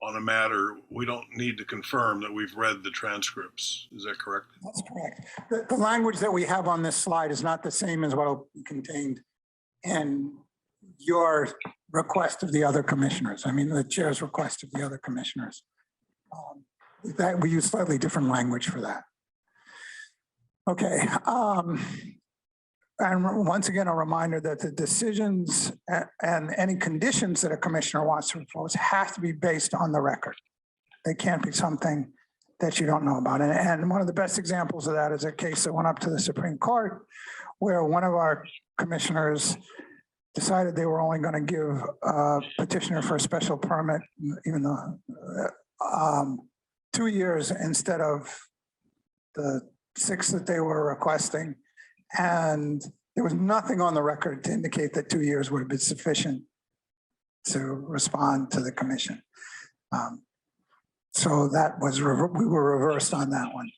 on a matter, we don't need to confirm that we've read the transcripts. Is that correct? That's correct. The language that we have on this slide is not the same as what will be contained in your request of the other commissioners. I mean, the chair's request of the other commissioners. That we use slightly different language for that. Okay. And once again, a reminder that the decisions and any conditions that a commissioner wants to impose have to be based on the record. They can't be something that you don't know about. And one of the best examples of that is a case that went up to the Supreme Court where one of our commissioners decided they were only going to give a petitioner for a special permit, even though 2 years instead of the 6 that they were requesting. And there was nothing on the record to indicate that 2 years would have been sufficient to respond to the commission. So that was, we were reversed on that one.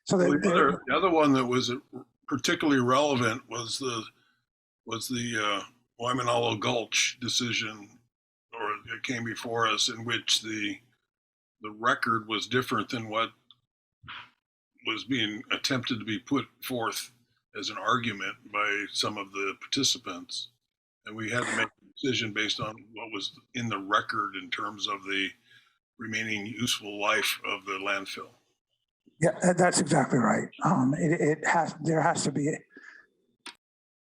So The other one that was particularly relevant was the Waimanalo Gulch decision, or it came before us, in which the record was different than what was being attempted to be put forth as an argument by some of the participants. And we had to make a decision based on what was in the record in terms of the remaining useful life of the landfill. Yeah, that's exactly right. There has to be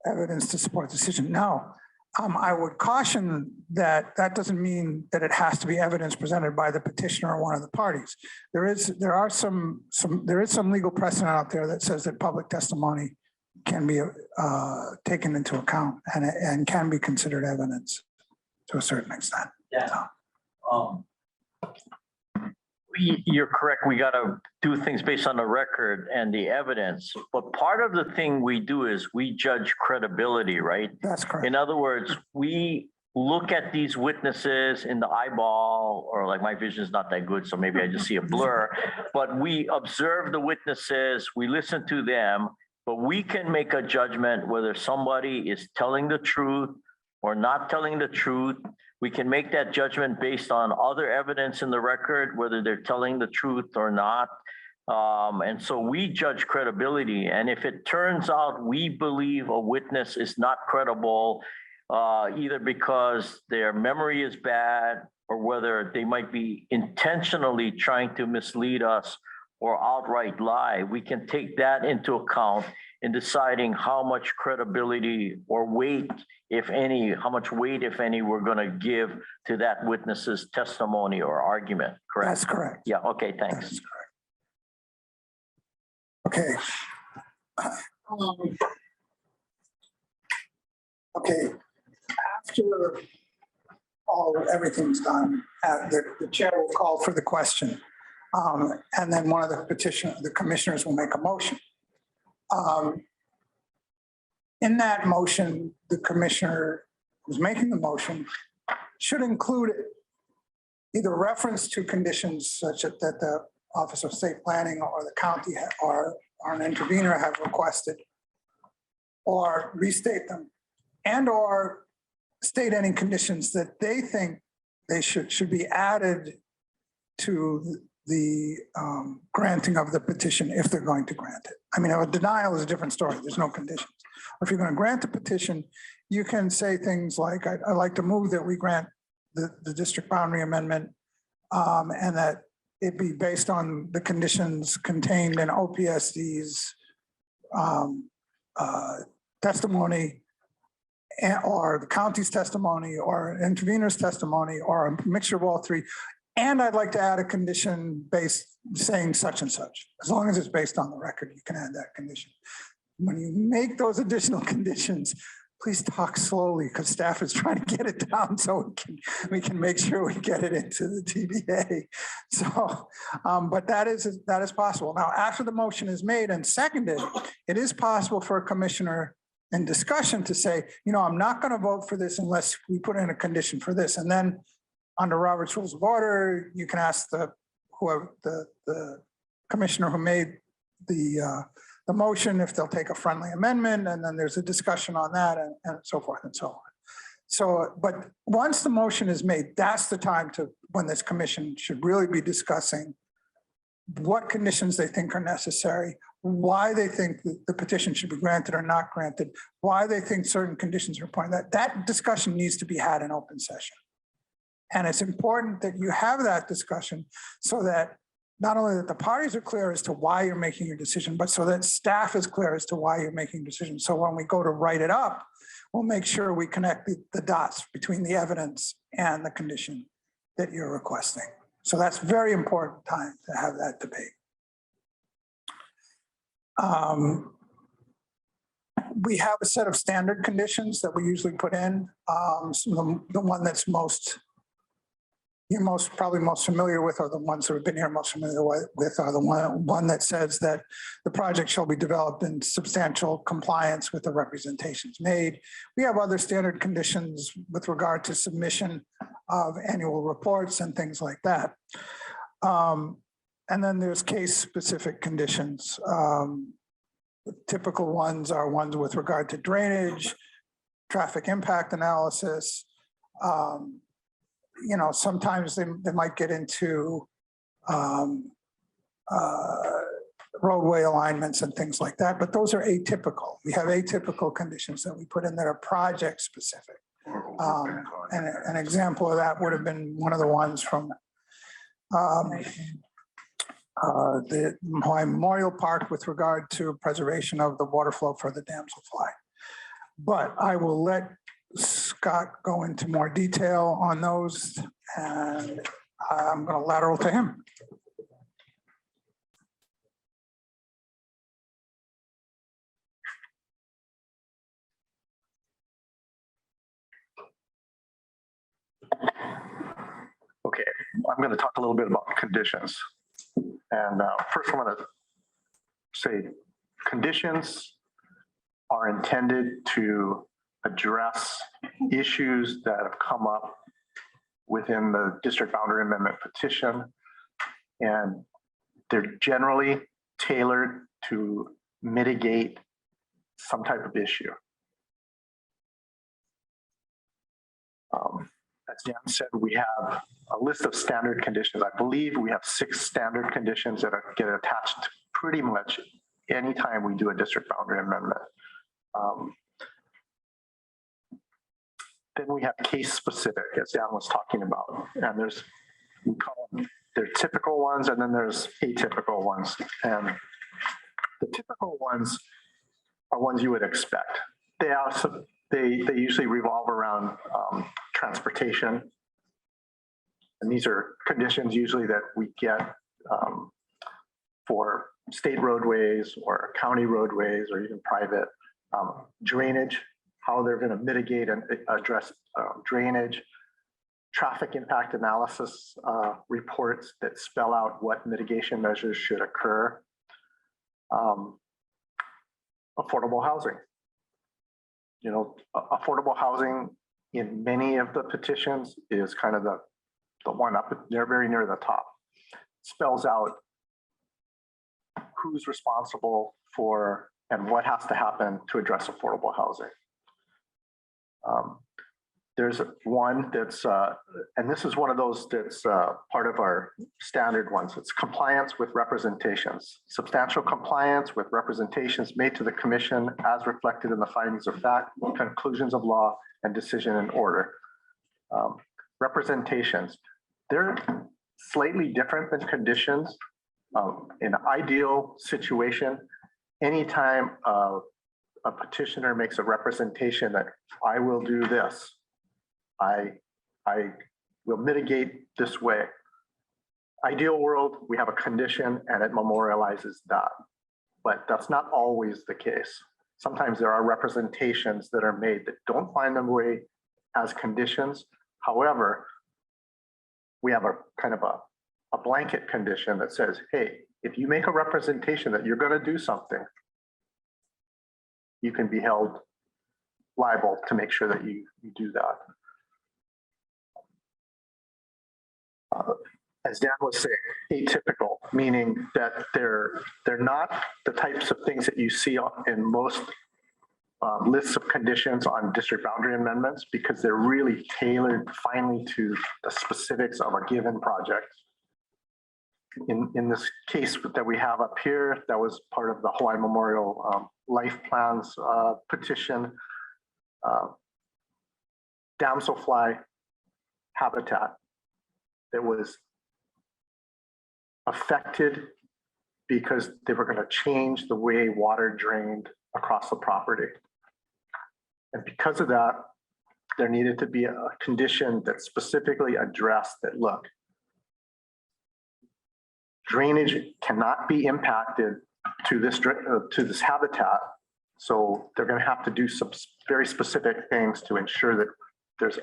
evidence to support the decision. Now, I would caution that that doesn't mean that it has to be evidence presented by the petitioner or one of the parties. There is some legal precedent out there that says that public testimony can be taken into account and can be considered evidence to a certain extent. Yeah. You're correct. We got to do things based on the record and the evidence. But part of the thing we do is we judge credibility, right? That's correct. In other words, we look at these witnesses in the eyeball, or like my vision is not that good, so maybe I just see a blur. But we observe the witnesses, we listen to them, but we can make a judgment whether somebody is telling the truth or not telling the truth. We can make that judgment based on other evidence in the record, whether they're telling the truth or not. And so we judge credibility. And if it turns out we believe a witness is not credible, either because their memory is bad or whether they might be intentionally trying to mislead us or outright lie, we can take that into account in deciding how much credibility or weight, if any, how much weight, if any, we're going to give to that witness's testimony or argument, correct? That's correct. Yeah, okay, thanks. That's correct. Okay. Okay, after everything's done, the chair will call for the question. And then one of the commissioners will make a motion. In that motion, the commissioner who's making the motion should include either reference to conditions such that the Office of State Planning or the county or an intervener have requested, or restate them, and or state any conditions that they think they should be added to the granting of the petition if they're going to grant it. I mean, a denial is a different story. There's no conditions. Or if you're going to grant the petition, you can say things like, I'd like to move that we grant the district boundary amendment, and that it be based on the conditions contained in OPSD's testimony, or the county's testimony, or intervener's testimony, or a mixture of all three. And I'd like to add a condition based saying such and such. As long as it's based on the record, you can add that condition. When you make those additional conditions, please talk slowly because staff is trying to get it down so we can make sure we get it into the TBA. So, but that is possible. Now, after the motion is made and seconded, it is possible for a commissioner in discussion to say, you know, I'm not going to vote for this unless we put in a condition for this. And then under Robert's Rules of Order, you can ask the commissioner who made the motion if they'll take a friendly amendment, and then there's a discussion on that, and so forth and so on. So, but once the motion is made, that's the time when this commission should really be discussing what conditions they think are necessary, why they think the petition should be granted or not granted, why they think certain conditions are important. That discussion needs to be had in open session. And it's important that you have that discussion so that not only that the parties are clear as to why you're making your decision, but so that staff is clear as to why you're making decisions. So when we go to write it up, we'll make sure we connect the dots between the evidence and the condition that you're requesting. So that's very important time to have that debate. We have a set of standard conditions that we usually put in. The one that's most you're probably most familiar with, or the ones that have been here most familiar with, are the one that says that the project shall be developed in substantial compliance with the representations made. We have other standard conditions with regard to submission of annual reports and things like that. And then there's case-specific conditions. Typical ones are ones with regard to drainage, traffic impact analysis. Sometimes they might get into roadway alignments and things like that, but those are atypical. We have atypical conditions that we put in that are project specific. And an example of that would have been one of the ones from the Memorial Park with regard to preservation of the water flow for the damselfly. But I will let Scott go into more detail on those, and I'm going to lateral to him. Okay, I'm going to talk a little bit about conditions. And first I want to say conditions are intended to address issues that have come up within the district boundary amendment petition. And they're generally tailored to mitigate some type of issue. As Dan said, we have a list of standard conditions. I believe we have 6 standard conditions that get attached pretty much anytime we do a district boundary amendment. Then we have case specific, as Dan was talking about. And we call them, they're typical ones, and then there's atypical ones. And the typical ones are ones you would expect. They usually revolve around transportation. And these are conditions usually that we get for state roadways or county roadways or even private. Drainage, how they're going to mitigate and address drainage. Traffic impact analysis reports that spell out what mitigation measures should occur. Affordable housing. Affordable housing in many of the petitions is kind of the one up there, very near the top. Spells out who's responsible for and what has to happen to address affordable housing. There's one that's, and this is one of those that's part of our standard ones. It's compliance with representations. Substantial compliance with representations made to the commission as reflected in the findings of fact, conclusions of law, and decision in order. Representations, they're slightly different than conditions. In an ideal situation, anytime a petitioner makes a representation that I will do this, I will mitigate this way. Ideal world, we have a condition and it memorializes that, but that's not always the case. Sometimes there are representations that are made that don't find their way as conditions. However, we have a kind of a blanket condition that says, hey, if you make a representation that you're going to do something, you can be held liable to make sure that you do that. As Dan was saying, atypical, meaning that they're not the types of things that you see in most lists of conditions on district boundary amendments, because they're really tailored finely to the specifics of a given project. In this case that we have up here, that was part of the Hawaii Memorial Life Plans petition. Damselfly habitat that was affected because they were going to change the way water drained across the property. And because of that, there needed to be a condition that specifically addressed that, look, drainage cannot be impacted to this habitat. So they're going to have to do some very specific things to ensure that there's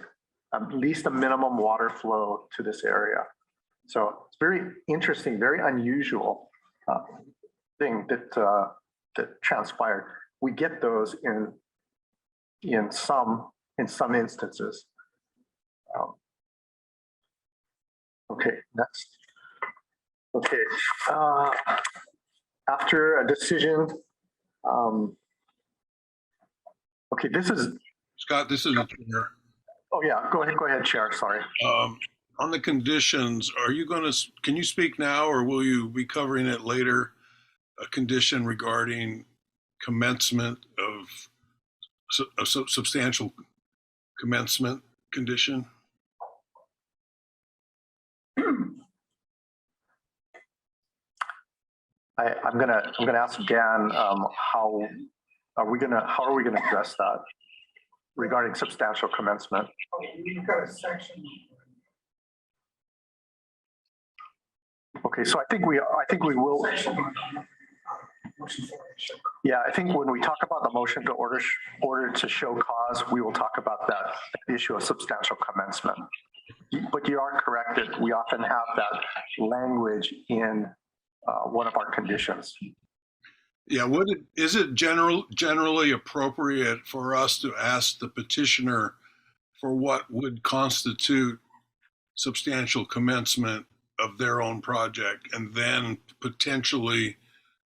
at least a minimum water flow to this area. So it's very interesting, very unusual thing that transpired. We get those in some instances. Okay, next. Okay, after a decision, okay, this is. Scott, this is the chair. Oh yeah, go ahead, Chair, sorry. On the conditions, are you going to, can you speak now or will you be covering it later? A condition regarding commencement of a substantial commencement condition? I'm gonna ask Dan, how are we gonna address that regarding substantial commencement? You've got a section. Okay, so I think we will. Yeah, I think when we talk about the motion to order to show cause, we will talk about that issue of substantial commencement. But you are correct that we often have that language in one of our conditions. Yeah, is it generally appropriate for us to ask the petitioner for what would constitute substantial commencement of their own project and then potentially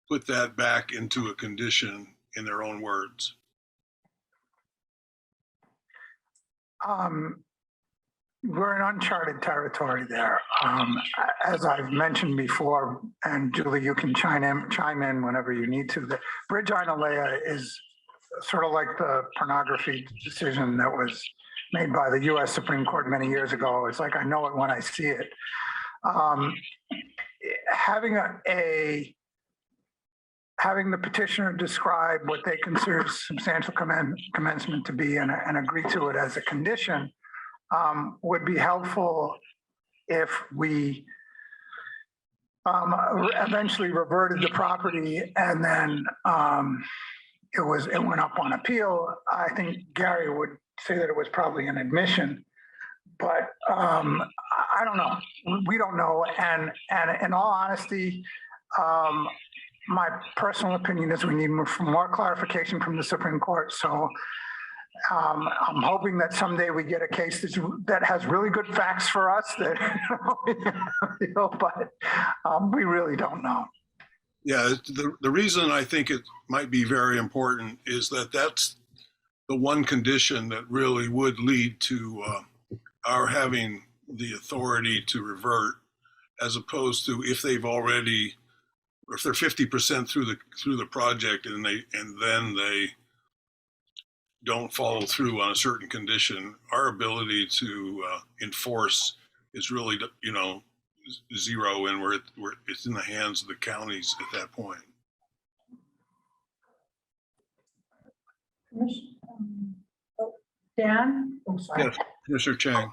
put that back into a condition in their own words? We're in uncharted territory there. As I've mentioned before, and Julie, you can chime in whenever you need to. The Bridge Inalea is sort of like the pornography decision that was made by the U.S. Supreme Court many years ago. It's like I know it when I see it. Having the petitioner describe what they consider substantial commencement to be and agree to it as a condition would be helpful if we eventually reverted the property and then it went up on appeal. I think Gary would say that it was probably an admission, but I don't know. We don't know. And in all honesty, my personal opinion is we need more clarification from the Supreme Court. So I'm hoping that someday we get a case that has really good facts for us that, but we really don't know. Yeah, the reason I think it might be very important is that that's the one condition that really would lead to our having the authority to revert, as opposed to if they've already, if they're 50% through the project and then they don't follow through on a certain condition, our ability to enforce is really, zero, and it's in the hands of the counties at that point. Dan? Oh, sorry. Yes, Mr. Chang.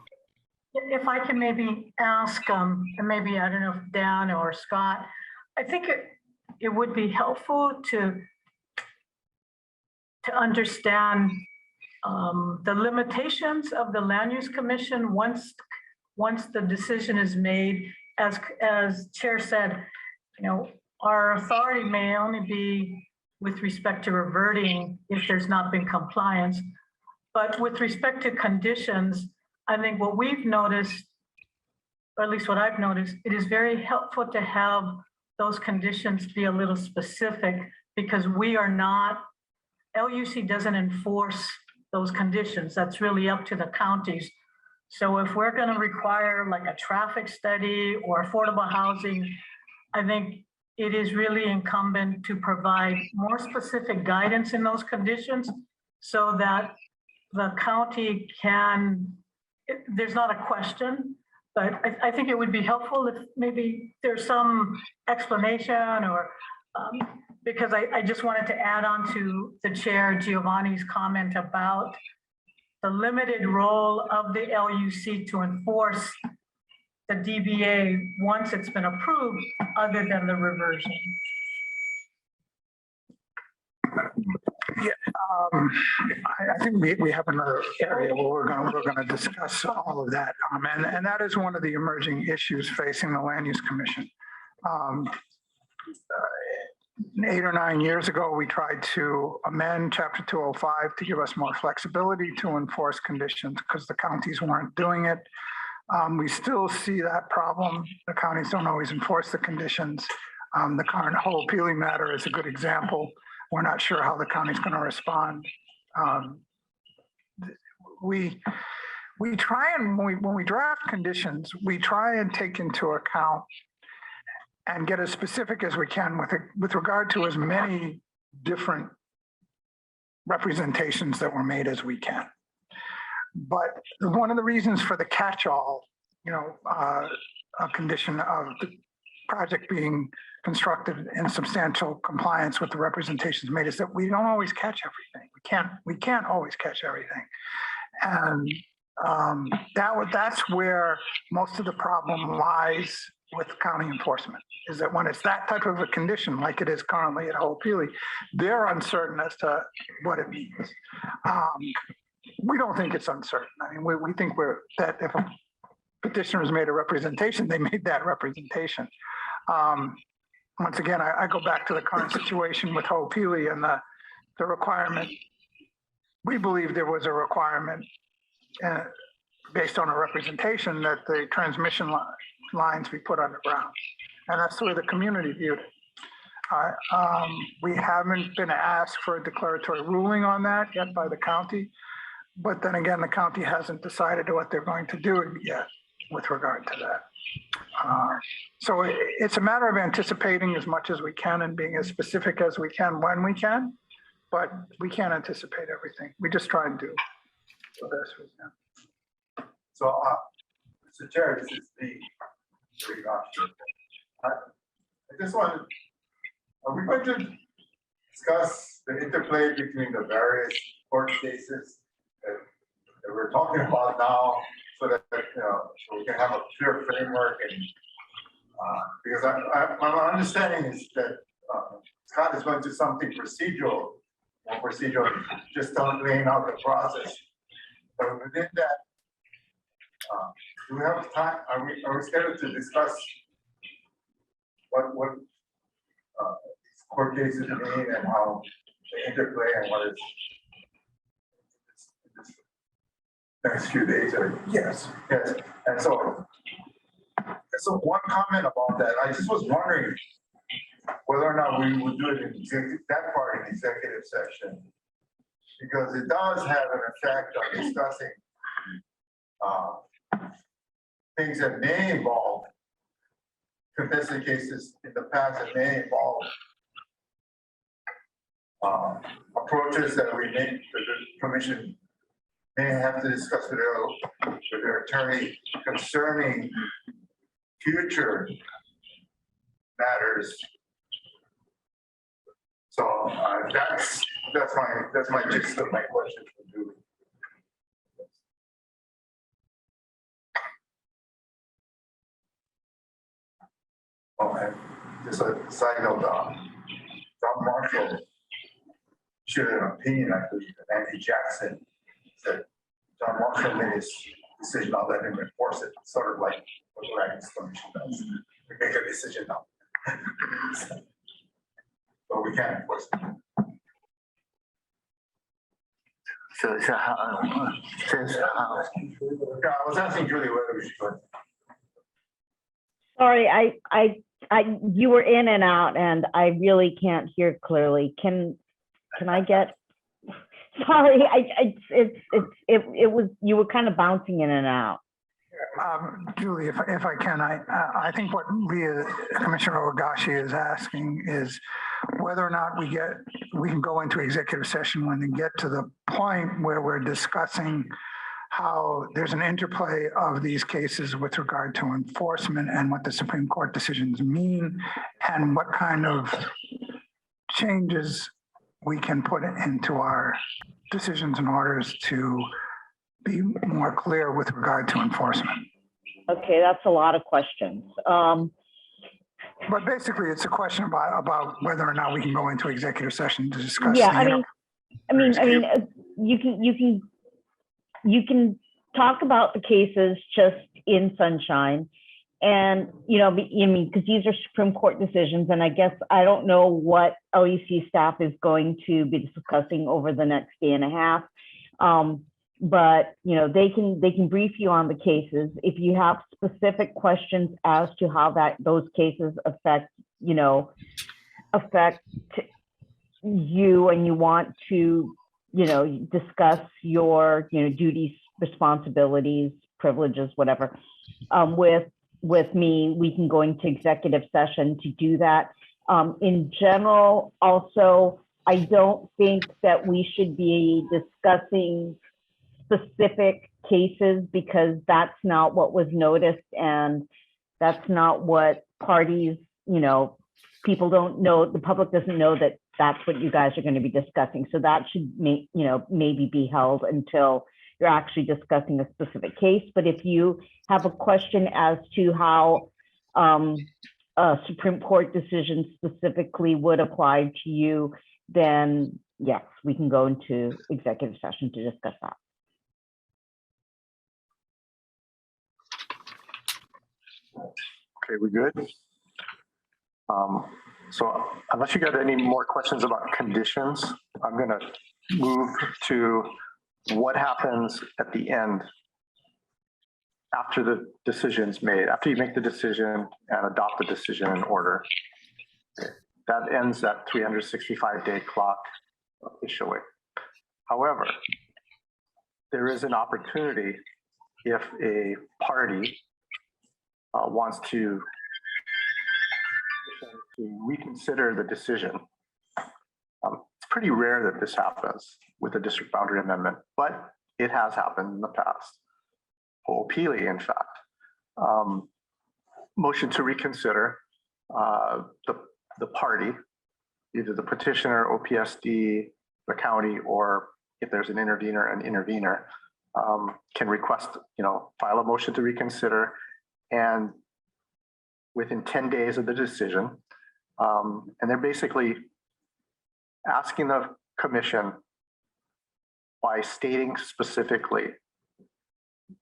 If I can maybe ask, and maybe, I don't know if Dan or Scott, I think it would be helpful to understand the limitations of the Land Use Commission once the decision is made. As Chair said, our authority may only be with respect to reverting if there's not been compliance. But with respect to conditions, I think what we've noticed, or at least what I've noticed, it is very helpful to have those conditions be a little specific, because we are not, LUC doesn't enforce those conditions. That's really up to the counties. So if we're going to require like a traffic study or affordable housing, I think it is really incumbent to provide more specific guidance in those conditions so that the county can, there's not a question, but I think it would be helpful if maybe there's some explanation or, because I just wanted to add on to the Chair Giovanni's comment about the limited role of the LUC to enforce the DBA once it's been approved, other than the reversion. I think we have another area where we're gonna discuss all of that. And that is one of the emerging issues facing the Land Use Commission. 8 or 9 years ago, we tried to amend Chapter 205 to give us more flexibility to enforce conditions because the counties weren't doing it. We still see that problem. The counties don't always enforce the conditions. The current whole appealing matter is a good example. We're not sure how the county's going to respond. We try and when we draft conditions, we try and take into account and get as specific as we can with regard to as many different representations that were made as we can. But one of the reasons for the catch-all, a condition of the project being constructed in substantial compliance with the representations made is that we don't always catch everything. We can't always catch everything. And that's where most of the problem lies with county enforcement, is that when it's that type of a condition, like it is currently at Ho'opili, they're uncertain as to what it means. We don't think it's uncertain. I mean, we think that if a petitioner has made a representation, they made that representation. Once again, I go back to the current situation with Ho'opili and the requirement. We believe there was a requirement based on a representation that the transmission lines be put underground. And that's the way the community viewed it. We haven't been asked for a declaratory ruling on that yet by the county. But then again, the county hasn't decided what they're going to do yet with regard to that. So it's a matter of anticipating as much as we can and being as specific as we can when we can, but we can't anticipate everything. We just try and do the best we can. So, Mr. Chair, this is the. I just want, are we going to discuss the interplay between the various court cases that we're talking about now, so that so we can have a clear framework? And because my understanding is that Scott is going to something procedural, just laying out the process. But within that, do we have time? Are we scheduled to discuss what these court cases mean and how they interplay and what is next few days? Or yes. And so one comment about that. I just was wondering whether or not we would do it in that part in executive session, because it does have an effect on discussing things that may involve contested cases in the past that may involve approaches that we make, that the commission may have to discuss with their attorney concerning future matters. So that's my gist of my question for Julie. Oh, and just a side note, John Marshall shared an opinion, I believe, that Andy Jackson said John Marshall made his decision, I'll let him enforce it, sort of like what the Land Use Commission does. We make a decision now. But we can't enforce it. So how? Yeah, I was asking Julie whether we should. Sorry, you were in and out and I really can't hear clearly. Can I get, sorry, it was, you were kind of bouncing in and out. Julie, if I can, I think what Commissioner Ogashi is asking is whether or not we can go into executive session when we get to the point where we're discussing how there's an interplay of these cases with regard to enforcement and what the Supreme Court decisions mean and what kind of changes we can put into our decisions and orders to be more clear with regard to enforcement. Okay, that's a lot of questions. But basically, it's a question about whether or not we can go into executive session to discuss. Yeah, I mean, You can talk about the cases just in sunshine. And, because these are Supreme Court decisions, and I guess I don't know what LUC staff is going to be discussing over the next day and a half. But, they can brief you on the cases. If you have specific questions as to how those cases affect you and you want to, discuss your, duties, responsibilities, privileges, whatever, with me, we can go into executive session to do that. In general, also, I don't think that we should be discussing specific cases because that's not what was noticed and that's not what parties, people don't know, the public doesn't know that that's what you guys are going to be discussing. So that should maybe be held until you're actually discussing a specific case. But if you have a question as to how a Supreme Court decision specifically would apply to you, then yes, we can go into executive session to discuss that. Okay, we good? So unless you got any more questions about conditions, I'm gonna move to what happens at the end after the decision's made, after you make the decision and adopt the decision in order. That ends that 365-day clock officially. Meanwhile, there is an opportunity if a party wants to reconsider the decision. It's pretty rare that this happens with a district boundary amendment, but it has happened in the past. Ho'opili, in fact. Motion to reconsider the party, either the petitioner, OPSD, the county, or if there's an intervener, can request, file a motion to reconsider, and within 10 days of the decision, and they're basically asking the commission by stating specifically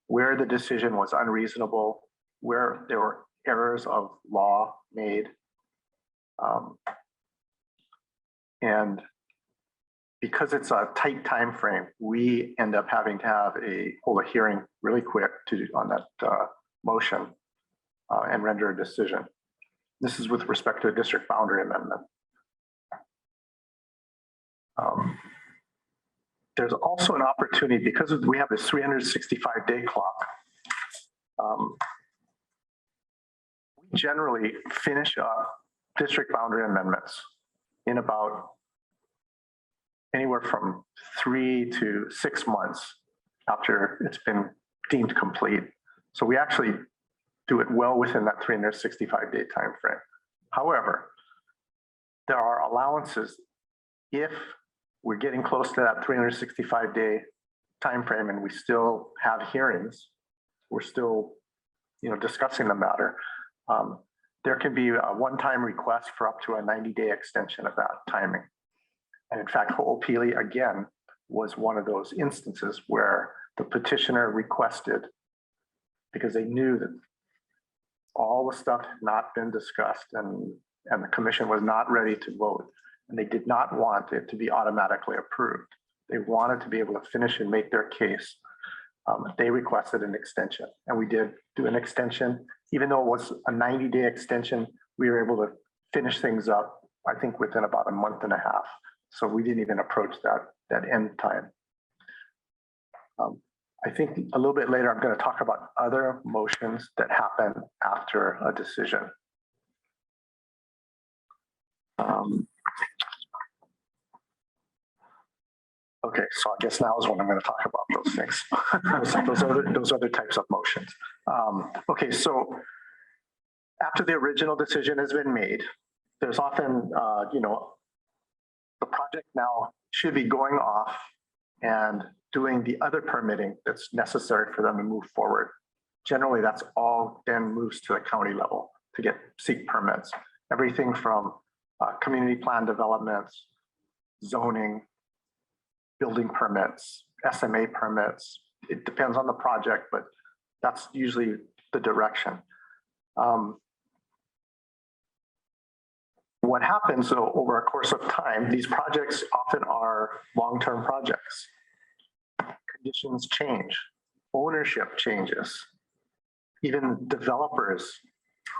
where the decision was unreasonable, where there were errors of law made, and because it's a tight time frame, we end up having to hold a hearing really quick on that motion and render a decision. This is with respect to a district boundary amendment. There's also an opportunity, because we have this 365-day clock, we generally finish up district boundary amendments in about anywhere from 3 to 6 months after it's been deemed complete. So we actually do it well within that 365-day time frame. However, there are allowances if we're getting close to that 365-day time frame and we still have hearings, we're still discussing the matter. There can be a one-time request for up to a 90-day extension of that timing. And in fact, Ho'opili, again, was one of those instances where the petitioner requested, because they knew that all the stuff had not been discussed and the commission was not ready to vote, and they did not want it to be automatically approved. They wanted to be able to finish and make their case. They requested an extension, and we did do an extension. Even though it was a 90-day extension, we were able to finish things up, I think, within about a month and a half. So we didn't even approach that end time. I think a little bit later, I'm going to talk about other motions that happen after a decision. Okay, so I guess now is when I'm going to talk about those things. those other types of motions. Okay, so after the original decision has been made, there's often, the project now should be going off and doing the other permitting that's necessary for them to move forward. Generally, that's all then moves to the county level to seek permits. Everything from community plan developments, zoning, building permits, SMA permits. It depends on the project, but that's usually the direction. What happens though, over a course of time, these projects often are long-term projects. Conditions change, ownership changes. Even developers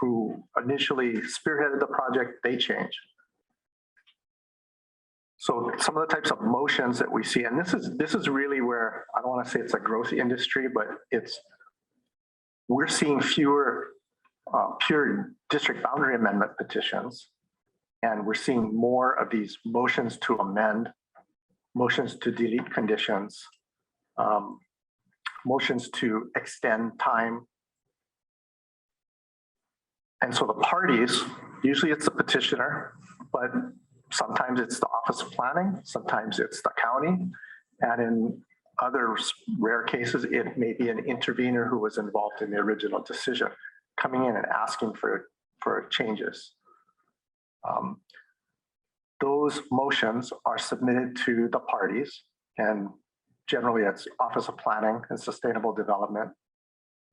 who initially spearheaded the project, they change. So some of the types of motions that we see, and this is really where, I don't want to say it's a growth industry, but we're seeing fewer pure district boundary amendment petitions. And we're seeing more of these motions to amend, motions to delete conditions, motions to extend time. And so the parties, usually it's the petitioner, but sometimes it's the Office of Planning, sometimes it's the county, and in other rare cases, it may be an intervener who was involved in the original decision, coming in and asking for changes. Those motions are submitted to the parties, and generally it's Office of Planning and Sustainable Development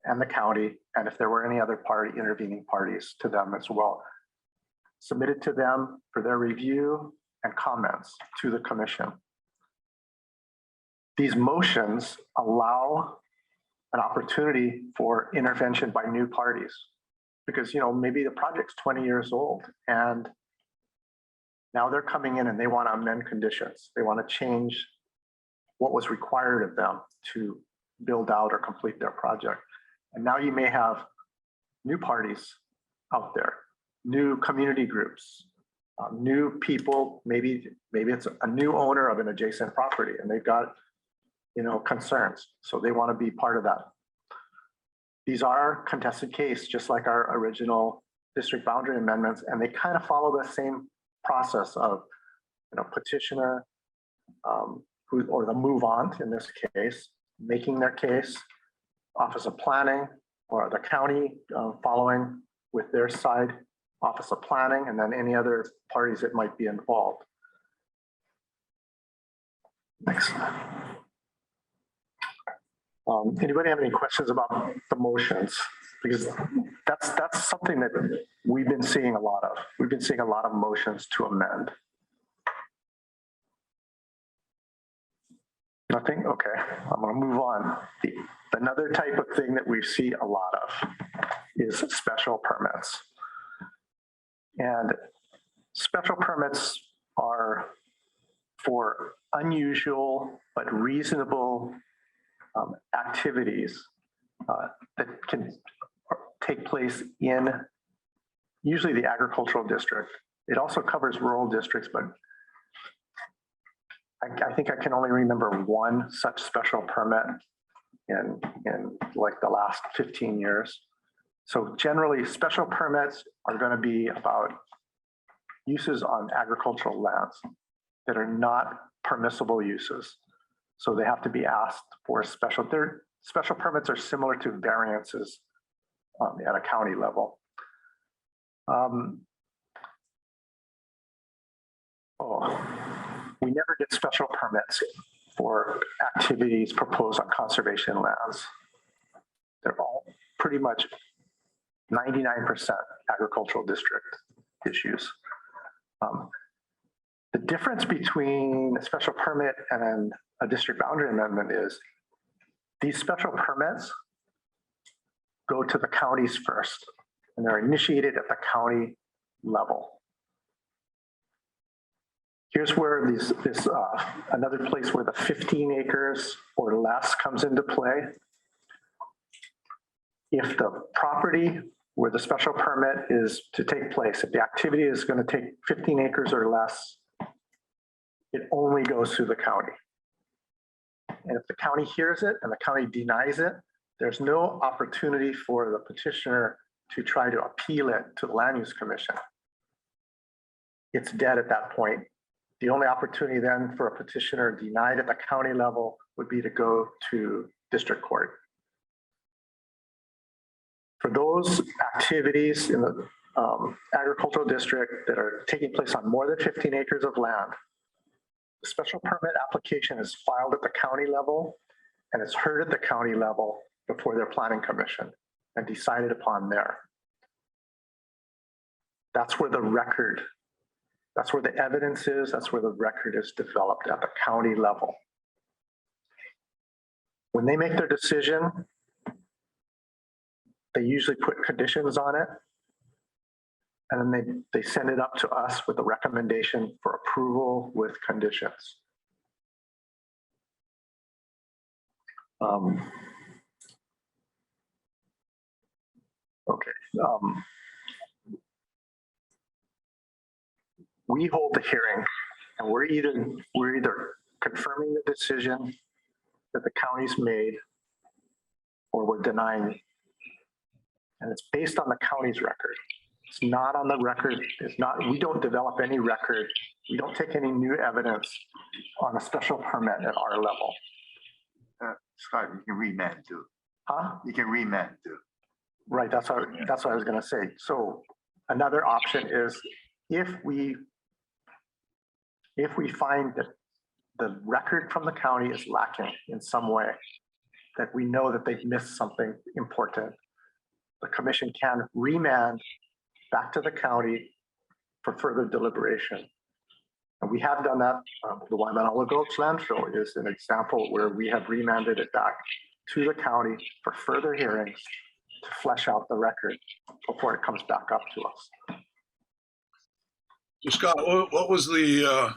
and the county, and if there were any other intervening parties, to them as well. Submitted to them for their review and comments to the commission. These motions allow an opportunity for intervention by new parties, because maybe the project's 20 years old and now they're coming in and they want to amend conditions. They want to change what was required of them to build out or complete their project. And now you may have new parties out there, new community groups, new people, maybe it's a new owner of an adjacent property and they've got concerns. So they want to be part of that. These are contested case, just like our original district boundary amendments, and they kind of follow the same process of petitioner or the move on in this case, making their case, Office of Planning or the county following with their side, Office of Planning, and then any other parties that might be involved. Next. Anybody have any questions about the motions? Because that's something that we've been seeing a lot of. We've been seeing a lot of motions to amend. Nothing? Okay, I'm gonna move on. Another type of thing that we see a lot of is special permits. And special permits are for unusual but reasonable activities that can take place in usually the agricultural district. It also covers rural districts, but I think I can only remember one such special permit in like the last 15 years. So generally, special permits are going to be about uses on agricultural lands that are not permissible uses. So they have to be asked for special. Special permits are similar to variances at a county level. We never get special permits for activities proposed on conservation lands. They're all pretty much 99% agricultural district issues. The difference between a special permit and a district boundary amendment is these special permits go to the counties first, and they're initiated at the county level. Here's where another place where the 15 acres or less comes into play. If the property where the special permit is to take place, if the activity is going to take 15 acres or less, it only goes through the county. And if the county hears it and the county denies it, there's no opportunity for the petitioner to try to appeal it to the Land Use Commission. It's dead at that point. The only opportunity then for a petitioner denied at the county level would be to go to district court. For those activities in the agricultural district that are taking place on more than 15 acres of land, The special permit application is filed at the county level and it's heard at the county level before their planning commission and decided upon there. That's where the record, that's where the evidence is, that's where the record is developed at the county level. When they make their decision, they usually put conditions on it. And then they send it up to us with a recommendation for approval with conditions. We hold the hearing and we're either confirming the decision that the county's made or we're denying it. And it's based on the county's record. It's not on the record. It's not, we don't develop any record. We don't take any new evidence on a special permit at our level. Scott, you can remand too. Huh? You can remand too. Right, that's what I was gonna say. So another option is if we find that the record from the county is lacking in some way, that we know that they've missed something important, the commission can remand back to the county for further deliberation. And we have done that. The Waimanalo Gulch landfill is an example where we have remanded it back to the county for further hearings to flesh out the record before it comes back up to us. So Scott, what was the,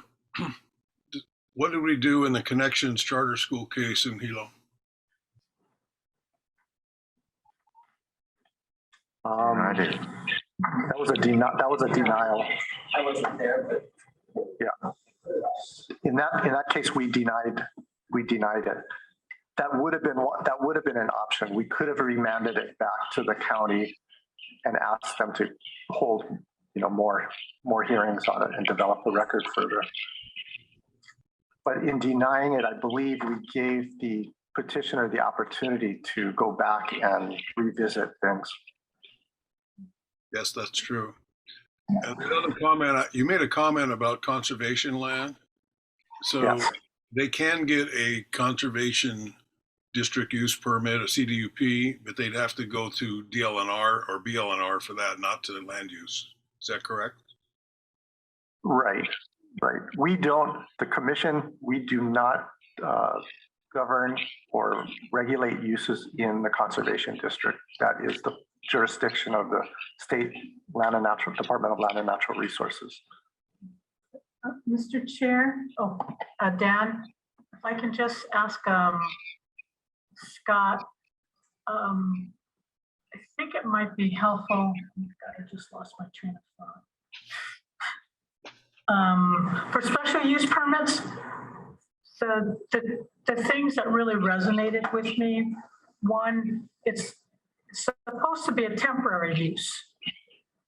what did we do in the Connections Charter School case in Hilo? That was a denial. I wasn't there, but. Yeah. In that case, we denied it. That would have been an option. We could have remanded it back to the county and asked them to hold, more hearings on it and develop the record further. But in denying it, I believe we gave the petitioner the opportunity to go back and revisit things. Yes, that's true. And the other comment, you made a comment about conservation land. So Yes. they can get a conservation district use permit, a CDUP, but they'd have to go to DLNR or BLNR for that, not to land use. Is that correct? Right. The commission, we do not govern or regulate uses in the conservation district. That is the jurisdiction of the state Department of Land and Natural Resources. Mr. Chair, Dan, if I can just ask Scott, I think it might be helpful. Oh my God, I just lost my train of thought. For special use permits, so the things that really resonated with me, one, it's supposed to be a temporary use.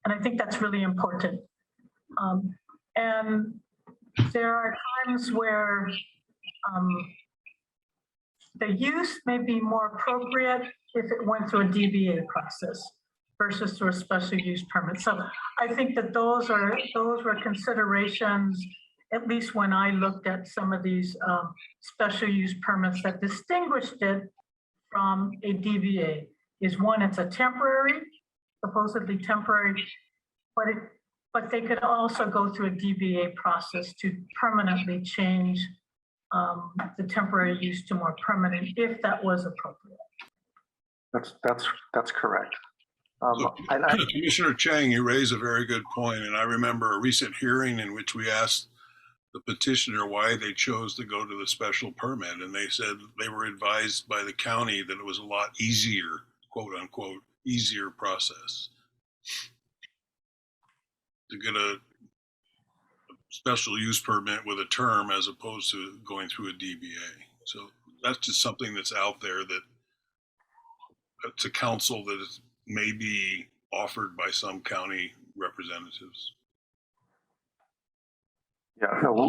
And I think that's really important. And there are times where the use may be more appropriate if it went through a DBA process versus through a special use permit. So I think that those were considerations, at least when I looked at some of these special use permits, that distinguished it from a DBA. Is one, it's a temporary, supposedly temporary, but they could also go through a DBA process to permanently change the temporary use to more permanent, if that was appropriate. That's correct. Commissioner Chang, you raise a very good point, and I remember a recent hearing in which we asked the petitioner why they chose to go to the special permit, and they said they were advised by the county that it was a lot easier, quote unquote, easier process to get a special use permit with a term as opposed to going through a DBA. So that's just something that's out there that it's a counsel that is maybe offered by some county representatives. Yeah, no,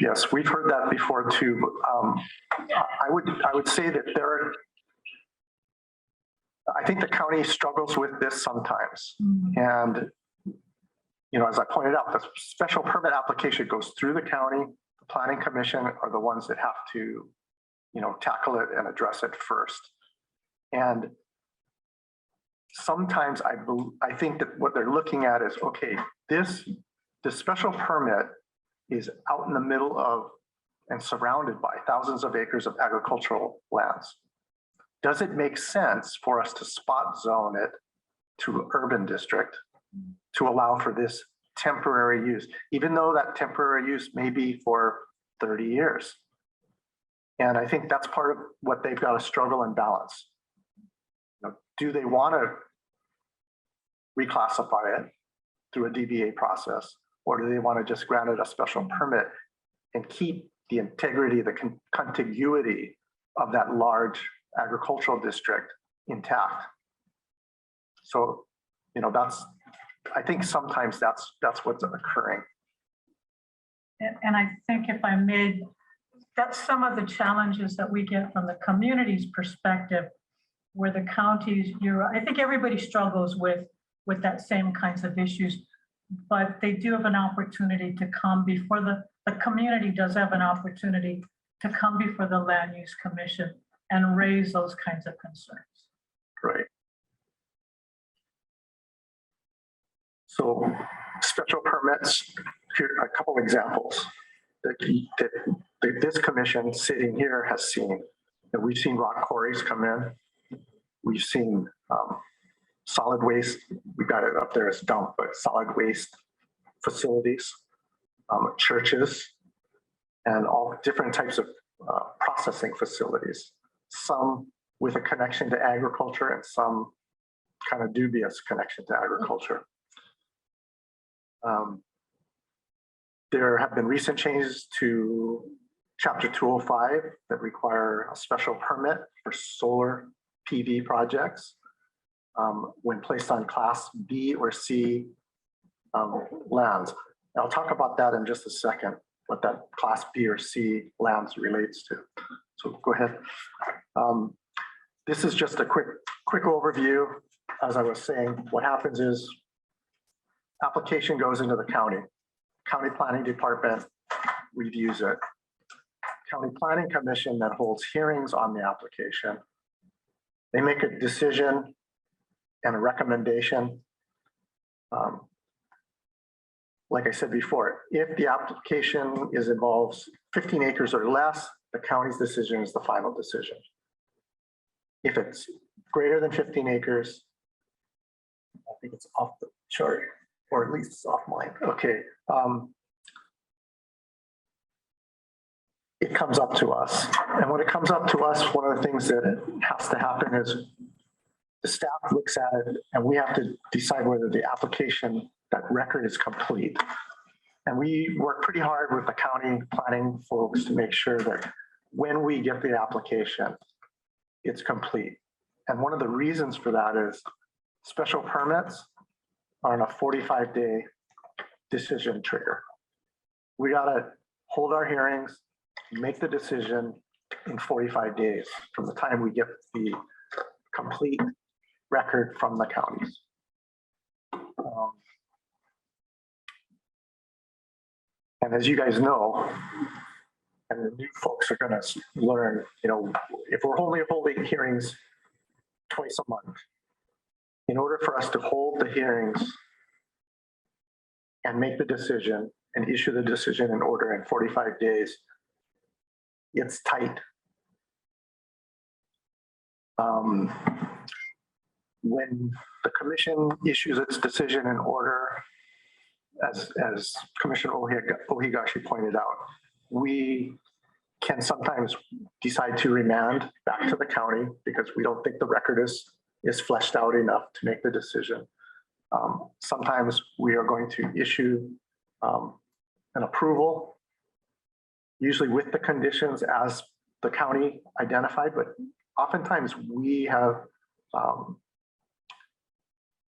yes, we've heard that before too. I would say that I think the county struggles with this sometimes. And, as I pointed out, the special permit application goes through the county, the planning commission are the ones that have to, tackle it and address it first. And sometimes I think that what they're looking at is, okay, this special permit is out in the middle of and surrounded by thousands of acres of agricultural lands. Does it make sense for us to spot zone it to urban district to allow for this temporary use, even though that temporary use may be for 30 years? And I think that's part of what they've got to struggle and balance. Do they want to reclassify it through a DBA process, or do they want to just grant it a special permit and keep the integrity, the contiguity of that large agricultural district intact? So, I think sometimes that's what's occurring. And I think if I may, that's some of the challenges that we get from the community's perspective, where the counties, I think everybody struggles with that same kinds of issues, but they do have an opportunity to come before the community does have an opportunity to come before the Land Use Commission and raise those kinds of concerns. Right. So special permits, here are a couple of examples that this commission sitting here has seen. And we've seen rock quarries come in. We've seen solid waste. We've got it up there as dump, but solid waste facilities, churches, and all different types of processing facilities. Some with a connection to agriculture and some kind of dubious connection to agriculture. There have been recent changes to Chapter 205 that require a special permit for solar PV projects when placed on Class B or C lands. And I'll talk about that in just a second, what that Class B or C lands relates to. So go ahead. This is just a quick overview. As I was saying, what happens is application goes into the county planning department reviews it. County Planning Commission then holds hearings on the application. They make a decision and a recommendation. Like I said before, if the application involves 15 acres or less, the county's decision is the final decision. If it's greater than 15 acres, I think it's off the chart, or at least it's off mine. Okay. It comes up to us. And when it comes up to us, one of the things that has to happen is the staff looks at it and we have to decide whether the application, that record is complete. And we work pretty hard with the county planning folks to make sure that when we get the application, it's complete. And one of the reasons for that is special permits are on a 45-day decision trigger. We gotta hold our hearings, make the decision in 45 days from the time we get the complete record from the counties. And as you guys know, and the new folks are going to learn, if we're only holding hearings twice a month, in order for us to hold the hearings and make the decision and issue the decision in order in 45 days, it's tight. When the commission issues its decision in order, as Commissioner Ohigashi pointed out, we can sometimes decide to remand back to the county because we don't think the record is fleshed out enough to make the decision. Sometimes we are going to issue an approval, usually with the conditions as the county identified, but oftentimes we have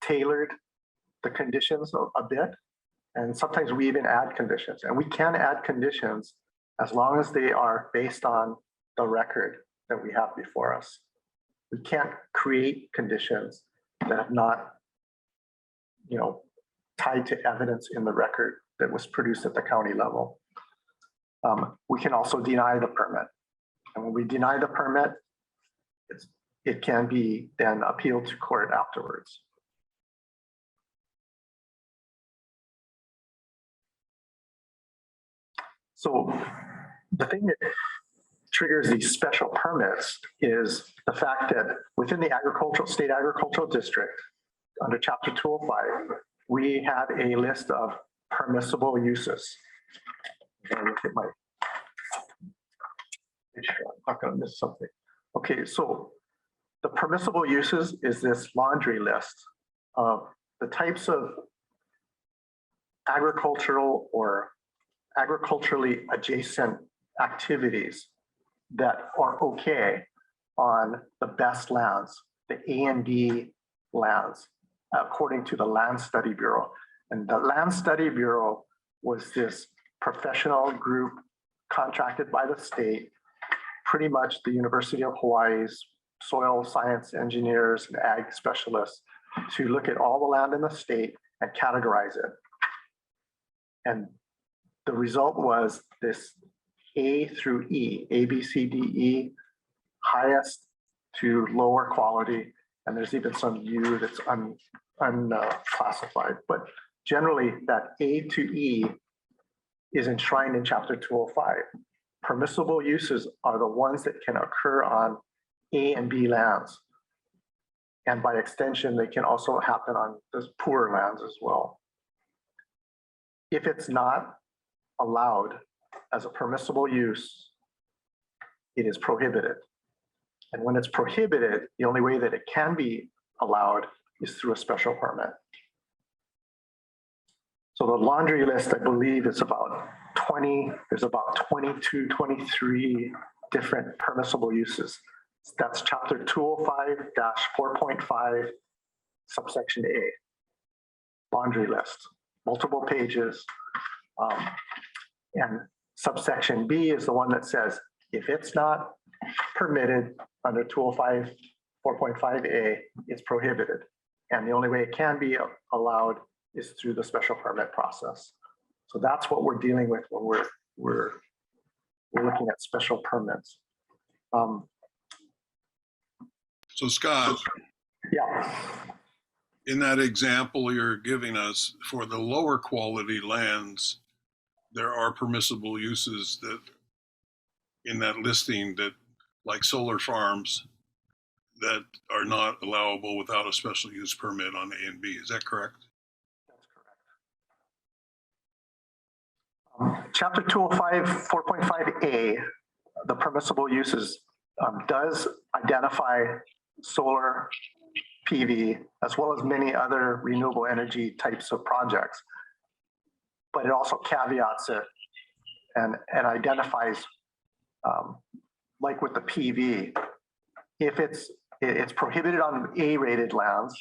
tailored the conditions a bit, and sometimes we even add conditions. And we can add conditions as long as they are based on the record that we have before us. We can't create conditions that have not, tied to evidence in the record that was produced at the county level. we can also deny the permit. And when we deny the permit, it can be then appealed to court afterwards. So the thing that triggers these special permits is the fact that within the state agricultural district, under chapter 205, we have a list of permissible uses. I'm not going to miss something. Okay, so the permissible uses is this laundry list of the types of agricultural or agriculturally adjacent activities that are okay on the best lands, the A and B lands, according to the Land Study Bureau. And the Land Study Bureau was this professional group contracted by the state, pretty much the University of Hawaii's soil science engineers and ag specialists, to look at all the land in the state and categorize it. And the result was this A through E, A, B, C, D, E, highest to lower quality. And there's even some U that's unclassified. But generally, that A to E is enshrined in chapter 205. Permissible uses are the ones that can occur on A and B lands. And by extension, they can also happen on those poorer lands as well. If it's not allowed as a permissible use, it is prohibited. And when it's prohibited, the only way that it can be allowed is through a special permit. So the laundry list, I believe, is about 20, there's about 22, 23 different permissible uses. That's chapter 205-4.5, subsection A, laundry list, multiple pages. And subsection B is the one that says, if it's not permitted under 205-4.5A, it's prohibited. And the only way it can be allowed is through the special permit process. So that's what we're dealing with when we're looking at special permits. So Scott, yeah, in that example you're giving us for the lower quality lands, there are permissible uses that in that listing that, like solar farms, that are not allowable without a special use permit on A and B. Is that correct? That's correct. Chapter 205-4.5A, the permissible uses, does identify solar PV as well as many other renewable energy types of projects. But it also caveats it and identifies, like with the PV, if it's prohibited on A-rated lands,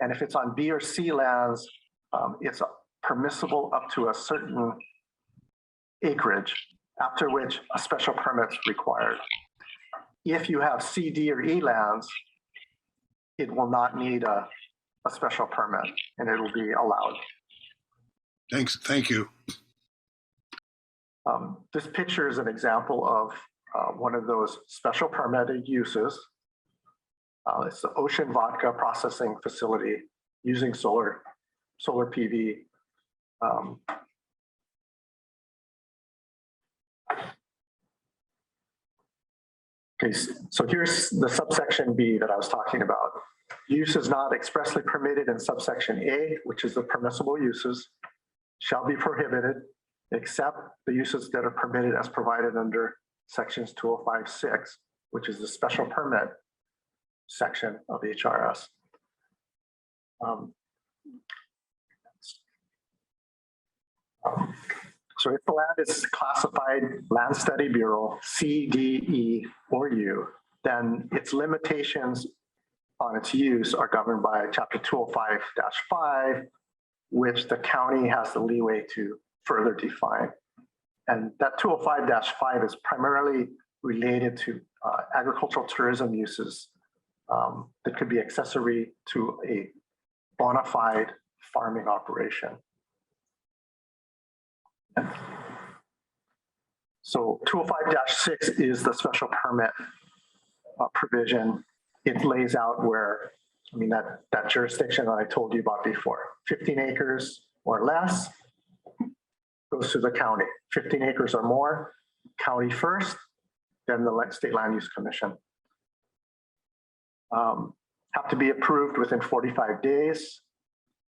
and if it's on B or C lands, it's permissible up to a certain acreage, after which a special permit's required. If you have C, D, or E lands, it will not need a special permit, and it will be allowed. Thanks. Thank you. This picture is an example of one of those special permitted uses. It's the Ocean Vodka Processing Facility using solar PV. Okay, so here's the subsection B that I was talking about. Use is not expressly permitted in subsection A, which is the permissible uses, shall be prohibited, except the uses that are permitted as provided under sections 205-6, which is the special permit section of HRS. So if the land is classified Land Study Bureau, C, D, E, or U, then its limitations on its use are governed by chapter 205-5, which the county has the leeway to further define. And that 205-5 is primarily related to agricultural tourism uses that could be accessory to a bona fide farming operation. So 205-6 is the special permit provision. It lays out where, I mean, that jurisdiction that I told you about before, 15 acres or less goes to the county. 15 acres or more, county first, then the State Land Use Commission. Have to be approved within 45 days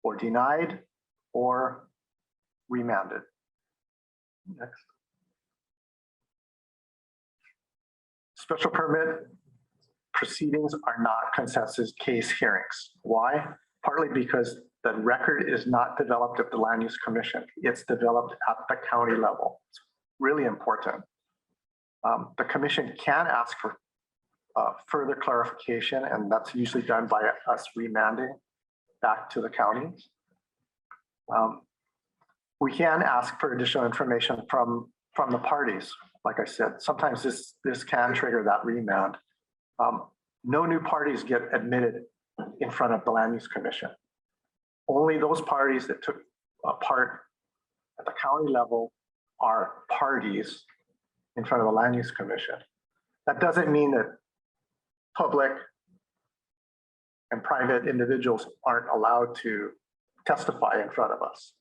or denied or remanded. Next. Special permit proceedings are not consensus case hearings. Why? Partly because the record is not developed at the Land Use Commission. It's developed at the county level. It's really important. The commission can ask for further clarification, and that's usually done by us remanding back to the counties. We can ask for additional information from the parties. Like I said, sometimes this can trigger that remand. No new parties get admitted in front of the Land Use Commission. Only those parties that took part at the county level are parties in front of the Land Use Commission. That doesn't mean that public and private individuals aren't allowed to testify in front of us.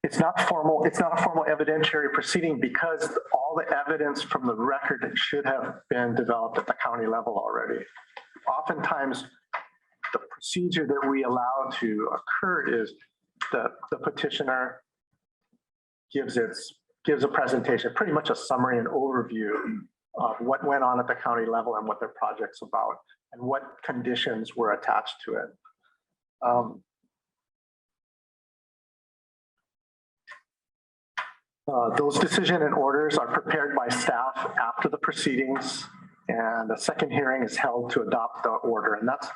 It's not a formal evidentiary proceeding because all the evidence from the record should have been developed at the county level already. Oftentimes, the procedure that we allow to occur is the petitioner gives a presentation, pretty much a summary and overview of what went on at the county level and what their project's about and what conditions were attached to it. Those decision and orders are prepared by staff after the proceedings, and the second hearing is held to adopt the order. And that's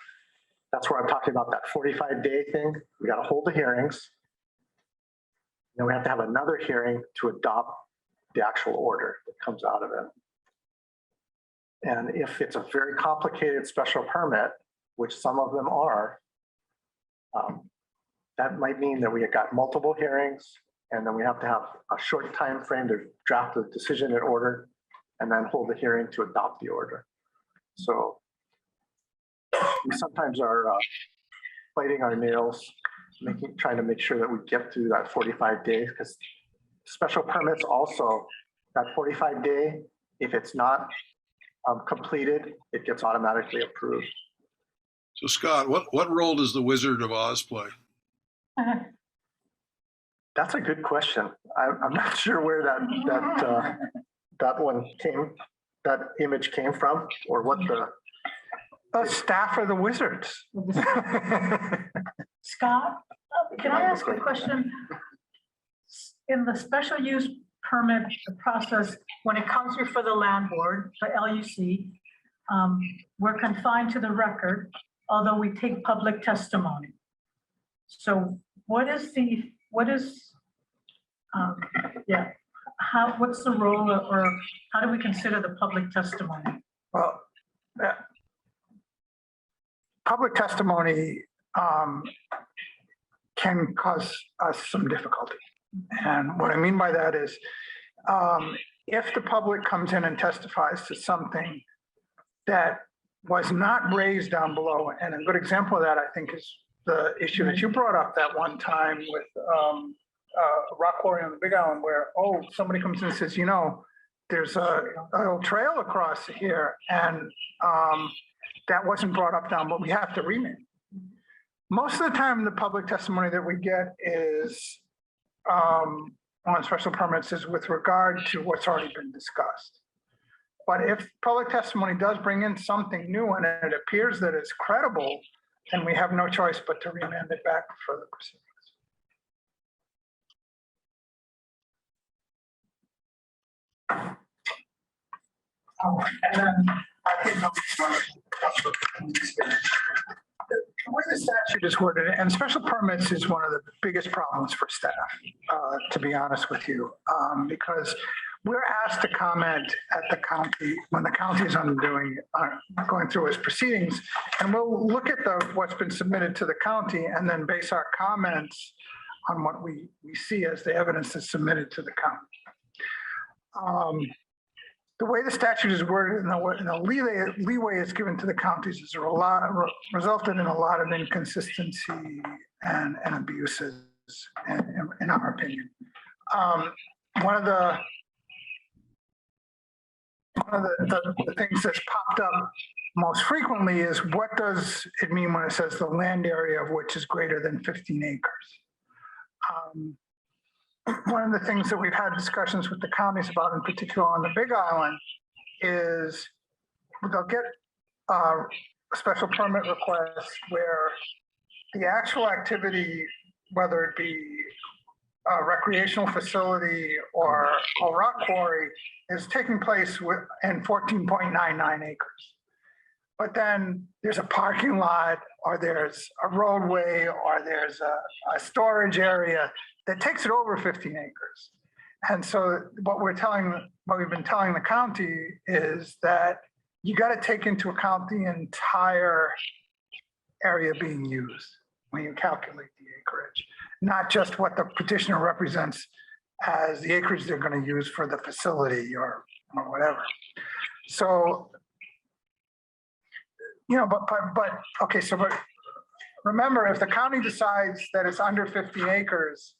where I'm talking about that 45-day thing. We got to hold the hearings. Then we have to have another hearing to adopt the actual order that comes out of it. And if it's a very complicated special permit, which some of them are, that might mean that we got multiple hearings, and then we have to have a short time frame to draft the decision and order, and then hold the hearing to adopt the order. So we sometimes are biting our nails, trying to make sure that we get through that 45 days, because special permits also, that 45-day, if it's not completed, it gets automatically approved. So Scott, what role does the Wizard of Oz play? That's a good question. I'm not sure where that one came, that image came from, or what The staff are the wizards. Scott, can I ask a question? In the special use permit process, when it comes before the land board, the LUC, we're confined to the record, although we take public testimony. So what's the role, or how do we consider the public testimony? Well, public testimony can cause us some difficulty. And what I mean by that is, if the public comes in and testifies to something that was not raised down below, and a good example of that, I think, is the issue that you brought up that one time with rock quarry on the Big Island, where, somebody comes in and says, there's a trail across here, and that wasn't brought up down, but we have to remand. Most of the time, the public testimony that we get is on special permits is with regard to what's already been discussed. But if public testimony does bring in something new and it appears that it's credible, then we have no choice but to remand it back for further proceedings. And then I think the way the statute is worded, and special permits is one of the biggest problems for staff, to be honest with you, because we're asked to comment at the county when the county is going through its proceedings, and we'll look at what's been submitted to the county and then base our comments on what we see as the evidence that's submitted to the county. The way the statute is worded and the leeway it's given to the counties is resulted in a lot of inconsistency and abuses, in our opinion. One of the things that's popped up most frequently is, what does it mean when it says the land area of which is greater than 15 acres? One of the things that we've had discussions with the counties about, in particular on the Big Island, is they'll get a special permit request where the actual activity, whether it be a recreational facility or a rock quarry, is taking place in 14.99 acres. But then there's a parking lot, or there's a roadway, or there's a storage area that takes it over 15 acres. And so what we've been telling the county is that you got to take into account the entire area being used when you calculate the acreage, not just what the petitioner represents as the acreage they're going to use for the facility or whatever. So, but remember, if the county decides that it's under 15 acres,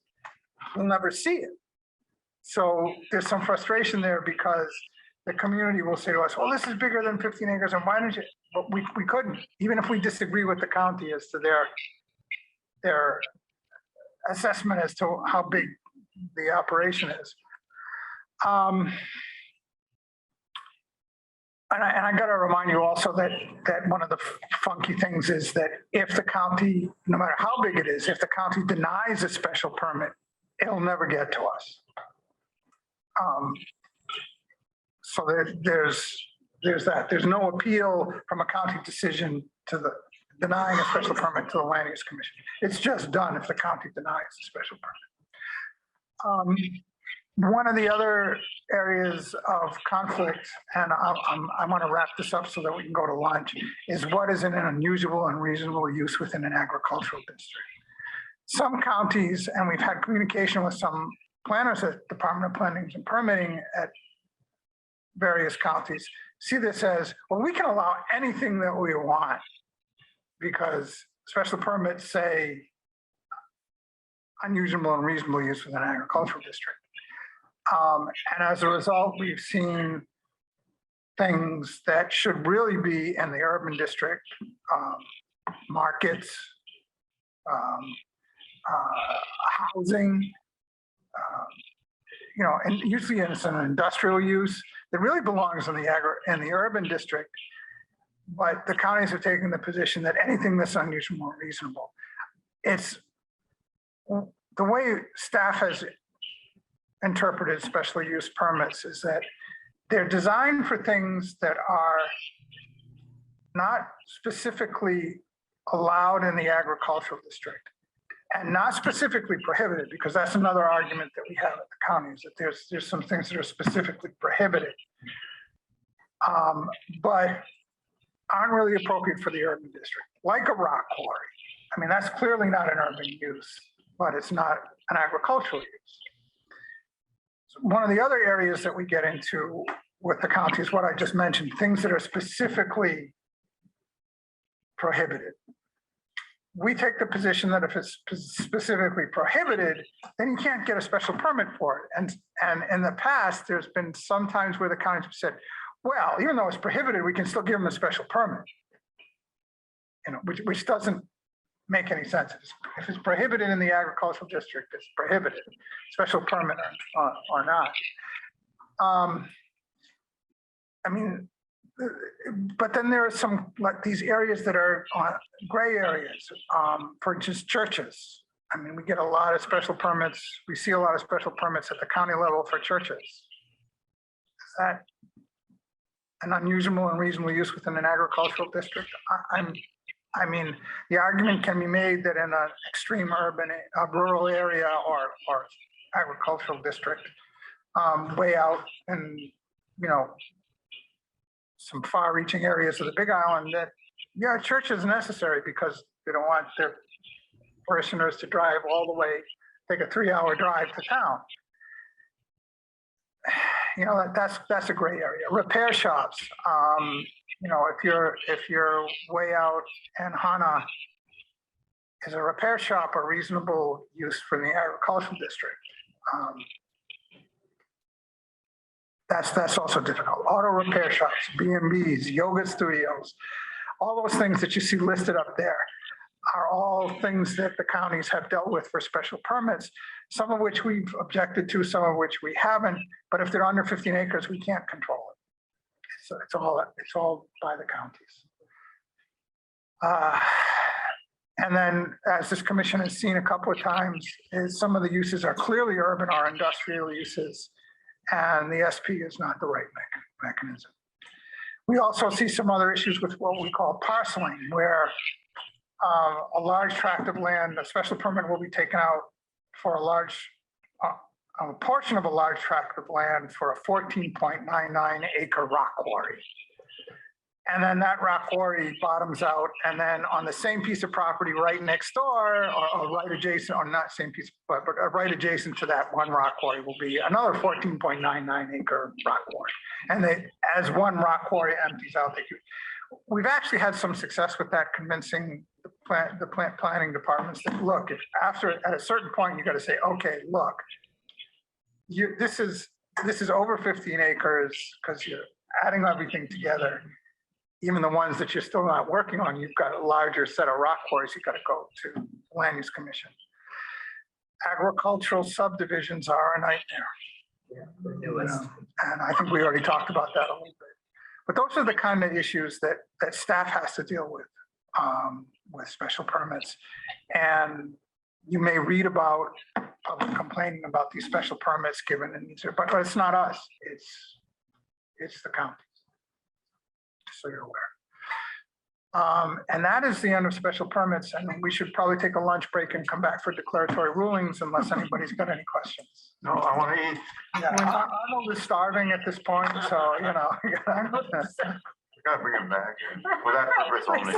we'll never see it. So there's some frustration there, because the community will say to us, well, this is bigger than 15 acres, and why don't you? But we couldn't, even if we disagree with the county as to their assessment as to how big the operation is. And I got to remind you also that one of the funky things is that if the county, no matter how big it is, if the county denies a special permit, it'll never get to us. So there's that. There's no appeal from a county decision to the denying a special permit to the Land Use Commission. It's just done if the county denies a special permit. One of the other areas of conflict, and I want to wrap this up so that we can go to lunch, is what is an unusual and reasonable use within an agricultural district. Some counties, and we've had communication with some planners at Department of Planning and Permitting at various counties, see this as, well, we can allow anything that we want because special permits say unusual and reasonable use within an agricultural district. And as a result, we've seen things that should really be in the urban district, markets, housing, and usually it's an industrial use that really belongs in the urban district. But the counties have taken the position that anything that's unusual and reasonable. It's the way staff has interpreted special use permits is that they're designed for things that are not specifically allowed in the agricultural district and not specifically prohibited, because that's another argument that we have at the county, is that there's some things that are specifically prohibited, but aren't really appropriate for the urban district, like a rock quarry. I mean, that's clearly not an urban use, but it's not an agricultural use. One of the other areas that we get into with the county is what I just mentioned, things that are specifically prohibited. We take the position that if it's specifically prohibited, then you can't get a special permit for it. And in the past, there's been some times where the county said, well, even though it's prohibited, we can still give them a special permit, which doesn't make any sense. If it's prohibited in the agricultural district, it's prohibited, special permit or not. But then there are some, like these areas that are gray areas, for just churches. I mean, we get a lot of special permits. We see a lot of special permits at the county level for churches. Is that an unusual and reasonable use within an agricultural district? I mean, the argument can be made that in an extreme urban, rural area or agricultural district, way out in, some far-reaching areas of the Big Island, that, yeah, church is necessary because they don't want their parishioners to drive all the way take a 3-hour drive to town. You know, that's a gray area. Repair shops, you know, if you're way out in Hana, is a repair shop a reasonable use for the agricultural district? That's also difficult. Auto repair shops, B&Bs, yoga studios, all those things that you see listed up there are all things that the counties have dealt with for special permits, some of which we've objected to, some of which we haven't. But if they're under 15 acres, we can't control it. So it's all by the counties. And then, as this commission has seen a couple of times, is some of the uses are clearly urban or industrial uses, and the SP is not the right mechanism. We also see some other issues with what we call parceling, where a large tract of land, a special permit will be taken out for a portion of a large tract of land for a 14.99 acre rock quarry. And then that rock quarry bottoms out, and then on the same piece of property right next door, or right adjacent, or not same piece, but right adjacent to that one rock quarry will be another 14.99 acre rock quarry. And as one rock quarry empties out, we've actually had some success with that, convincing the plant planning departments that, look, if at a certain point, you got to say, okay, look, this is over 15 acres because you're adding everything together. Even the ones that you're still not working on, you've got a larger set of rock quarries you got to go to Land Use Commission. Agricultural subdivisions are a nightmare. And I think we already talked about that a little bit. But those are the kind of issues that staff has to deal with special permits. And you may read about public complaining about these special permits given in these, but it's not us, it's the counties. So you're aware. And that is the end of special permits. And we should probably take a lunch break and come back for declaratory rulings unless anybody's got any questions. No, I want to eat. Yeah, Arnold is starving at this point, so, you know. We gotta bring him back for that purpose only.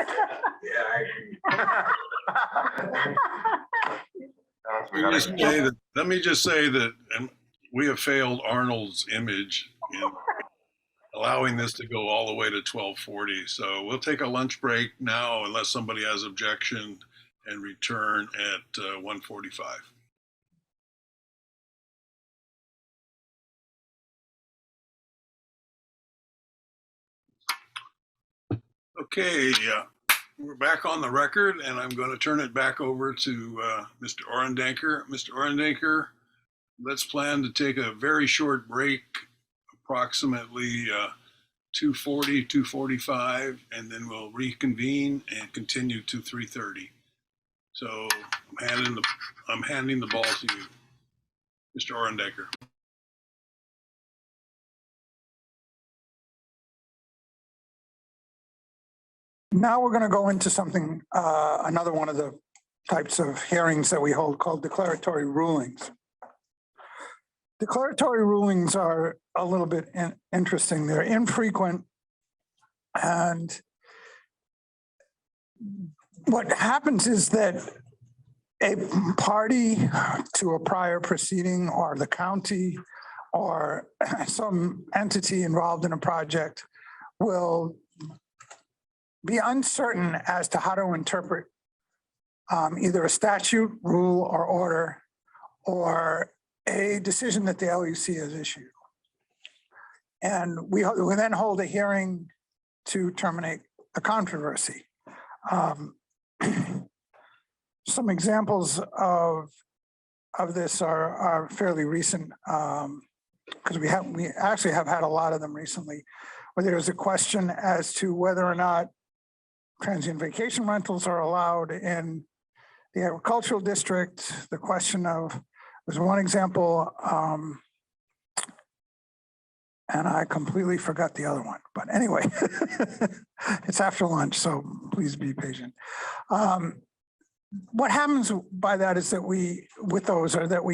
Yeah, Let me just say that we have failed Arnold's image in allowing this to go all the way to 12:40. So we'll take a lunch break now unless somebody has objection, and return at 1:45. Okay, we're back on the record, and I'm going to turn it back over to Mr. Orendanker. Mr. Orendanker, let's plan to take a very short break, approximately 2:40, 2:45, and then we'll reconvene and continue to 3:30. So I'm handing the ball to you, Mr. Orendanker. Now we're going to go into something, another one of the types of hearings that we hold called declaratory rulings. Declaratory rulings are a little bit interesting. They're infrequent. And what happens is that a party to a prior proceeding, or the county, or some entity involved in a project will be uncertain as to how to interpret either a statute, rule, or order, or a decision that the LUC has issued. And we then hold a hearing to terminate the controversy. Some examples of this are fairly recent, because we actually have had a lot of them recently, where there's a question as to whether or not transient vacation rentals are allowed in the agricultural district. The question of, there's one example, and I completely forgot the other one, but anyway, it's after lunch, so please be patient. What happens by that is that we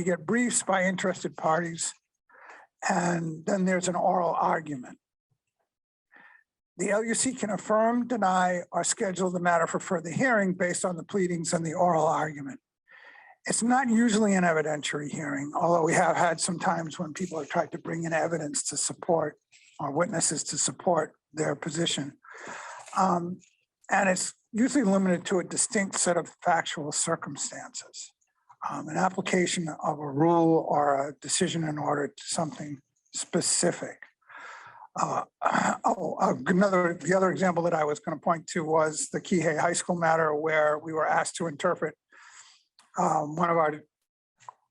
get briefs by interested parties, and then there's an oral argument. The LUC can affirm, deny, or schedule the matter for further hearing based on the pleadings and the oral argument. It's not usually an evidentiary hearing, although we have had some times when people have tried to bring in evidence to support or witnesses to support their position. And it's usually limited to a distinct set of factual circumstances. An application of a rule or a decision in order to something specific. The other example that I was going to point to was the Kihei High School matter, where we were asked to interpret one of our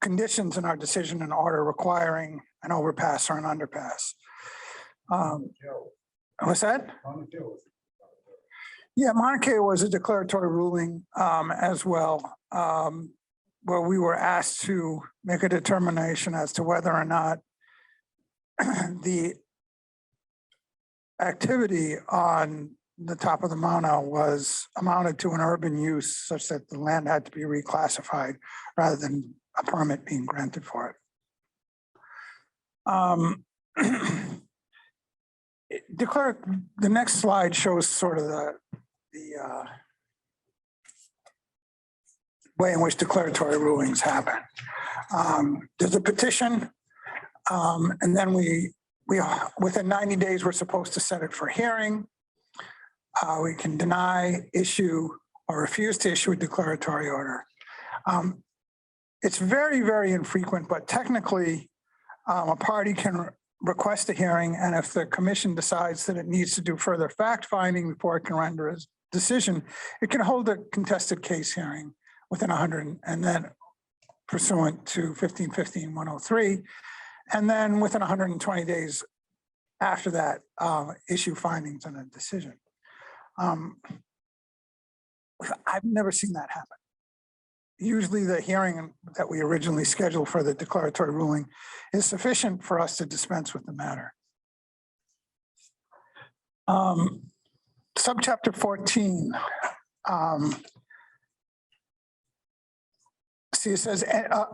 conditions in our decision in order requiring an overpass or an underpass. What's that? Yeah, Mauna Kea was a declaratory ruling as well, where we were asked to make a determination as to whether or not the activity on the top of the Mauna was amounted to an urban use such that the land had to be reclassified rather than a permit being granted for it. The next slide shows sort of the way in which declaratory rulings happen. There's a petition, and then we within 90 days, we're supposed to set it for hearing. We can deny, issue, or refuse to issue a declaratory order. It's very, very infrequent, but technically a party can request a hearing, and if the commission decides that it needs to do further fact finding before it can render a decision, it can hold a contested case hearing within 100, and then pursuant to 1515-103, and then within 120 days after that, issue findings and a decision. I've never seen that happen. Usually the hearing that we originally scheduled for the declaratory ruling is sufficient for us to dispense with the matter. Subchapter 14. See, it says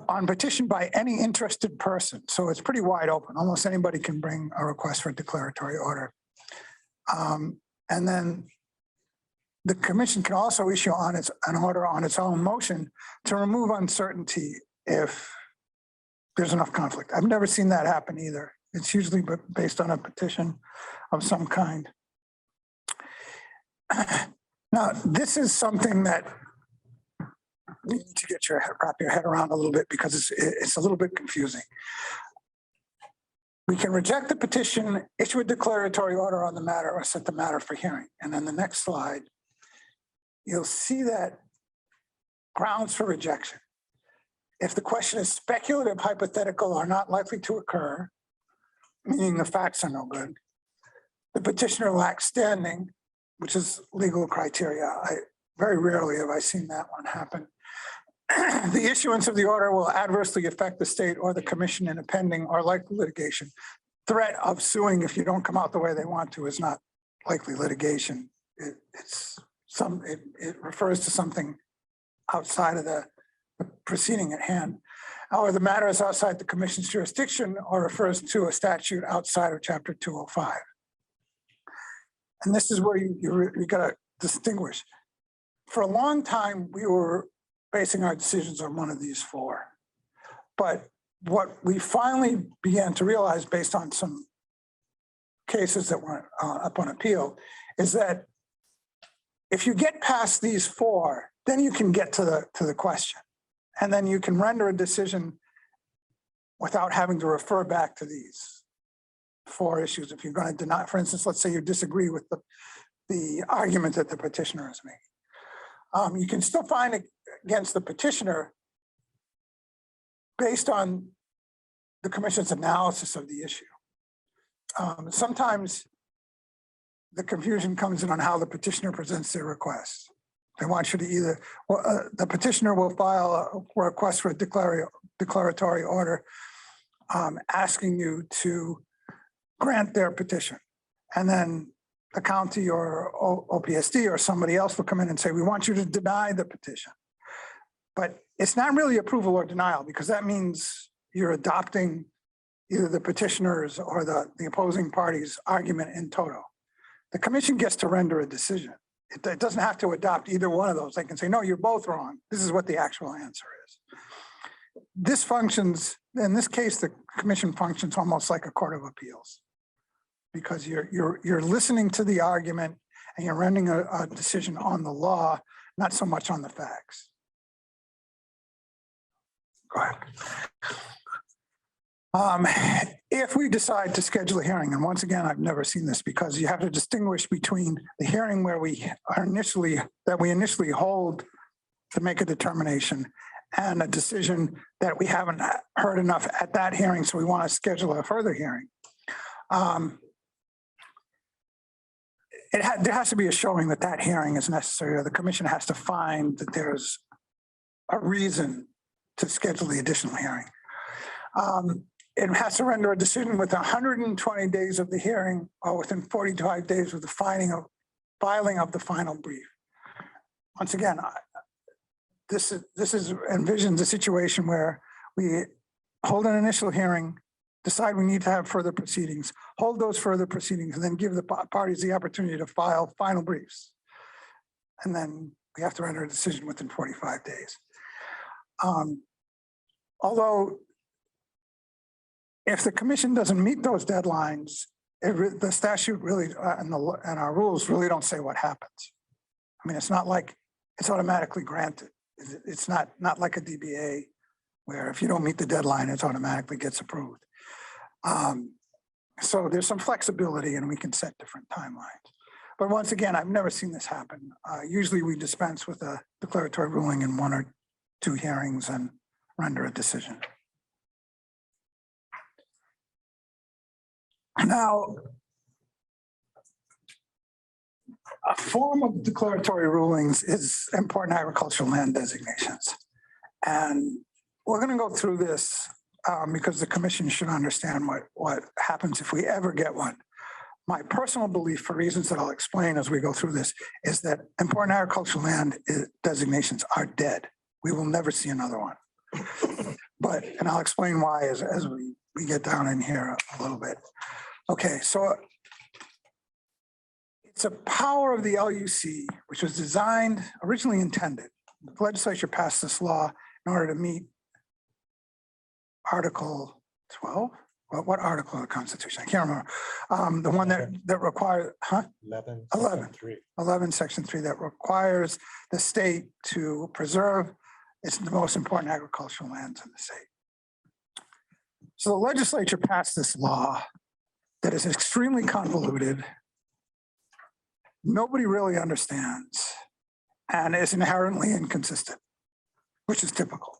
on petition by any interested person. So it's pretty wide open. Almost anybody can bring a request for a declaratory order. And then the commission can also issue an order on its own motion to remove uncertainty if there's enough conflict. I've never seen that happen either. It's usually based on a petition of some kind. Now, this is something that you need to wrap your head around a little bit because it's a little bit confusing. We can reject the petition, issue a declaratory order on the matter, or set the matter for hearing. And then the next slide, you'll see that grounds for rejection. If the question is speculative, hypothetical, or not likely to occur, meaning the facts are no good, the petitioner lacks standing, which is legal criteria. Very rarely have I seen that one happen. The issuance of the order will adversely affect the state or the commission in a pending or likely litigation. Threat of suing if you don't come out the way they want to is not likely litigation. It refers to something outside of the proceeding at hand. However, the matter is outside the commission's jurisdiction or refers to a statute outside of Chapter 205. And this is where you got to distinguish. For a long time, we were basing our decisions on one of these four. But what we finally began to realize based on some cases that were up on appeal is that if you get past these four, then you can get to the question. And then you can render a decision without having to refer back to these four issues. If you're going to deny, for instance, let's say you disagree with the argument that the petitioner is making. You can still find it against the petitioner based on the commission's analysis of the issue. Sometimes the confusion comes in on how the petitioner presents their request. They want you to either, the petitioner will file a request for a declaratory order asking you to grant their petition. And then the county or OPSD or somebody else will come in and say, we want you to deny the petition. But it's not really approval or denial because that means you're adopting either the petitioner's or the opposing party's argument in toto. The commission gets to render a decision. It doesn't have to adopt either one of those. They can say, no, you're both wrong. This is what the actual answer is. this functions, in this case, the commission functions almost like a court of appeals. Because you're listening to the argument and you're rendering a decision on the law, not so much on the facts. Go ahead. If we decide to schedule a hearing, and once again, I've never seen this because you have to distinguish between the hearing where we initially hold to make a determination and a decision that we haven't heard enough at that hearing, so we want to schedule a further hearing. There has to be a showing that that hearing is necessary, or the commission has to find that there's a reason to schedule the additional hearing. It has to render a decision within 120 days of the hearing or within 45 days of the filing of the final brief. Once again, this envisions a situation where we hold an initial hearing, decide we need to have further proceedings, hold those further proceedings, and then give the parties the opportunity to file final briefs. And then we have to render a decision within 45 days. Although, if the commission doesn't meet those deadlines, the statute really, and our rules really don't say what happens. I mean, it's not like it's automatically granted. It's not like a DBA where if you don't meet the deadline, it automatically gets approved. So there's some flexibility and we can set different timelines. But once again, I've never seen this happen. Usually we dispense with a declaratory ruling in 1 or 2 hearings and render a decision. Now, a form of declaratory rulings is important agricultural land designations. And we're going to go through this because the commission should understand what happens if we ever get one. My personal belief, for reasons that I'll explain as we go through this, is that important agricultural land designations are dead. We will never see another one. And I'll explain why as we get down in here a little bit. Okay, so it's a power of the LUC, which was originally intended. The legislature passed this law in order to meet Article 12. What article of the Constitution? I can't remember. The one that requires, 11, Section 3, that requires the state to preserve the most important agricultural lands in the state. So the legislature passed this law that is extremely convoluted. Nobody really understands and is inherently inconsistent, which is typical.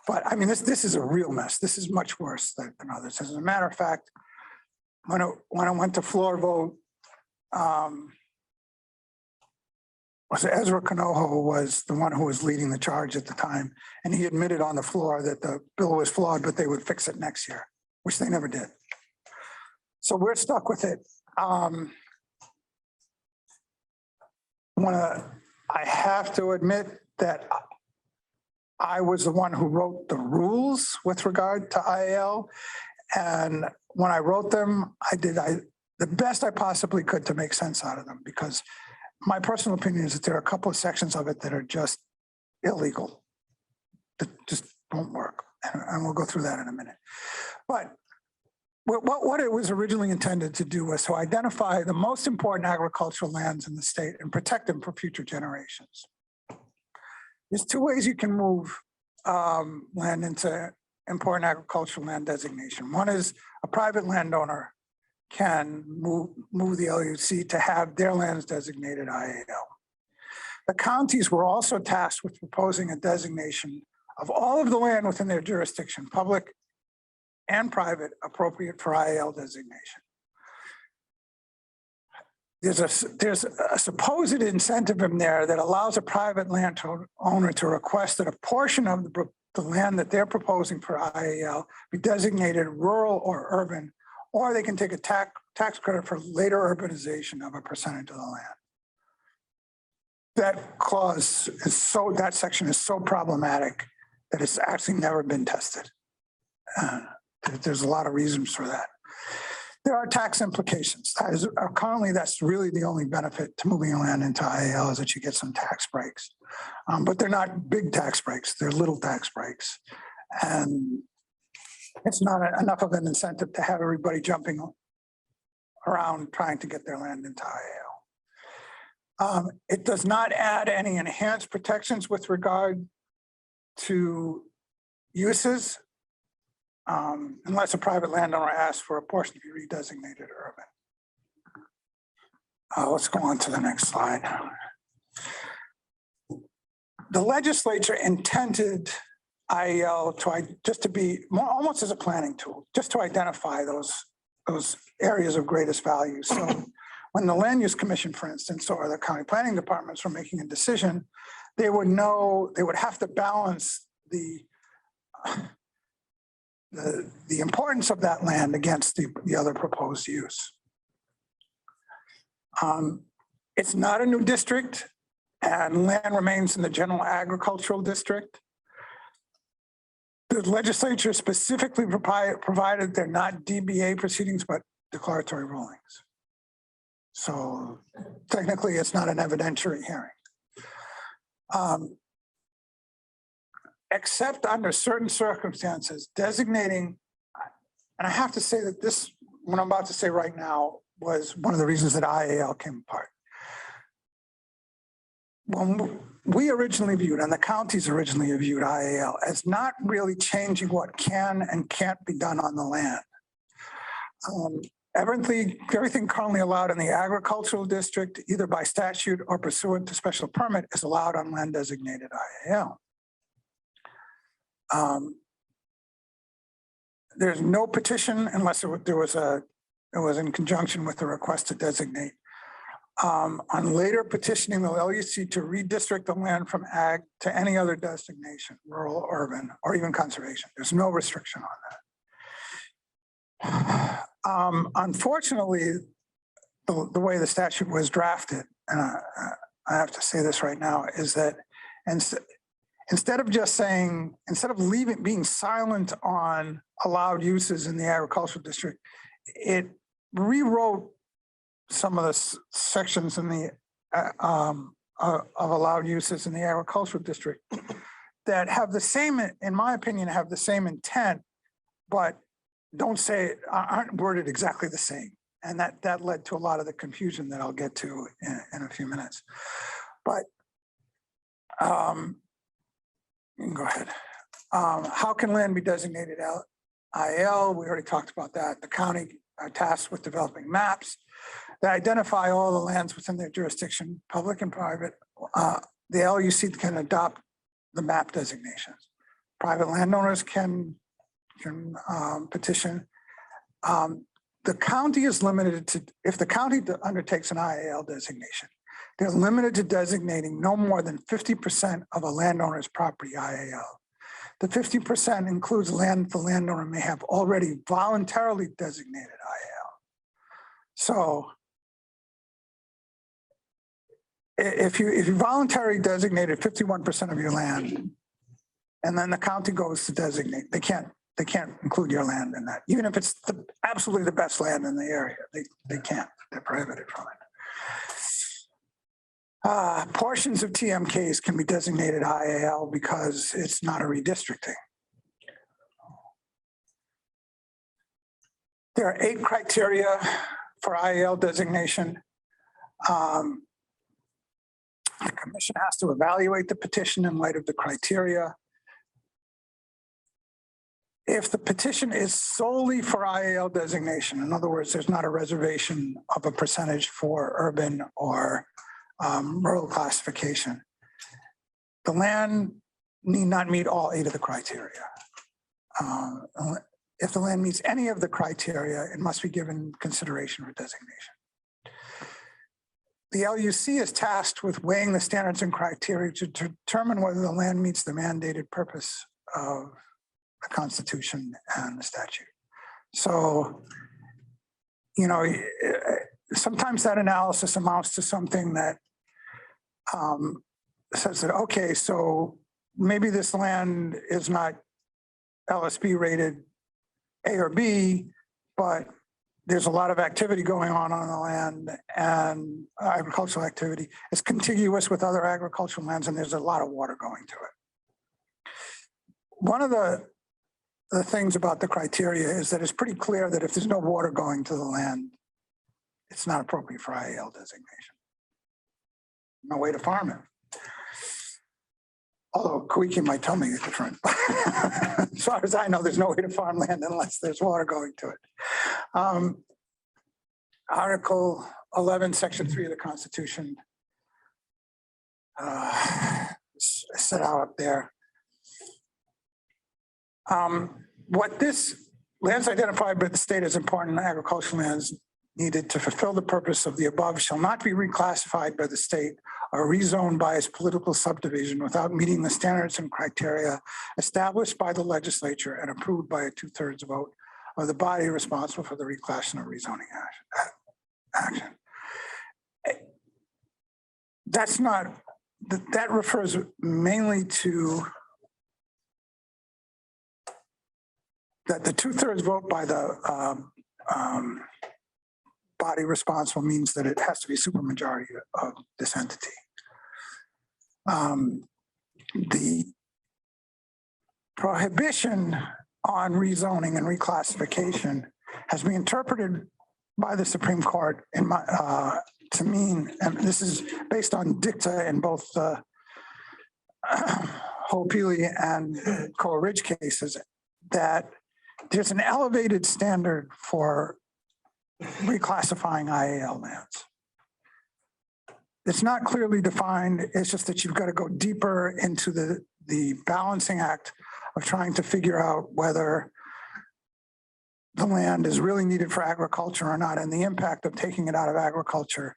But I mean, this is a real mess. This is much worse than others. As a matter of fact, when I went to floor vote, Ezra Canojo was the one who was leading the charge at the time, and he admitted on the floor that the bill was flawed, but they would fix it next year, which they never did. So we're stuck with it. I have to admit that I was the one who wrote the rules with regard to IAL. And when I wrote them, I did the best I possibly could to make sense out of them, because my personal opinion is that there are a couple of sections of it that are just illegal, that just won't work. And we'll go through that in a minute. But what it was originally intended to do was to identify the most important agricultural lands in the state and protect them for future generations. There's 2 ways you can move land into important agricultural land designation. One is a private landowner can move the LUC to have their lands designated IAL. The counties were also tasked with proposing a designation of all of the land within their jurisdiction, public and private, appropriate for IAL designation. There's a supposed incentive in there that allows a private landowner to request that a portion of the land that they're proposing for IAL be designated rural or urban, or they can take a tax credit for later urbanization of a percentage of the land. That clause that section is so problematic that it's actually never been tested. There's a lot of reasons for that. There are tax implications. That is, currently, that's really the only benefit to moving your land into IAL is that you get some tax breaks. But they're not big tax breaks, they're little tax breaks. And it's not enough of an incentive to have everybody jumping around trying to get their land into IAL. It does not add any enhanced protections with regard to uses unless a private landowner asks for a portion to be redesignated urban. Let's go on to the next slide. The legislature intended IAL just to be more almost as a planning tool, just to identify those areas of greatest value. So when the Land Use Commission, for instance, or the county planning departments were making a decision, they would know, they would have to balance the importance of that land against the other proposed use. It's not a new district, and land remains in the general agricultural district. The legislature specifically provided they're not DBA proceedings, but declaratory rulings. So technically, it's not an evidentiary hearing. Except under certain circumstances, designating, and I have to say that this, what I'm about to say right now, was one of the reasons that IAL came apart. When we originally viewed, and the counties originally viewed IAL as not really changing what can and can't be done on the land. Everything currently allowed in the agricultural district, either by statute or pursuant to special permit, is allowed on land designated IAL. There's no petition unless it was in conjunction with the request to designate. On later petitioning the LUC to redistrict the land from ag to any other designation, rural, urban, or even conservation. There's no restriction on that. Unfortunately, the way the statute was drafted, and I have to say this right now, is that instead of being silent on allowed uses in the agricultural district, it rewrote some of the sections in the of allowed uses in the agricultural district that have the same, in my opinion, have the same intent, but aren't worded exactly the same. And that led to a lot of the confusion that I'll get to in a few minutes. But you can go ahead. How can land be designated IL? We already talked about that. The county are tasked with developing maps that identify all the lands within their jurisdiction, public and private. The LUC can adopt the map designations. Private landowners can petition. The county is limited to, if the county undertakes an IAL designation, they're limited to designating no more than 50% of a landowner's property IAL. The 50% includes land the landowner may have already voluntarily designated IAL. So if you voluntarily designated 51% of your land, and then the county goes to designate, they can't include your land in that, even if it's absolutely the best land in the area. They can't. They're prohibited from it. Portions of TMKs can be designated IAL because it's not a redistricting. There are 8 criteria for IAL designation. The commission has to evaluate the petition in light of the criteria. If the petition is solely for IAL designation, in other words, there's not a reservation of a percentage for urban or rural classification, the land need not meet all 8 of the criteria. If the land meets any of the criteria, it must be given consideration for designation. The LUC is tasked with weighing the standards and criteria to determine whether the land meets the mandated purpose of the Constitution and the statute. So, sometimes that analysis amounts to something that says that, okay, so maybe this land is not LSB rated A or B, but there's a lot of activity going on the land, and agricultural activity. It's contiguous with other agricultural lands, and there's a lot of water going to it. One of the things about the criteria is that it's pretty clear that if there's no water going to the land, it's not appropriate for IAL designation. No way to farm it. Although Kawiki might tell me different. As far as I know, there's no way to farm land unless there's water going to it. Article 11, Section 3 of the Constitution set out up there. What this lands identified by the state as important agricultural lands needed to fulfill the purpose of the above shall not be reclassified by the state or rezoned by its political subdivision without meeting the standards and criteria established by the legislature and approved by a 2/3 vote of the body responsible for the reclassing or rezoning action. That's not, that refers mainly to that the 2/3 vote by the body responsible means that it has to be a supermajority of this entity. The prohibition on rezoning and reclassification has been interpreted by the Supreme Court to mean, and this is based on dicta in both the Ho'opili and Coal Ridge cases, that there's an elevated standard for reclassifying IAL lands. It's not clearly defined. It's just that you've got to go deeper into the balancing act of trying to figure out whether the land is really needed for agriculture or not, and the impact of taking it out of agriculture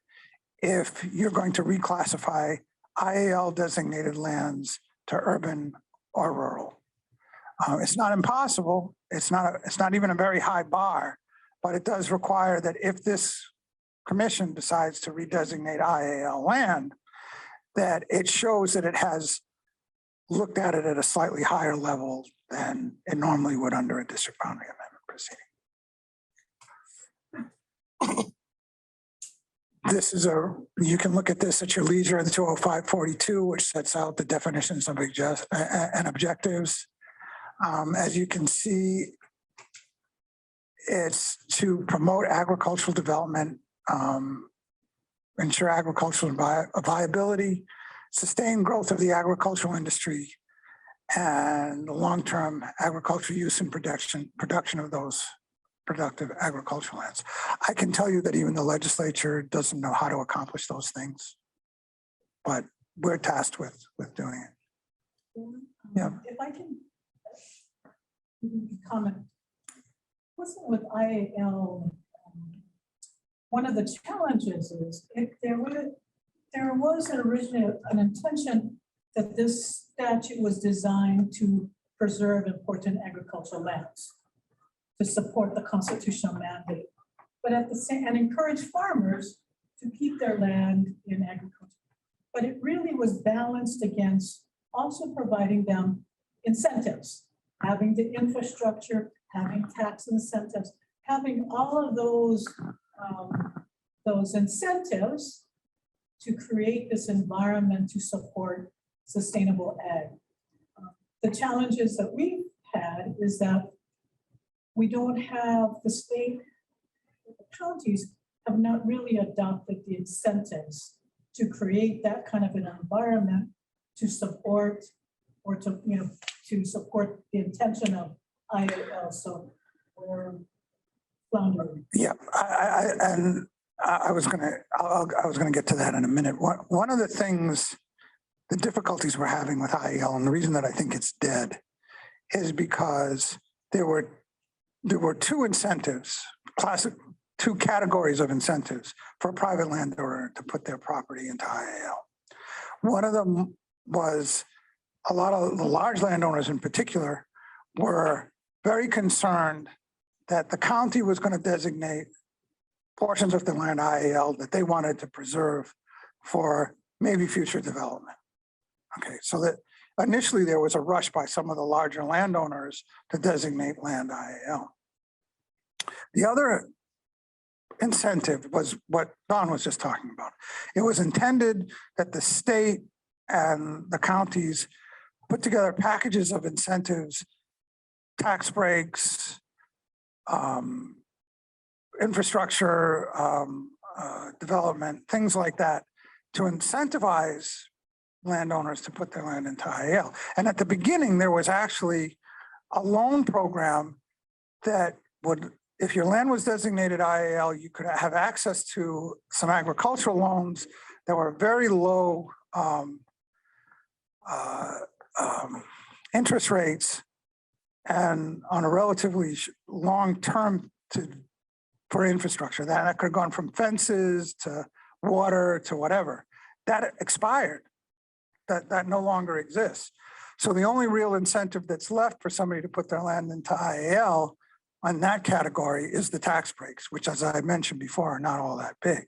if you're going to reclassify IAL designated lands to urban or rural. It's not impossible. It's not even a very high bar, but it does require that if this commission decides to redesignate IAL land, that it shows that it has looked at it at a slightly higher level than it normally would under a district boundary amendment proceeding. This is you can look at this at your leisure in the 20542, which sets out the definitions of and objectives. As you can see, it's to promote agricultural development, ensure agricultural viability, sustain growth of the agricultural industry, and long-term agricultural use and production of those productive agricultural lands. I can tell you that even the legislature doesn't know how to accomplish those things, but we're tasked with doing it. Yeah. If I can comment, wasn't with IAL, one of the challenges is if there was originally an intention that this statute was designed to preserve important agricultural lands, to support the constitutional mandate, but at the same, and encourage farmers to keep their land in agriculture. But it really was balanced against also providing them incentives, having the infrastructure, having tax incentives, having all of those incentives to create this environment to support sustainable ag. The challenges that we've had is that we don't have the state, the counties have not really adopted the incentives to create that kind of an environment to support or to support the intention of IAL. So we're floundering. Yeah, I was gonna get to that in a minute. One of the things, the difficulties we're having with IAL, and the reason that I think it's dead, is because there were two incentives, two categories of incentives for a private landowner to put their property into IAL. One of them was a lot of the large landowners in particular were very concerned that the county was going to designate portions of the land IAL that they wanted to preserve for maybe future development. Okay, so that initially there was a rush by some of the larger landowners to designate land IAL. The other incentive was what Don was just talking about. It was intended that the state and the counties put together packages of incentives, tax breaks, infrastructure development, things like that, to incentivize landowners to put their land into IAL. And at the beginning, there was actually a loan program that would, if your land was designated IAL, you could have access to some agricultural loans that were very low interest rates and on a relatively long term for infrastructure. That could have gone from fences to water to whatever. That expired. That no longer exists. So the only real incentive that's left for somebody to put their land into IAL on that category is the tax breaks, which, as I mentioned before, are not all that big.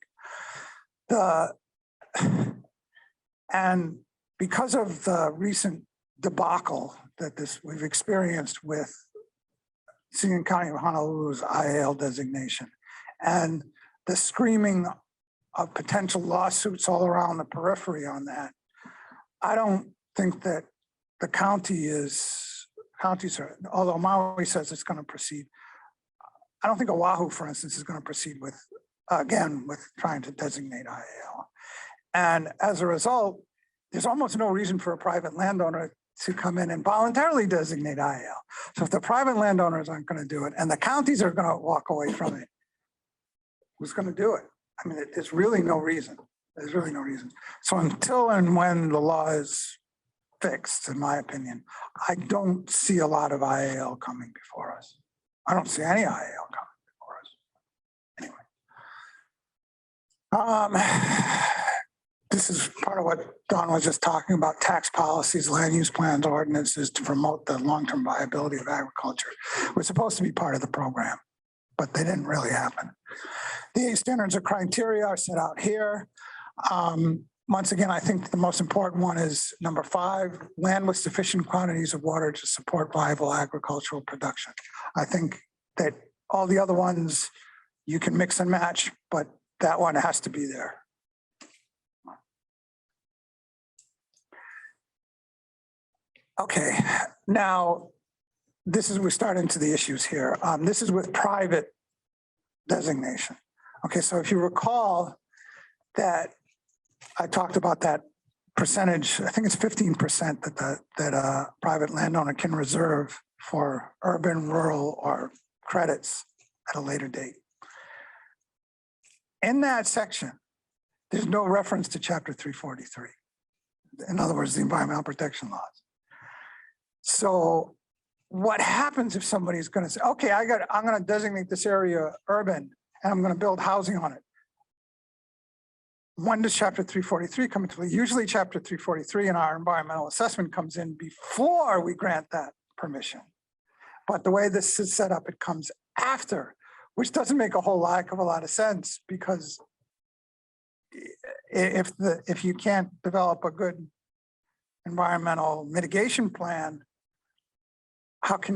And because of the recent debacle that we've experienced with Union County of Honolulu's IAL designation and the screaming of potential lawsuits all around the periphery on that, I don't think that the counties are, although Maui says it's going to proceed, I don't think Oahu, for instance, is going to proceed with trying to designate IAL. And as a result, there's almost no reason for a private landowner to come in and voluntarily designate IAL. So if the private landowners aren't going to do it and the counties are going to walk away from it, who's going to do it? I mean, there's really no reason. There's really no reason. So until and when the law is fixed, in my opinion, I don't see a lot of IAL coming before us. I don't see any IAL coming before us. Anyway. This is part of what Don was just talking about, tax policies, land use plans, ordinances to promote the long-term viability of agriculture. We're supposed to be part of the program, but they didn't really happen. The standards of criteria are set out here. Once again, I think the most important one is number 5, land with sufficient quantities of water to support viable agricultural production. I think that all the other ones you can mix and match, but that one has to be there. Okay, now we're starting to the issues here. This is with private designation. Okay, so if you recall that I talked about that percentage, I think it's 15% that a private landowner can reserve for urban, rural, or credits at a later date. In that section, there's no reference to Chapter 343. In other words, the environmental protection laws. So what happens if somebody's going to say, okay, I'm going to designate this area urban and I'm going to build housing on it? When does Chapter 343 come into play? Usually Chapter 343 in our environmental assessment comes in before we grant that permission. But the way this is set up, it comes after, which doesn't make a whole heck of a lot of sense, because if you can't develop a good environmental mitigation plan, how can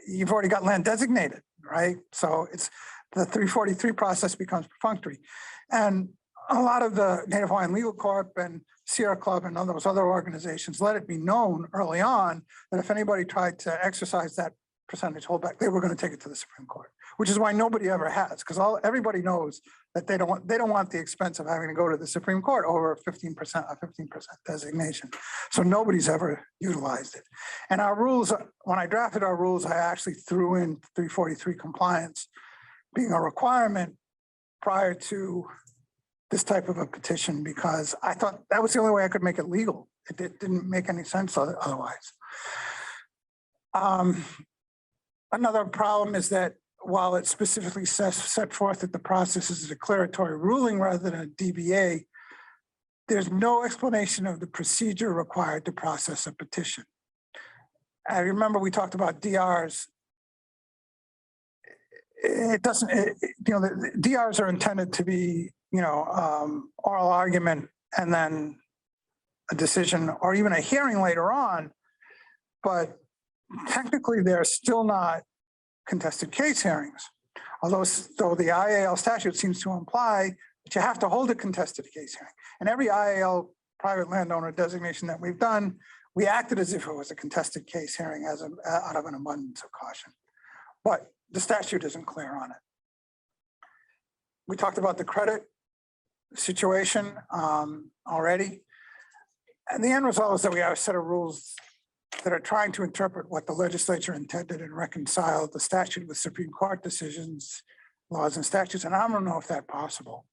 you've already got land designated, right? So it's the 343 process becomes perfunctory. And a lot of the Native Hawaiian Legal Corp and Sierra Club and all those other organizations let it be known early on that if anybody tried to exercise that percentage holdback, they were going to take it to the Supreme Court, which is why nobody ever has, because everybody knows that they don't want the expense of having to go to the Supreme Court over a 15% designation. So nobody's ever utilized it. And our rules, when I drafted our rules, I actually threw in 343 compliance being a requirement prior to this type of a petition, because I thought that was the only way I could make it legal. It didn't make any sense otherwise. Another problem is that while it specifically set forth that the process is a declaratory ruling rather than a DBA, there's no explanation of the procedure required to process a petition. I remember we talked about DRs. The DRs are intended to be, oral argument and then a decision or even a hearing later on, but technically they're still not contested case hearings. Though the IAL statute seems to imply that you have to hold a contested case hearing. And every IAL private landowner designation that we've done, we acted as if it was a contested case hearing out of an abundance of caution. But the statute isn't clear on it. We talked about the credit situation already. And the end result is that we have a set of rules that are trying to interpret what the legislature intended and reconcile the statute with Supreme Court decisions, laws and statutes. And I don't know if that's possible.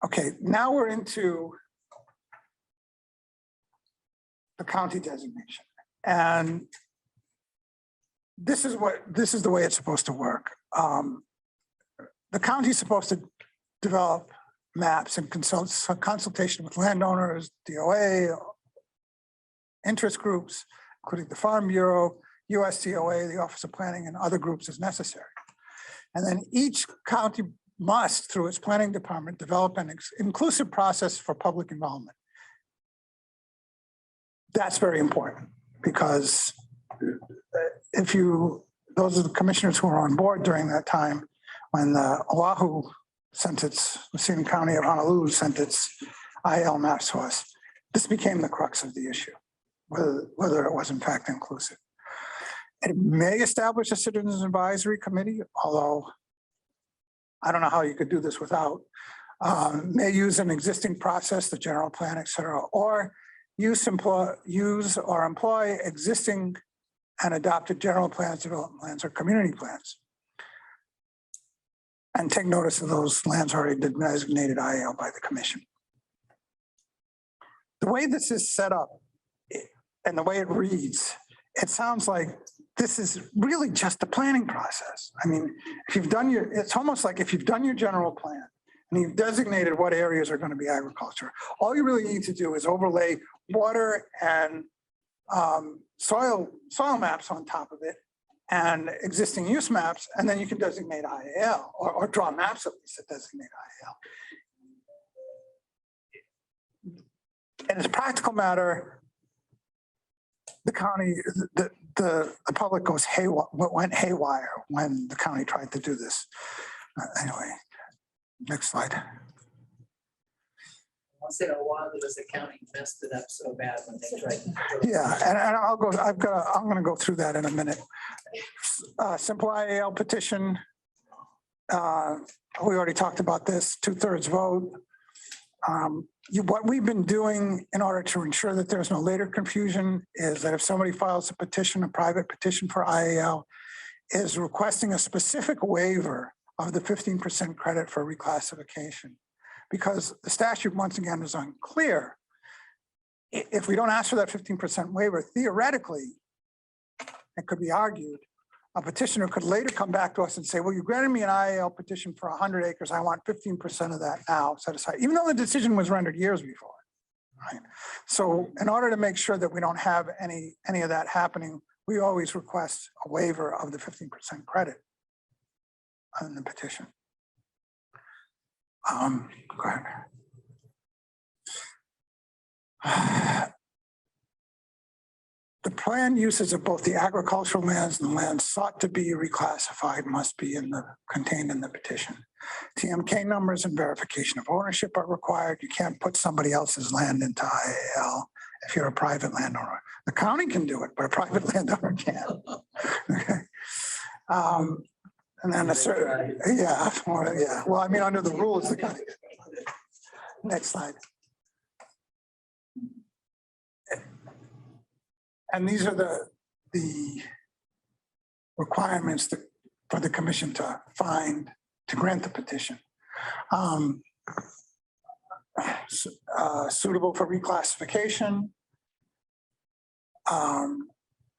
Okay, now we're into the county designation. And this is the way it's supposed to work. The county is supposed to develop maps and consultation with landowners, DOA, interest groups, including the Farm Bureau, USDOA, the Office of Planning, and other groups as necessary. And then each county must, through its planning department, develop an inclusive process for public involvement. That's very important because those are the commissioners who were on board during that time when the Oahu sent its, Washington County of Honolulu sent its IL maps to us. This became the crux of the issue, whether it was in fact inclusive. It may establish a citizens advisory committee, although I don't know how you could do this without. May use an existing process, the general plan, et cetera, or use or employ existing and adopted general plans, development plans, or community plans. And take notice of those lands already designated IAL by the commission. The way this is set up and the way it reads, it sounds like this is really just a planning process. I mean, if you've done it's almost like if you've done your general plan and you've designated what areas are going to be agriculture, all you really need to do is overlay water and soil maps on top of it and existing use maps, and then you can designate IAL or draw maps at least that designate IAL. And as a practical matter, the county, the public went haywire when the county tried to do this. Anyway, next slide. Once in a while, there was a county messed it up so bad when they tried to. Yeah, and I'm going to go through that in a minute. Simple IAL petition. We already talked about this, 2/3 vote. What we've been doing in order to ensure that there's no later confusion is that if somebody files a petition, a private petition for IAL, is requesting a specific waiver of the 15% credit for reclassification. Because the statute, once again, is unclear. If we don't ask for that 15% waiver, theoretically, it could be argued, a petitioner could later come back to us and say, well, you granted me an IAL petition for 100 acres. I want 15% of that now set aside, even though the decision was rendered years before. Right? So in order to make sure that we don't have any of that happening, we always request a waiver of the 15% credit on the petition. Go ahead. The planned uses of both the agricultural lands and the lands sought to be reclassified must be contained in the petition. TMK numbers and verification of ownership are required. You can't put somebody else's land into IAL if you're a private landowner. The county can do it, but a private landowner can't. Okay. And then a certain, yeah. Well, I mean, under the rules, the county. Next slide. And these are the requirements for the commission to grant the petition. Suitable for reclassification.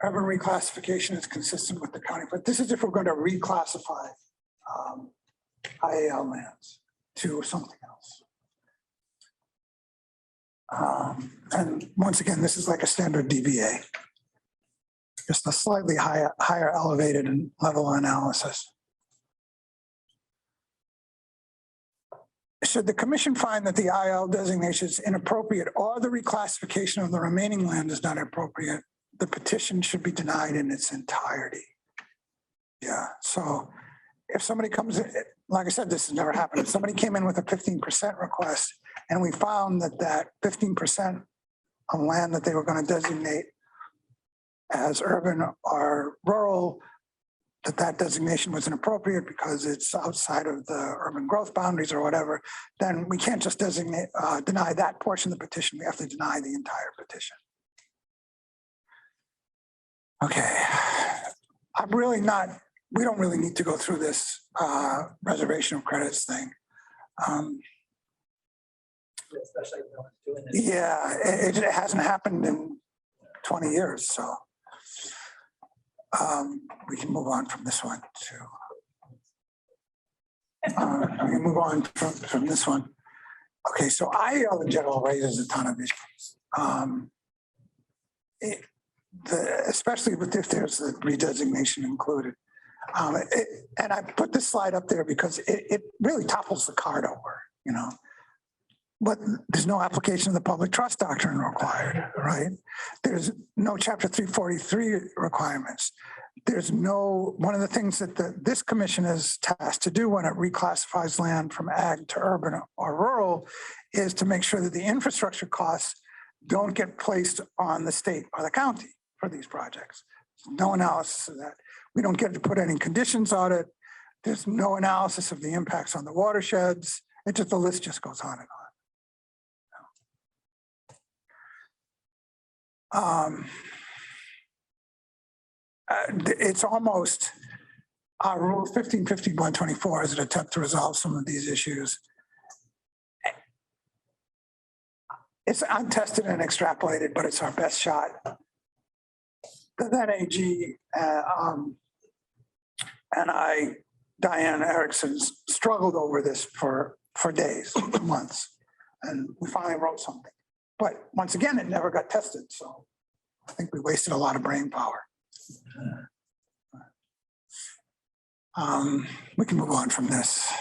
Urban reclassification is consistent with the county, but this is if we're going to reclassify IAL lands to something else. And once again, this is like a standard DBA, just a slightly higher elevated and level analysis. Should the commission find that the IL designation is inappropriate or the reclassification of the remaining land is not appropriate, the petition should be denied in its entirety. Yeah, so if somebody comes in, like I said, this has never happened. If somebody came in with a 15% request and we found that that 15% of land that they were going to designate as urban or rural, that designation was inappropriate because it's outside of the urban growth boundaries or whatever, then we can't just deny that portion of the petition. We have to deny the entire petition. Okay. I'm really not, we don't really need to go through this reservation of credits thing. Especially when no one's doing it. Yeah, it hasn't happened in 20 years, so we can move on from this one to. We can move on from this one. Okay, so IEL in general raises a ton of issues. Especially if there's the redesignation included. And I put this slide up there because it really topples the cart over, you know. But there's no application of the public trust doctrine required, right? There's no Chapter 343 requirements. There's no, one of the things that this commission is tasked to do when it reclassifies land from ag to urban or rural is to make sure that the infrastructure costs don't get placed on the state or the county for these projects. No analysis of that. We don't get to put any conditions on it. There's no analysis of the impacts on the watersheds. It just, the list just goes on and on. It's almost Rule 155124 is an attempt to resolve some of these issues. It's untested and extrapolated, but it's our best shot. That AG and Diane Erickson, struggled over this for days, months, and we finally wrote something. But once again, it never got tested, so I think we wasted a lot of brain power. We can move on from this.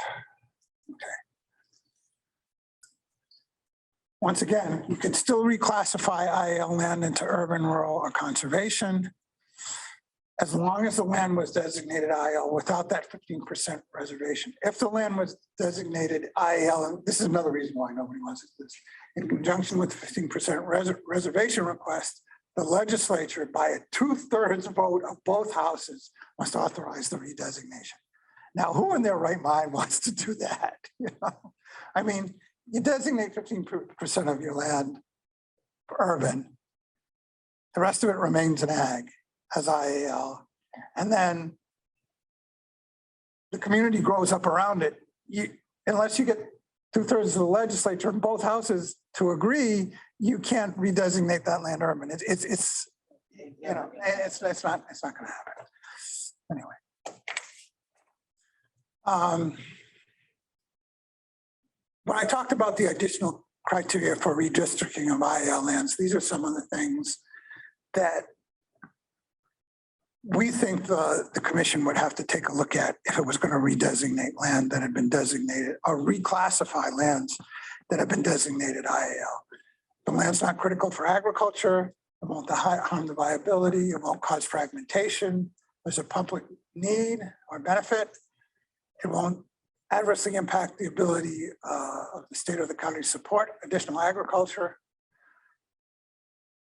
Okay. Once again, you can still reclassify IAL land into urban, rural, or conservation as long as the land was designated IAL without that 15% reservation. If the land was designated IAL, and this is another reason why nobody wants this, in conjunction with the 15% reservation request, the legislature, by a 2/3 vote of both houses, must authorize the redesignation. Now, who in their right mind wants to do that? You know? I mean, you designate 15% of your land for urban. The rest of it remains in ag as IAL. And then the community grows up around it. Unless you get 2/3 of the legislature in both houses to agree, you can't redesignate that land urban. It's you know, it's not going to happen. Anyway. When I talked about the additional criteria for redistricting of IAL lands, these are some of the things that we think the commission would have to take a look at if it was going to redesignate land that had been designated or reclassify lands that have been designated IAL. The land's not critical for agriculture. It won't harm the viability. It won't cause fragmentation. There's a public need or benefit. It won't adversely impact the ability of the state or the county to support additional agriculture.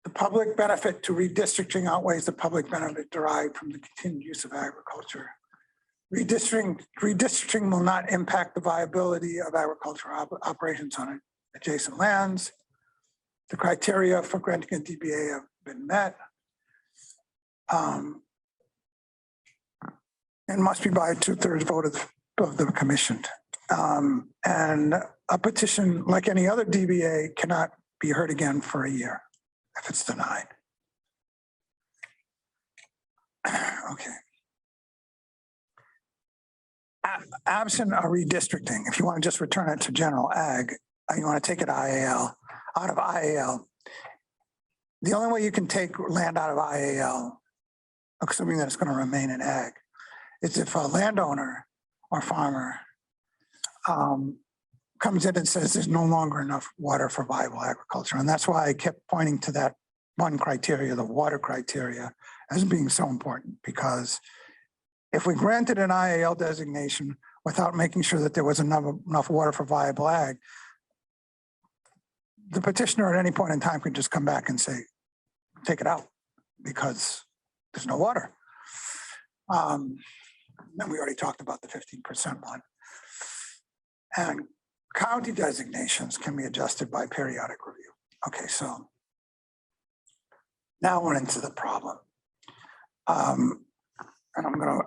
The public benefit to redistricting outweighs the public benefit derived from the continued use of agriculture. Redistricting will not impact the viability of agricultural operations on adjacent lands. The criteria for granting a DBA have been met. And must be by a 2/3 vote of the commission. And a petition, like any other DBA, cannot be heard again for a year if it's denied. Okay. Absent a redistricting, if you want to just return it to general ag, you want to take it IAL, out of IAL. The only way you can take land out of IAL, assuming that it's going to remain in ag, is if a landowner or farmer comes in and says there's no longer enough water for viable agriculture. And that's why I kept pointing to that one criteria, the water criteria, as being so important, because if we granted an IAL designation without making sure that there was enough water for viable ag, the petitioner at any point in time could just come back and say, take it out because there's no water. And we already talked about the 15% one. And county designations can be adjusted by periodic review. Okay, so now we're into the problem. And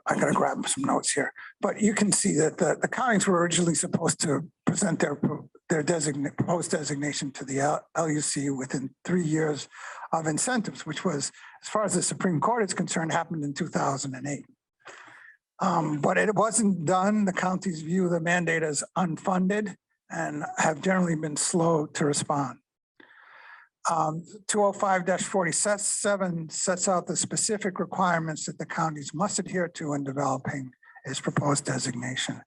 I gotta grab some notes here, but you can see that the counties were originally supposed to present their proposed designation to the LUC within 3 years of incentives, which was, as far as the Supreme Court is concerned, happened in 2008. But it wasn't done. The counties view the mandate as unfunded and have generally been slow to respond. 205-47 sets out the specific requirements that the counties must adhere to in developing its proposed designation.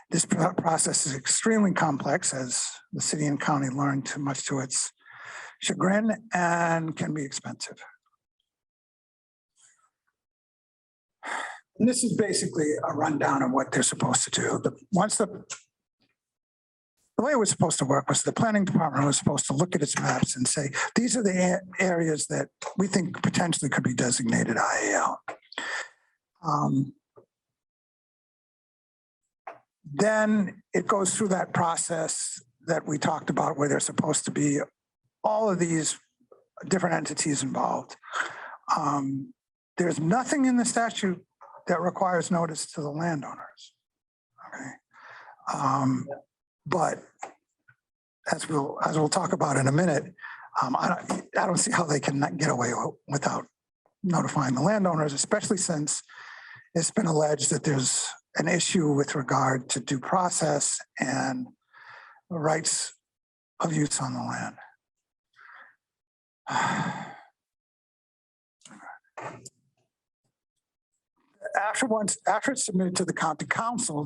This process is extremely complex, as the city and county learned too much to its chagrin, and can be expensive. And this is basically a rundown of what they're supposed to do. The way it was supposed to work was the planning department was supposed to look at its maps and say, these are the areas that we think potentially could be designated IAL. Then it goes through that process that we talked about where there's supposed to be all of these different entities involved. There's nothing in the statute that requires notice to the landowners. Okay. But as we'll talk about in a minute, I don't see how they can get away without notifying the landowners, especially since it's been alleged that there's an issue with regard to due process and rights of use on the land. After it's submitted to the county council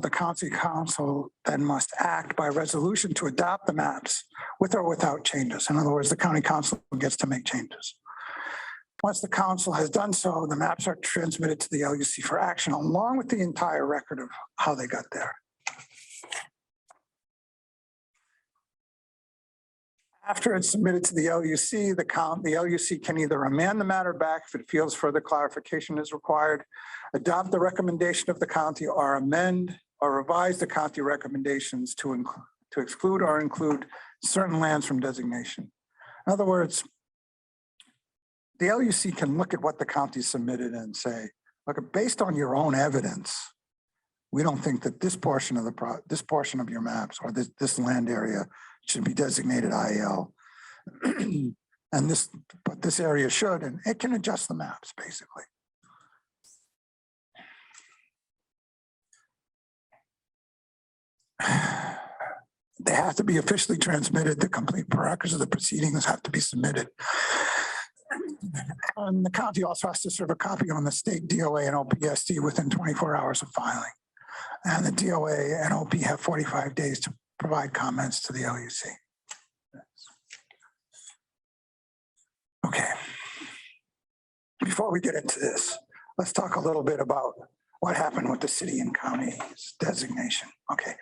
then must act by resolution to adopt the maps with or without changes. In other words, the county council gets to make changes. Once the council has done so, the maps are transmitted to the LUC for action, along with the entire record of how they got there. After it's submitted to the LUC, the LUC can either remand the matter back if it feels further clarification is required, adopt the recommendation of the county, or amend or revise the county recommendations to exclude or include certain lands from designation. In other words, the LUC can look at what the county submitted and say, look, based on your own evidence, we don't think that this portion of your maps or this land area should be designated IAL. But this area should, and it can adjust the maps basically. They have to be officially transmitted. The complete records of the proceedings have to be submitted. And the county also has to serve a copy on the state DOA and OPSD within 24 hours of filing. And the DOA and OP have 45 days to provide comments to the LUC. Okay. Before we get into this, let's talk a little bit about what happened with the city and county's designation. Okay.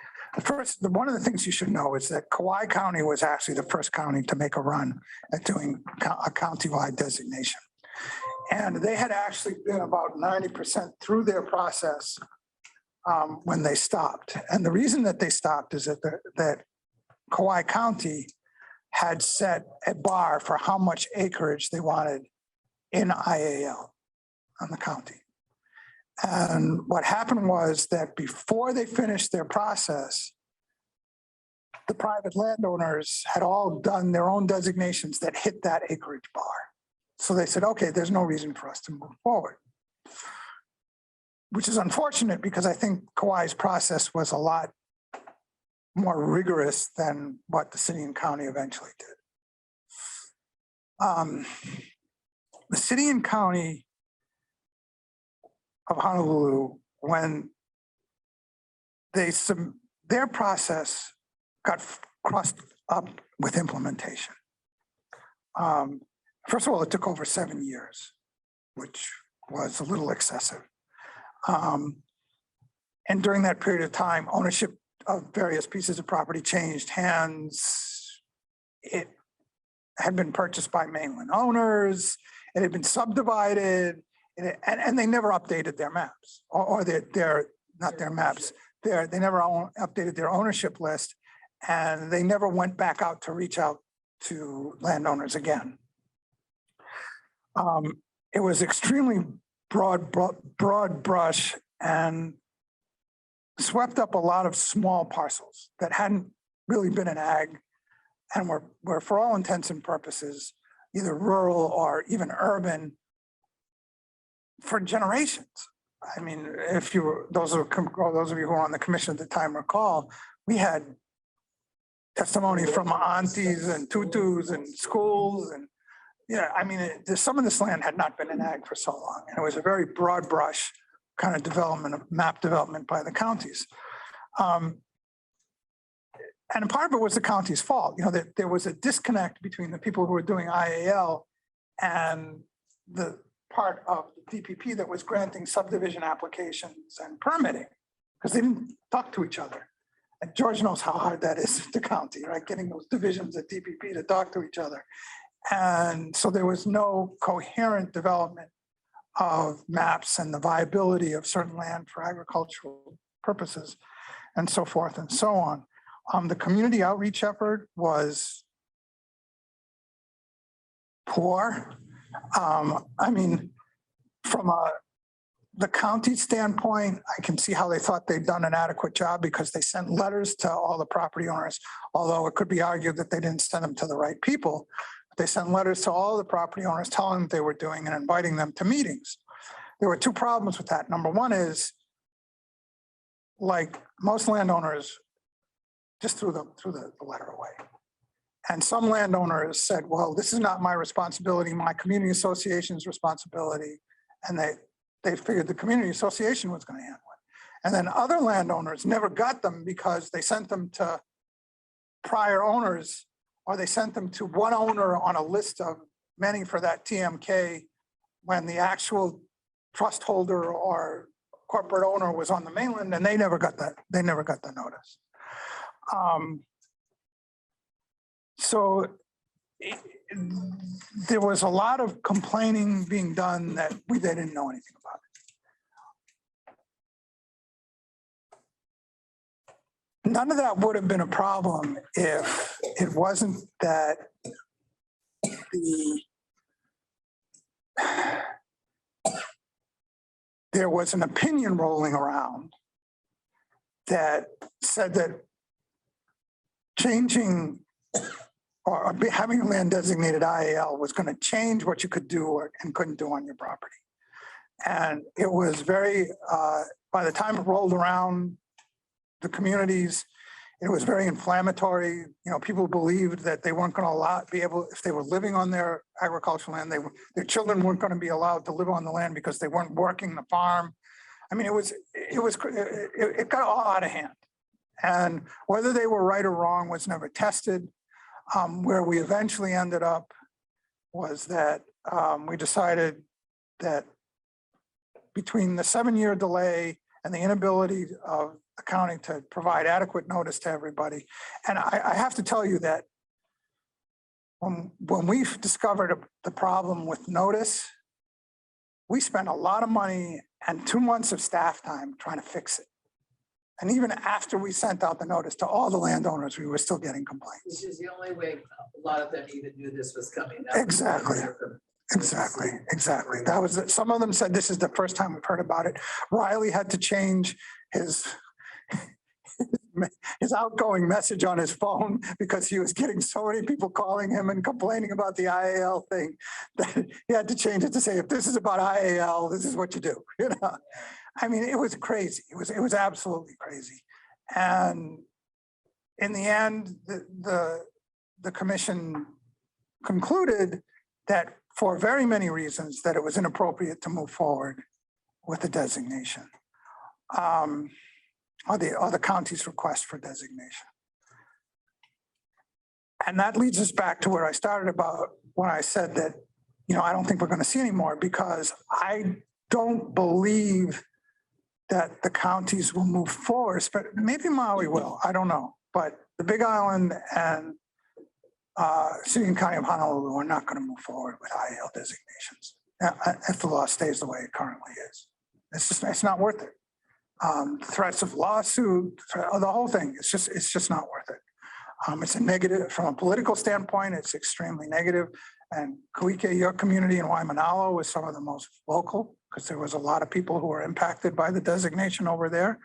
One of the things you should know is that Kauai County was actually the first county to make a run at doing a countywide designation. And they had actually been about 90% through their process when they stopped. And the reason that they stopped is that Kauai County had set a bar for how much acreage they wanted in IAL on the county. And what happened was that before they finished their process, the private landowners had all done their own designations that hit that acreage bar. So they said, okay, there's no reason for us to move forward. Which is unfortunate because I think Kauai's process was a lot more rigorous than what the city and county eventually did. The city and county of Honolulu, when their process got crossed up with implementation. First of all, it took over 7 years, which was a little excessive. And during that period of time, ownership of various pieces of property changed hands. It had been purchased by mainland owners. It had been subdivided, and they never updated their maps or their not their maps. They never updated their ownership list, and they never went back out to reach out to landowners again. It was extremely broad brush and swept up a lot of small parcels that hadn't really been an ag and were for all intents and purposes, either rural or even urban for generations. I mean, if you, those of you who were on the commission at the time recall, we had testimony from aunties and tutus and schools and, yeah, I mean, some of this land had not been in ag for so long. And it was a very broad brush kind of development of map development by the counties. And part of it was the county's fault. You know, that there was a disconnect between the people who were doing IAL and the part of the DPP that was granting subdivision applications and permitting, because they didn't talk to each other. And George knows how hard that is at the county, right? Getting those divisions at DPP to talk to each other. And so there was no coherent development of maps and the viability of certain land for agricultural purposes and so forth and so on. The community outreach effort was poor. I mean, from the county standpoint, I can see how they thought they'd done an adequate job because they sent letters to all the property owners, although it could be argued that they didn't send them to the right people. They sent letters to all the property owners telling them what they were doing and inviting them to meetings. There were two problems with that. Number one is, like most landowners, just threw the letter away. And some landowners said, well, this is not my responsibility, my community association's responsibility. And they figured the community association was going to handle it. And then other landowners never got them because they sent them to prior owners, or they sent them to one owner on a list of many for that TMK when the actual trust holder or corporate owner was on the mainland, and they never got that. They never got the notice. So there was a lot of complaining being done that they didn't know anything about it. None of that would have been a problem if it wasn't that there was an opinion rolling around that said that changing or having land designated IAL was going to change what you could do and couldn't do on your property. And it was very, by the time it rolled around the communities, it was very inflammatory. You know, people believed that they weren't going to be able, if they were living on their agricultural land, their children weren't going to be allowed to live on the land because they weren't working the farm. I mean, it got all out of hand. And whether they were right or wrong was never tested. Where we eventually ended up was that we decided that between the 7-year delay and the inability of the county to provide adequate notice to everybody. And I have to tell you that when we discovered the problem with notice, we spent a lot of money and 2 months of staff time trying to fix it. And even after we sent out the notice to all the landowners, we were still getting complaints. Which is the only way a lot of them even knew this was coming. Exactly. That was it. Some of them said this is the first time we've heard about it. Riley had to change his outgoing message on his phone because he was getting so many people calling him and complaining about the IAL thing that he had to change it to say, if this is about IAL, this is what you do. You know, I mean, it was crazy. It was absolutely crazy. And in the end, the commission concluded that for very many reasons that it was inappropriate to move forward with the designation. Or the county's request for designation. And that leads us back to where I started about when I said that I don't think we're going to see anymore because I don't believe that the counties will move forward, but maybe Maui will, I don't know. But the Big Island and City and County of Honolulu are not going to move forward with IAL designations if the law stays the way it currently is. It's not worth it. Threats of lawsuit, the whole thing, it's just not worth it. It's a negative, from a political standpoint, it's extremely negative. And Kauike, your community in Waimanalo was some of the most vocal because there was a lot of people who were impacted by the designation over there.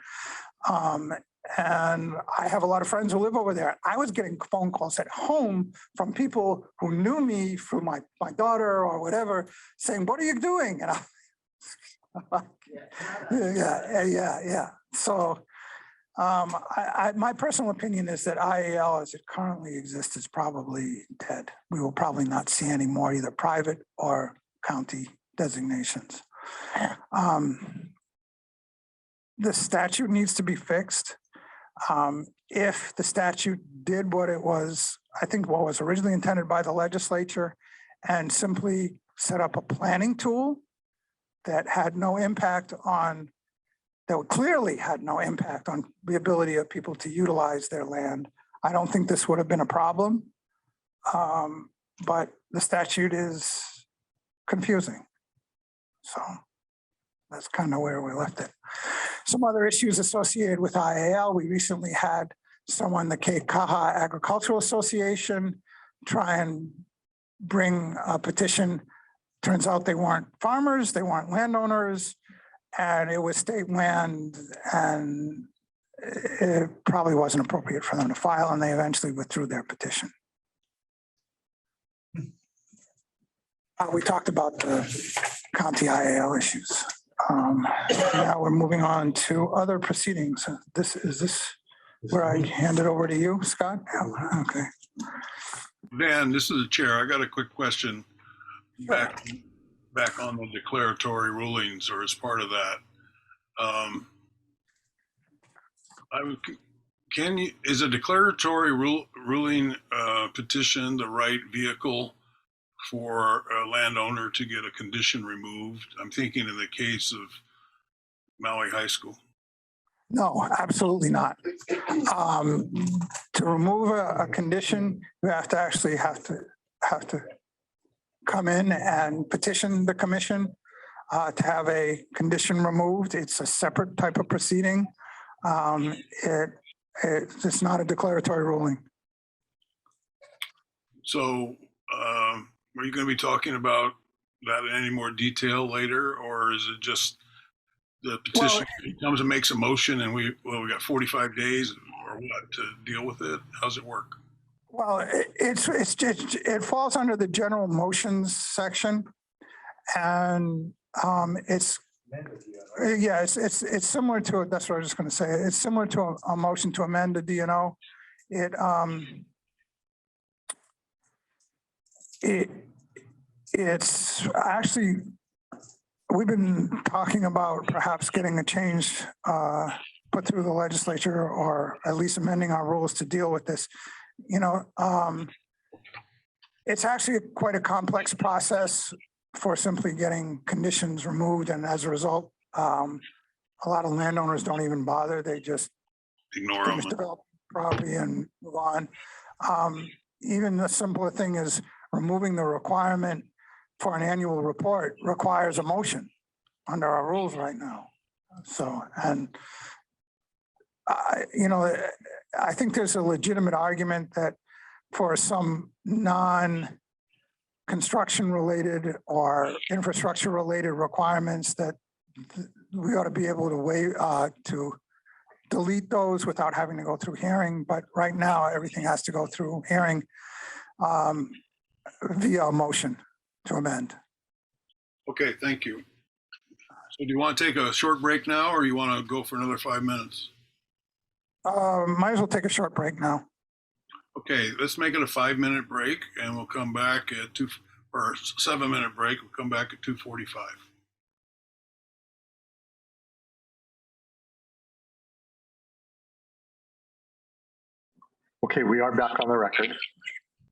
And I have a lot of friends who live over there. I was getting phone calls at home from people who knew me through my daughter or whatever, saying, "What are you doing?" And yeah. So my personal opinion is that IAL as it currently exists is probably dead. We will probably not see any more either private or county designations. The statute needs to be fixed. If the statute did what it was, I think what was originally intended by the legislature and simply set up a planning tool that had no impact on, that clearly had no impact on the ability of people to utilize their land, I don't think this would have been a problem. But the statute is confusing. So that's kind of where we left it. Some other issues associated with IAL. We recently had someone, the Keikaha Agricultural Association, try and bring a petition. Turns out they weren't farmers, they weren't landowners, and it was state land, and it probably wasn't appropriate for them to file, and they eventually withdrew their petition. We talked about the county IAL issues. Now we're moving on to other proceedings. Is this where I hand it over to you, Scott? Okay. Van, this is the chair. I got a quick question back on the declaratory rulings or as part of that. Is a declaratory ruling petition the right vehicle for a landowner to get a condition removed? I'm thinking in the case of Maui High School. No, absolutely not. To remove a condition, you have to come in and petition the commission to have a condition removed. It's a separate type of proceeding. It's not a declaratory ruling. So are you going to be talking about that in any more detail later, or is it just the petition comes and makes a motion and we got 45 days or what to deal with it? How's it work? Well, it falls under the general motions section, and it's similar to it. That's what I was just going to say. It's similar to a motion to amend the DNO. It's actually, we've been talking about perhaps getting a change put through the legislature, or at least amending our rules to deal with this. It's actually quite a complex process for simply getting conditions removed. And as a result, a lot of landowners don't even bother. They just ignore them, develop property and move on. Even the simpler thing is removing the requirement for an annual report requires a motion under our rules right now. So, and I think there's a legitimate argument that for some non-construction related or infrastructure related requirements that we ought to be able to delete those without having to go through hearing. But right now, everything has to go through hearing via a motion to amend. Okay, thank you. So do you want to take a short break now, or you want to go for another 5 minutes? Might as well take a short break now. Okay, let's make it a 5-minute break, and we'll come back at 7-minute break. We'll come back at 2:45. Okay, we are back on the record.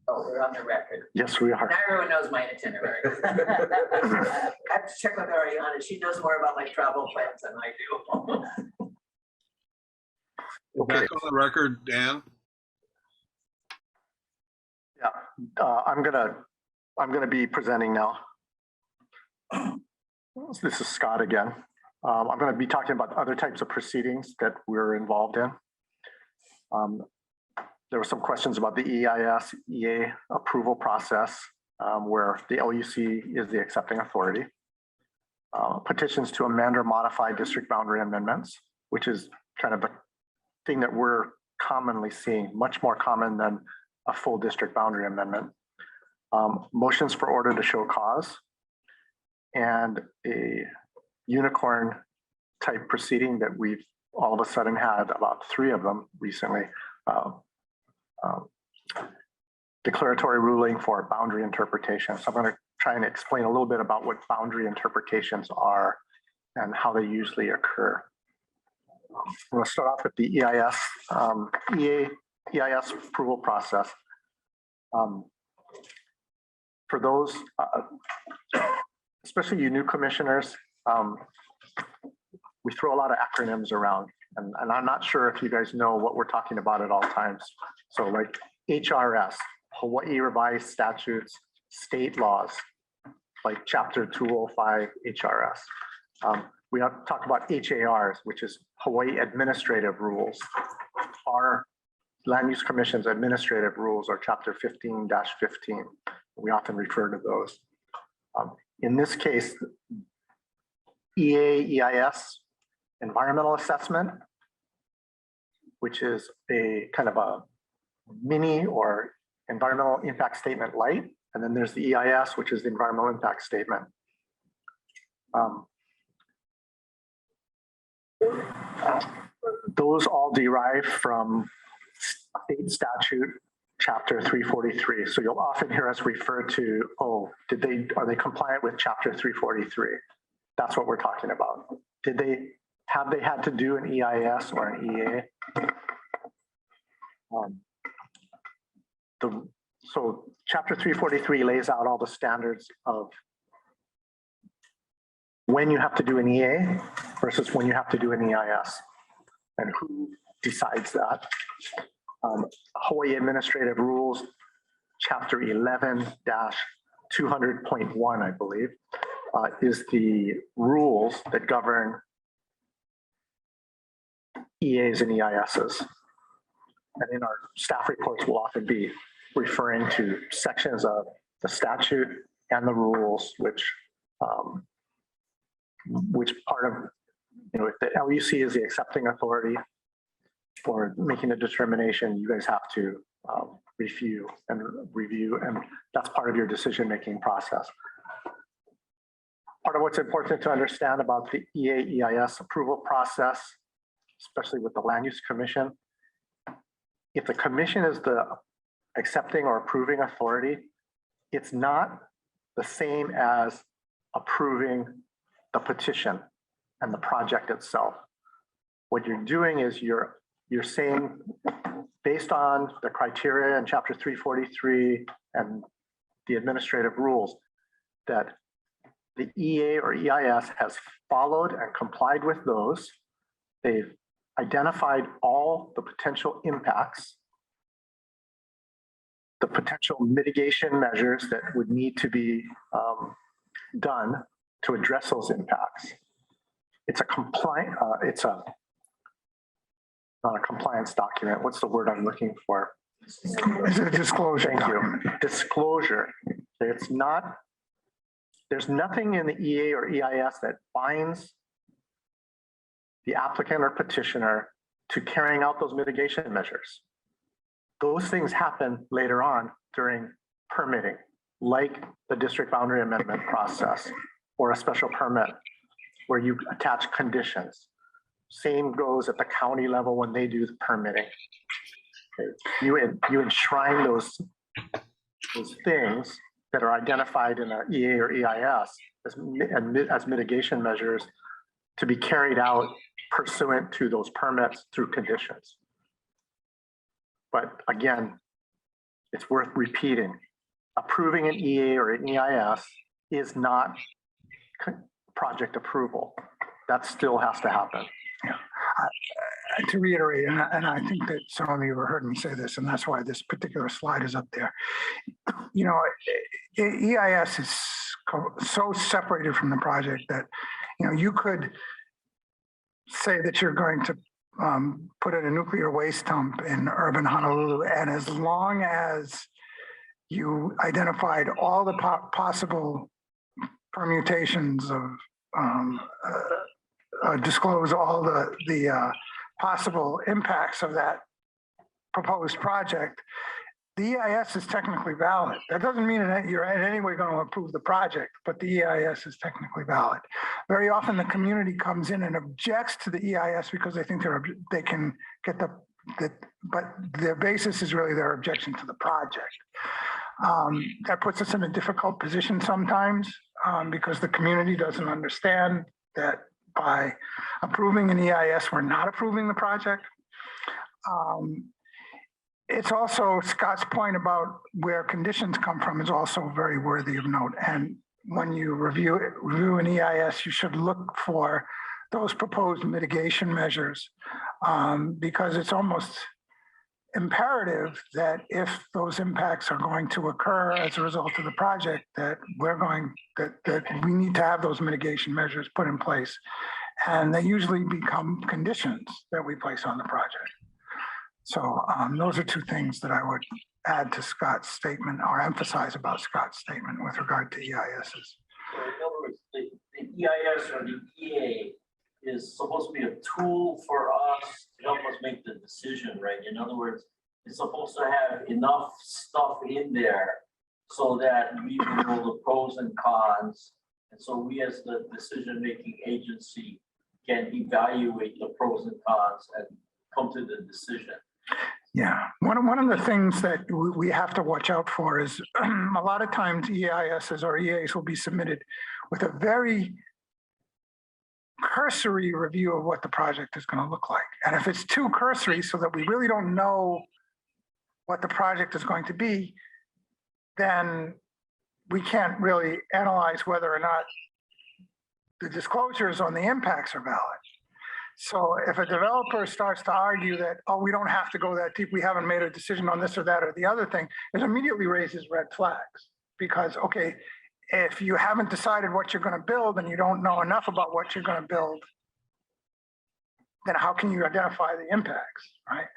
Oh, we're on the record. Yes, we are. Not everyone knows my itinerary. I have to check with Ariana. She knows more about my travel plans than I do. Back on the record, Dan. Yeah, I'm gonna be presenting now. This is Scott again. I'm gonna be talking about other types of proceedings that we're involved in. There were some questions about the EIS, EA approval process, where the LUC is the accepting authority. Petitions to amend or modify district boundary amendments, which is kind of the thing that we're commonly seeing, much more common than a full district boundary amendment. Motions for order to show cause, and a unicorn type proceeding that we've all of a sudden had about 3 of them recently. Declaratory ruling for boundary interpretation. So I'm going to try and explain a little bit about what boundary interpretations are and how they usually occur. We'll start off with the EIS approval process. For those, especially you new commissioners, we throw a lot of acronyms around, and I'm not sure if you guys know what we're talking about at all times. So like HRS, Hawaii Revised Statutes, state laws, like Chapter 205 HRS. We have to talk about HARs, which is Hawaii Administrative Rules. Our Land Use Commission's administrative rules are Chapter 15-15. We often refer to those. In this case, EIS, environmental assessment, which is a kind of a mini or environmental impact statement light. And then there's the EIS, which is the environmental impact statement. Those all derive from state statute chapter 343. So you'll often hear us refer to, oh, are they compliant with chapter 343? That's what we're talking about. Have they had to do an EIS or an EA? So chapter 343 lays out all the standards of when you have to do an EA versus when you have to do an EIS, and who decides that. Hawaii Administrative Rules, chapter 11-200.1, I believe, is the rules that govern EAs and EISs. And in our staff reports, we'll often be referring to sections of the statute and the rules, which part of, if the LUC is the accepting authority for making a determination, you guys have to review, and that's part of your decision-making process. Part of what's important to understand about the EA-EIS approval process, especially with the Land Use Commission, if the commission is the accepting or approving authority, it's not the same as approving the petition and the project itself. What you're doing is you're saying, based on the criteria in chapter 343 and the administrative rules, that the EA or EIS has followed and complied with those. They've identified all the potential impacts, the potential mitigation measures that would need to be done to address those impacts. It's a compliant, not a compliance document. What's the word I'm looking for? Is it a disclosure? Thank you. Disclosure. It's not, there's nothing in the EA or EIS that binds the applicant or petitioner to carrying out those mitigation measures. Those things happen later on during permitting, like the district boundary amendment process or a special permit where you attach conditions. Same goes at the county level when they do the permitting. You enshrine those things that are identified in an EA or EIS as mitigation measures to be carried out pursuant to those permits through conditions. But again, it's worth repeating. Approving an EA or an EIS is not project approval. That still has to happen. To reiterate, and I think that some of you have heard me say this, and that's why this particular slide is up there. You know, EIS is so separated from the project that, you know, you could say that you're going to put in a nuclear waste dump in urban Honolulu, and as long as you identified all the possible permutations of disclose all the possible impacts of that proposed project, the EIS is technically valid. That doesn't mean that you're in any way going to approve the project, but the EIS is technically valid. Very often the community comes in and objects to the EIS because they think they can get but their basis is really their objection to the project. That puts us in a difficult position sometimes because the community doesn't understand that by approving an EIS, we're not approving the project. It's also, Scott's point about where conditions come from is also very worthy of note. And when you review an EIS, you should look for those proposed mitigation measures because it's almost imperative that if those impacts are going to occur as a result of the project, that we need to have those mitigation measures put in place. And they usually become conditions that we place on the project. So those are two things that I would add to Scott's statement or emphasize about Scott's statement with regard to EISs. So in other words, the EIS or the EA is supposed to be a tool for us to help us make the decision, right? In other words, it's supposed to have enough stuff in there so that we know the pros and cons. And so we as the decision-making agency can evaluate the pros and cons and come to the decision. Yeah, one of the things that we have to watch out for is a lot of times EISs or EAs will be submitted with a very cursory review of what the project is going to look like. And if it's too cursory so that we really don't know what the project is going to be, then we can't really analyze whether or not the disclosures on the impacts are valid. So if a developer starts to argue that, oh, we don't have to go that deep, we haven't made a decision on this or that or the other thing, it immediately raises red flags. Because, okay, if you haven't decided what you're going to build and you don't know enough about what you're going to build, then how can you identify the impacts, right?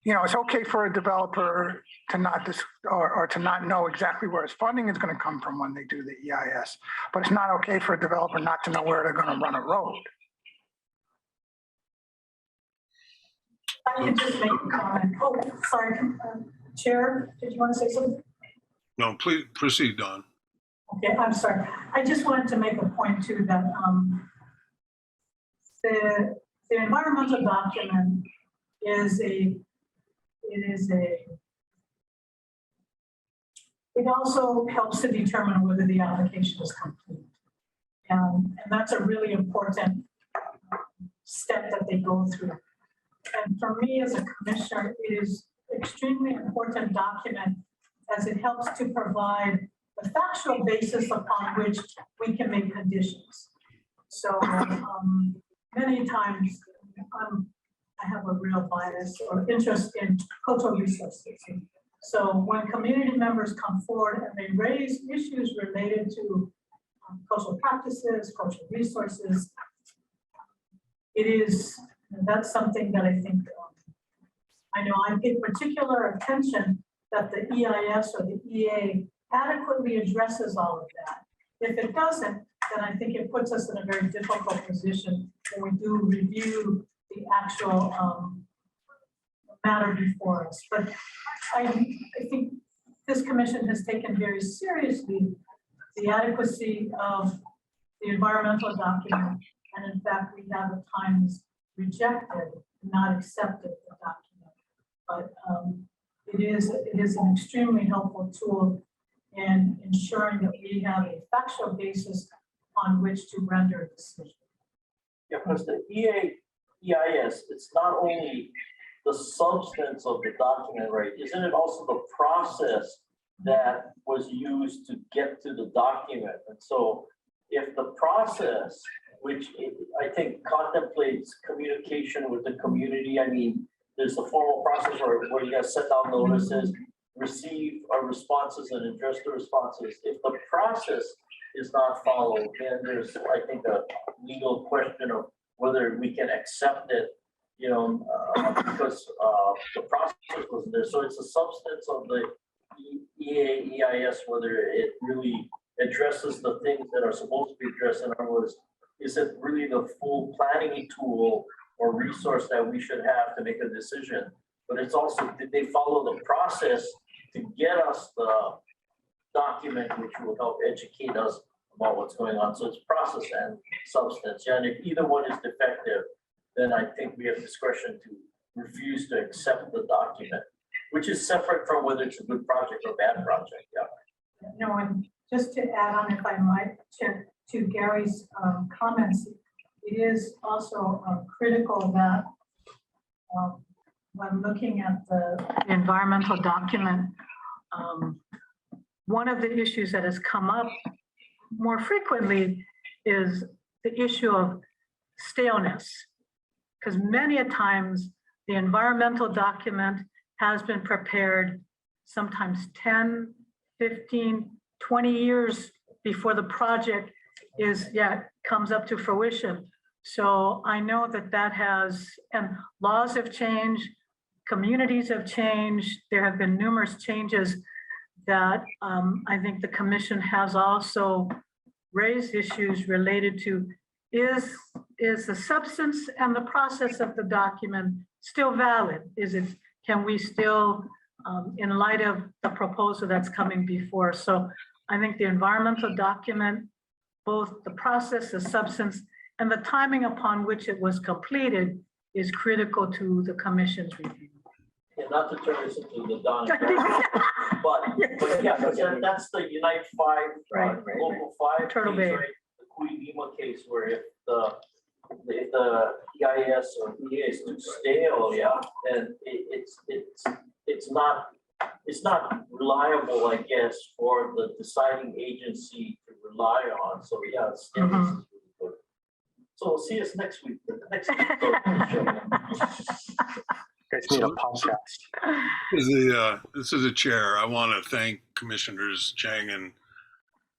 You know, it's okay for a developer to not or to not know exactly where his funding is going to come from when they do the EIS, but it's not okay for a developer not to know where they're going to run a road. I can just make a comment. Oh, sorry, Chair, did you want to say something? No, please proceed, Don. Okay, I'm sorry. I just wanted to make a point too that the environmental document it also helps to determine whether the application is complete. And that's a really important step that they go through. And for me as a commissioner, it is extremely important document as it helps to provide the factual basis upon which we can make conditions. So many times I have a real bias or interest in cultural resources. So when community members come forward and they raise issues related to cultural practices, cultural resources, that's something that I think, I know I pay particular attention that the EIS or the EA adequately addresses all of that. If it doesn't, then I think it puts us in a very difficult position when we do review the actual matter before us. But I think this commission has taken very seriously the adequacy of the environmental document. And in fact, we have at times rejected, not accepted the document. But it is an extremely helpful tool in ensuring that we have a factual basis on which to render a decision. Yeah, because the EIS, it's not only the substance of the document, right? Isn't it also the process that was used to get to the document? And so if the process, which I think contemplates communication with the community, I mean, there's the formal process where you guys set down notices, receive our responses and address the responses. If the process is not followed, then there's, I think, a legal question of whether we can accept it, because the process wasn't there. So it's the substance of the EAEIS, whether it really addresses the things that are supposed to be addressed. In other words, is it really the full planning tool or resource that we should have to make a decision? But it's also, did they follow the process to get us the document, which will help educate us about what's going on? So it's process and substance. Yeah, and if either one is defective, then I think we have discretion to refuse to accept the document, which is separate from whether it's a good project or bad project. Yeah. No, and just to add on, if I might, Chair, to Gary's comments, it is also critical that when looking at the environmental document, one of the issues that has come up more frequently is the issue of staleness. Because many a times the environmental document has been prepared sometimes 10, 15, 20 years before the project comes up to fruition. So I know that has, and laws have changed, communities have changed. There have been numerous changes that I think the commission has also raised issues related to, is the substance and the process of the document still valid? Can we still, in light of the proposal that's coming before? So I think the environmental document, both the process, the substance, and the timing upon which it was completed is critical to the commission's review. Yeah, not to turn this into the Don, but yeah, that's the Unite 5, Right. Local 5 Turtle case, Bay. right? The Kuilima case, where if the EIS or EA is too stale, then it's not reliable, I guess, for the deciding agency to rely on. So it's really good. So we'll see us next week. For the next Guys need a podcast. This is a chair. I want to thank Commissioners Chang and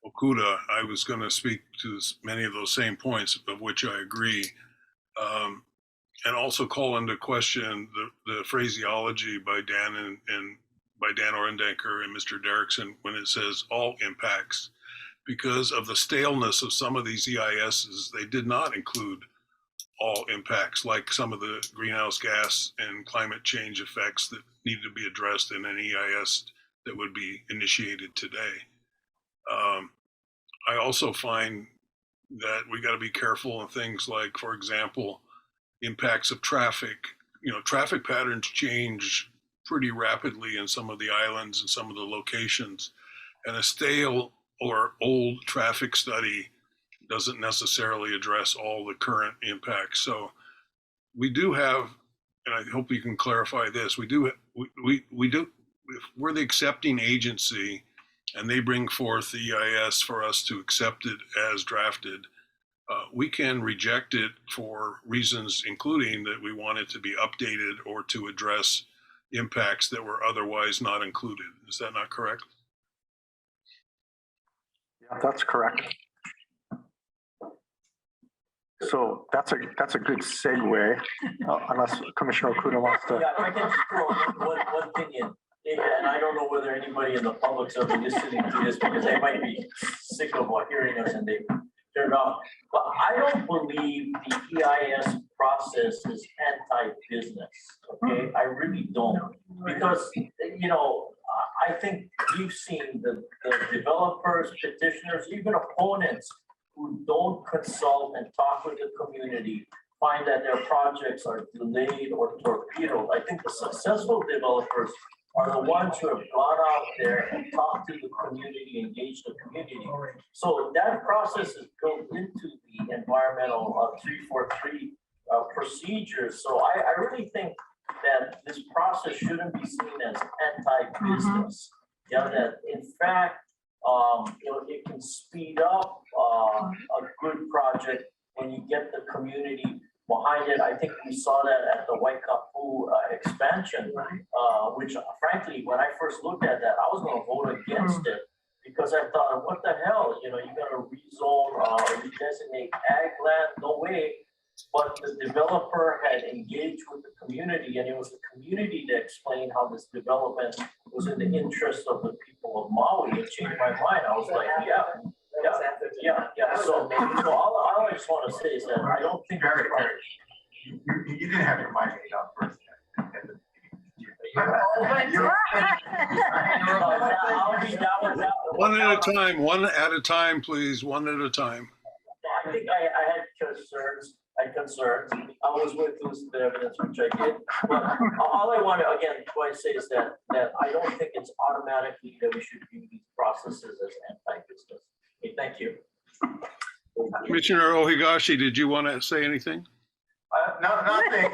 Okuda. I was going to speak to many of those same points, of which I agree, and also call into question the phraseology by Dan and by Dan Orendenker and Mr. Derrickson when it says all impacts. Because of the staleness of some of these EISs, they did not include all impacts, like some of the greenhouse gas and climate change effects that needed to be addressed in an EIS that would be initiated today. I also find that we got to be careful of things like, for example, impacts of traffic. Traffic patterns change pretty rapidly in some of the islands and some of the locations, and a stale or old traffic study doesn't necessarily address all the current impacts. So we do have, and I hope you can clarify this, we do, if we're the accepting agency and they bring forth the EIS for us to accept it as drafted, we can reject it for reasons including that we want it to be updated or to address impacts that were otherwise not included. Is that not correct? Yeah, that's correct. So that's a good segue, unless Commissioner Okuda wants to. Yeah, I can just throw one thing in. And I don't know whether anybody in the public's ever listening to this because they might be sick of hearing us and they turn it off. But I don't believe the EIS process is anti-business, okay? I really don't. Because, I think you've seen the developers, petitioners, even opponents who don't consult and talk with the community find that their projects are delayed or torpedoed. I think the successful developers are the ones who have gone out there and talked to the community, engaged the community. So that process is built into the environmental 343 procedures. So I really think that this process shouldn't be seen as anti-business. That in fact, it can speed up a good project when you get the community behind it. I think we saw that at the Waikapu expansion, which frankly, when I first looked at that, I was going to vote against it because I thought, what the hell? You're going to rezone, redesignate ag land? No way. But the developer had engaged with the community, and it was the community that explained how this development was in the interest of the people of Maui. It changed my mind. I was like, yeah. So all I just want to say is that I don't think. You didn't have your mind made up first. One at a time, please, one at a time. I think I had concerns. I was with the evidence, which I did. But all I want to, again, what I say is that I don't think it's automatically that we should view these processes as anti-business. Okay, thank you. Commissioner Ohigashi, did you want to say anything? No, nothing.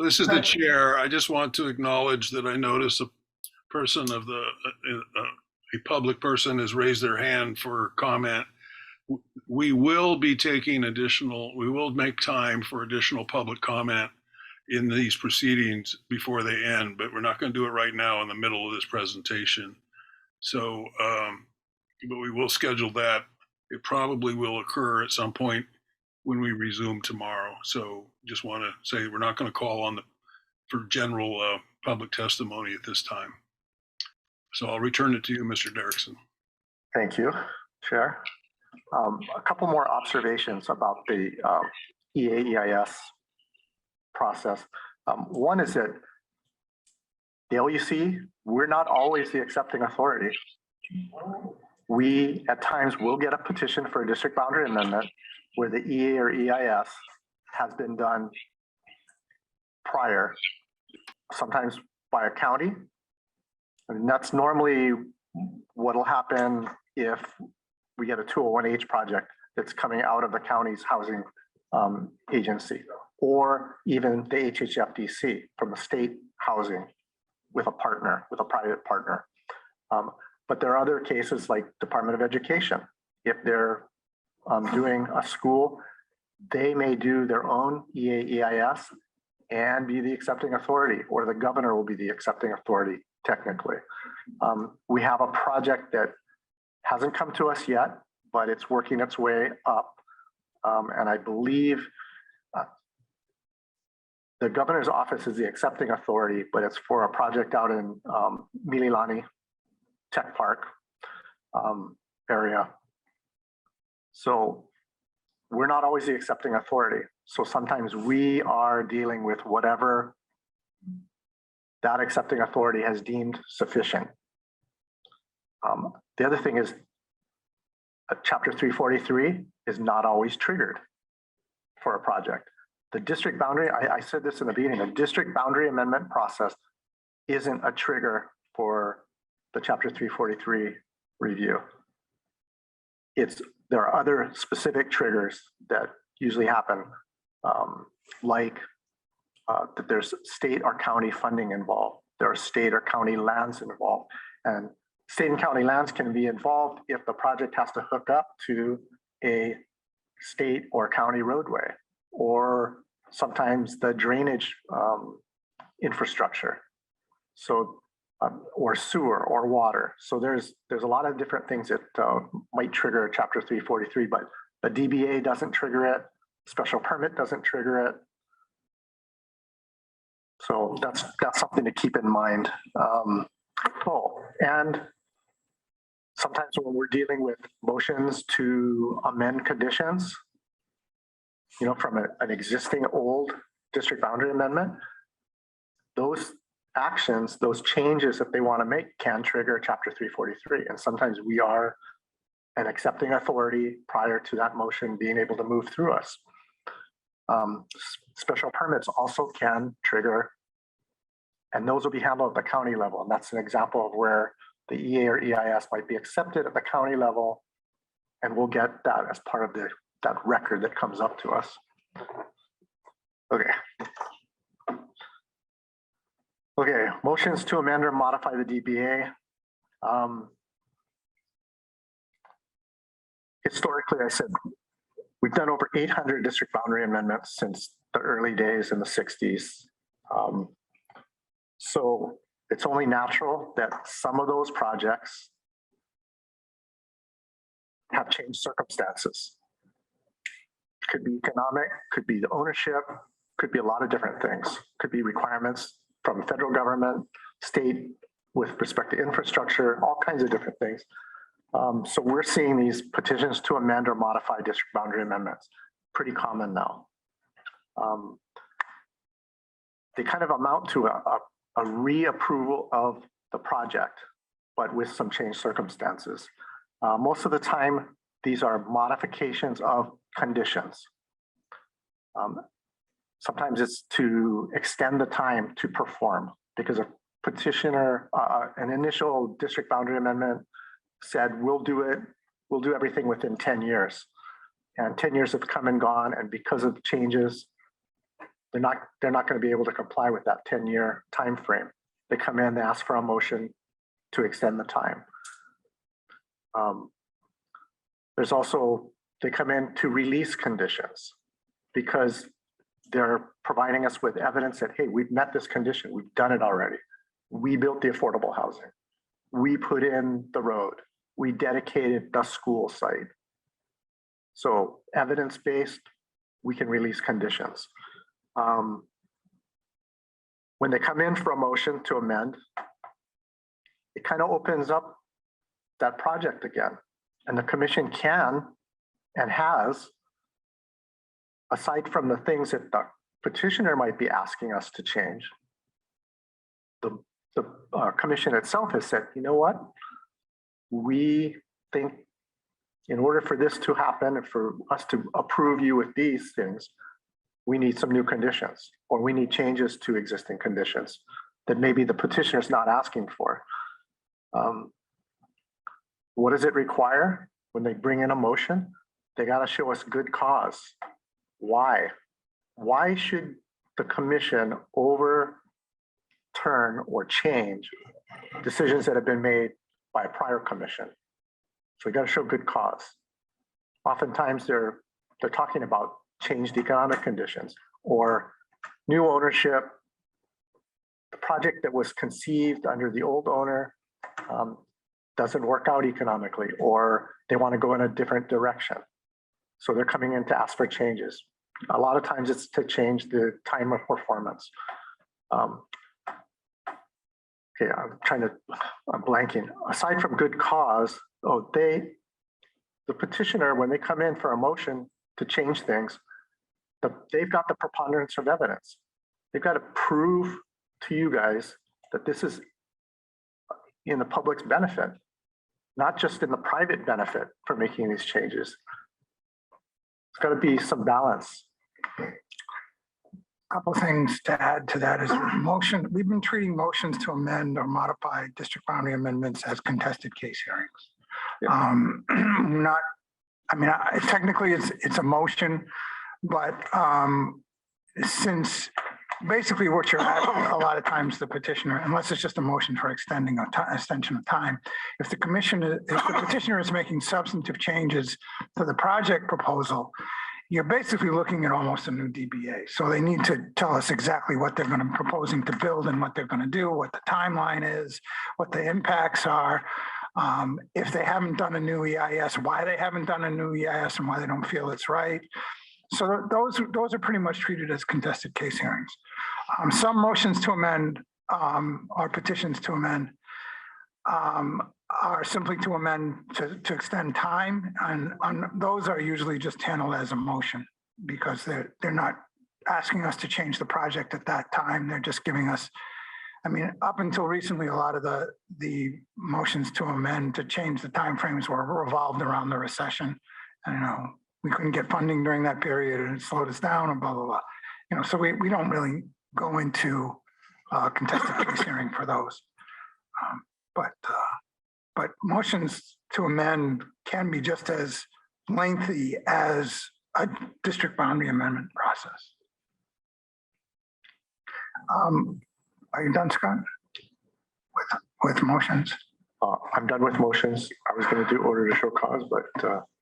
This is the chair. I just want to acknowledge that I notice a person of a public person has raised their hand for comment. We will be taking we will make time for additional public comment in these proceedings before they end, but we're not going to do it right now in the middle of this presentation. So, but we will schedule that. It probably will occur at some point when we resume tomorrow. So just want to say we're not going to call on for general public testimony at this time. So I'll return it to you, Mr. Derrickson. Thank you, Chair. A couple more observations about the EAEIS process. One is that the LUC, we're not always the accepting authority. We, at times, will get a petition for a district boundary amendment where the EA or EIS has been done prior, sometimes by a county. And that's normally what'll happen if we get a 201H project that's coming out of the county's housing agency, or even the HHFDC from the state housing with a partner, with a private partner. But there are other cases like Department of Education. If they're doing a school, they may do their own EAEIS and be the accepting authority, or the governor will be the accepting authority technically. We have a project that hasn't come to us yet, but it's working its way up. And I believe the governor's office is the accepting authority, but it's for a project out in Mililani Tech Park area. So we're not always the accepting authority. So sometimes we are dealing with whatever that accepting authority has deemed sufficient. The other thing is Chapter 343 is not always triggered for a project. The district boundary, I said this in the beginning, the district boundary amendment process isn't a trigger for the Chapter 343 review. There are other specific triggers that usually happen, like that there's state or county funding involved. There are state or county lands involved. And state and county lands can be involved if the project has to hook up to a state or county roadway, or sometimes the drainage infrastructure. So, or sewer or water. So there's a lot of different things that might trigger Chapter 343, but the DBA doesn't trigger it. Special permit doesn't trigger it. So that's something to keep in mind. And sometimes when we're dealing with motions to amend conditions, from an existing old district boundary amendment, those actions, those changes that they want to make can trigger Chapter 343. And sometimes we are an accepting authority prior to that motion being able to move through us. Special permits also can trigger, and those will be handled at the county level. And that's an example of where the EA or EIS might be accepted at the county level, and we'll get that as part of that record that comes up to us. Okay. Okay, motions to amend or modify the DBA. Historically, I said, we've done over 800 district boundary amendments since the early days in the 60s. So it's only natural that some of those projects have changed circumstances. Could be economic, could be the ownership, could be a lot of different things. Could be requirements from federal government, state with respect to infrastructure, all kinds of different things. So we're seeing these petitions to amend or modify district boundary amendments, pretty common now. They kind of amount to a reapproval of the project, but with some changed circumstances. Most of the time, these are modifications of conditions. Sometimes it's to extend the time to perform because a petitioner, an initial district boundary amendment said, we'll do everything within 10 years. And 10 years have come and gone, and because of changes, they're not going to be able to comply with that 10-year time frame. They come in, they ask for a motion to extend the time. There's also, they come in to release conditions because they're providing us with evidence that, hey, we've met this condition, we've done it already. We built the affordable housing. We put in the road. We dedicated the school site. So evidence-based, we can release conditions. When they come in for a motion to amend, it kind of opens up that project again. And the commission can and has, aside from the things that the petitioner might be asking us to change, the commission itself has said, you know what? We think in order for this to happen and for us to approve you with these things, we need some new conditions, or we need changes to existing conditions that maybe the petitioner is not asking for. What does it require when they bring in a motion? They got to show us good cause. Why? Why should the commission overturn or change decisions that have been made by a prior commission? So we got to show good cause. Oftentimes they're talking about changed economic conditions or new ownership. The project that was conceived under the old owner doesn't work out economically, or they want to go in a different direction. So they're coming in to ask for changes. A lot of times it's to change the time of performance. Okay, I'm blanking. Aside from good cause, the petitioner, when they come in for a motion to change things, they've got the preponderance of evidence. They've got to prove to you guys that this is in the public's benefit, not just in the private benefit for making these changes. It's got to be some balance. Couple things to add to that is motion. We've been treating motions to amend or modify district boundary amendments as contested case hearings. Technically it's a motion, but since basically what you're at a lot of times the petitioner, unless it's just a motion for extension of time, if the petitioner is making substantive changes to the project proposal, you're basically looking at almost a new DBA. So they need to tell us exactly what they're going to be proposing to build and what they're going to do, what the timeline is, what the impacts are. If they haven't done a new EIS, why they haven't done a new EIS and why they don't feel it's right. So those are pretty much treated as contested case hearings. Some motions to amend or petitions to amend are simply to amend to extend time, and those are usually just handled as a motion because they're not asking us to change the project at that time. They're just giving us, up until recently, a lot of the motions to amend to change the timeframes were revolved around the recession. And, we couldn't get funding during that period and it slowed us down and blah, blah, blah. So we don't really go into contested case hearing for those. But motions to amend can be just as lengthy as a district boundary amendment process. Are you done, Scott? With motions? I'm done with motions. I was going to do order to show cause, but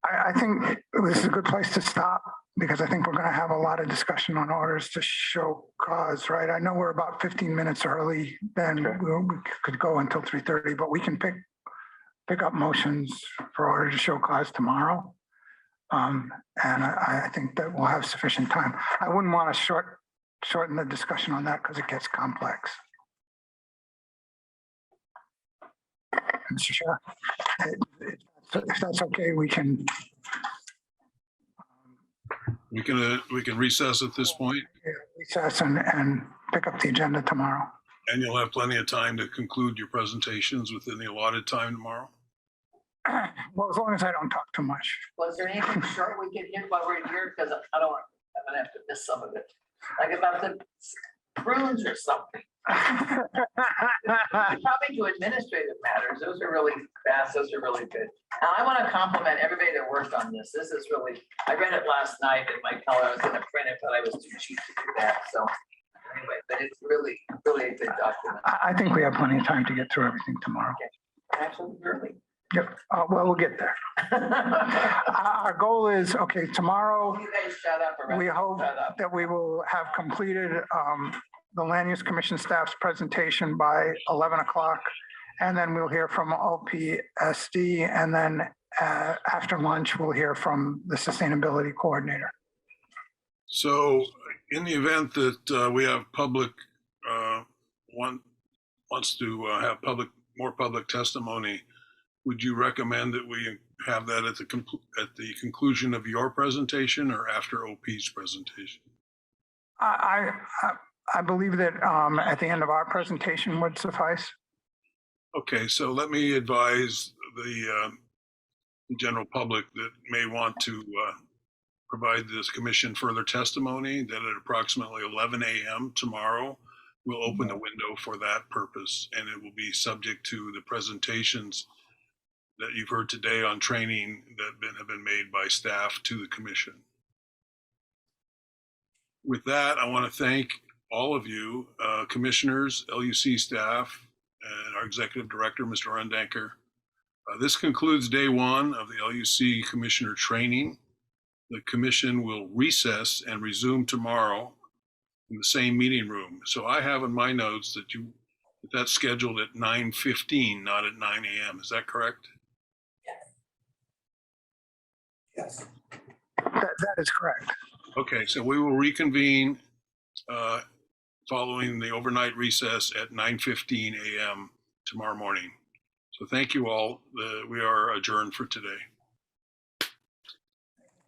I think this is a good place to stop because I think we're going to have a lot of discussion on orders to show cause, right? I know we're about 15 minutes early, then we could go until 3:30, but we can pick up motions for order to show cause tomorrow. And I think that we'll have sufficient time. I wouldn't want to shorten the discussion on that because it gets complex. Mr. Chair, if that's okay, we can. We can recess at this point. Recess and pick up the agenda tomorrow. And you'll have plenty of time to conclude your presentations within the allotted time tomorrow. Well, as long as I don't talk too much. Was there anything short we could hit while we're here? Because I'm gonna have to miss some of it. Like about the prunes or something. Probably to administrative matters. Those are really fast. Those are really good. And I want to compliment everybody that worked on this. This is really, I read it last night in my color. I was gonna print it, but I was too cheap to do that. So anyway, but it's really, really a good document. I think we have plenty of time to get through everything tomorrow. Absolutely. Yep. Well, we'll get there. Our goal is, okay, tomorrow, You guys shut up. or we hope shut up. that we will have completed the Land Use Commission staff's presentation by 11 o'clock. And then we'll hear from OPSD. And then after lunch, we'll hear from the Sustainability Coordinator. So in the event that we have public, wants to have more public testimony, would you recommend that we have that at the conclusion of your presentation or after OP's presentation? I believe that at the end of our presentation would suffice. Okay, so let me advise the general public that may want to provide this commission further testimony that at approximately 11 a.m. tomorrow, we'll open the window for that purpose, and it will be subject to the presentations that you've heard today on training that have been made by staff to the commission. With that, I want to thank all of you, commissioners, LUC staff, and our executive director, Mr. Rundanker. This concludes day one of the LUC commissioner training. The commission will recess and resume tomorrow in the same meeting room. So I have in my notes that that's scheduled at 9:15, not at 9 a.m. Is that correct? Yes. That is correct. Okay, so we will reconvene following the overnight recess at 9:15 a.m. tomorrow morning. So thank you all. We are adjourned for today.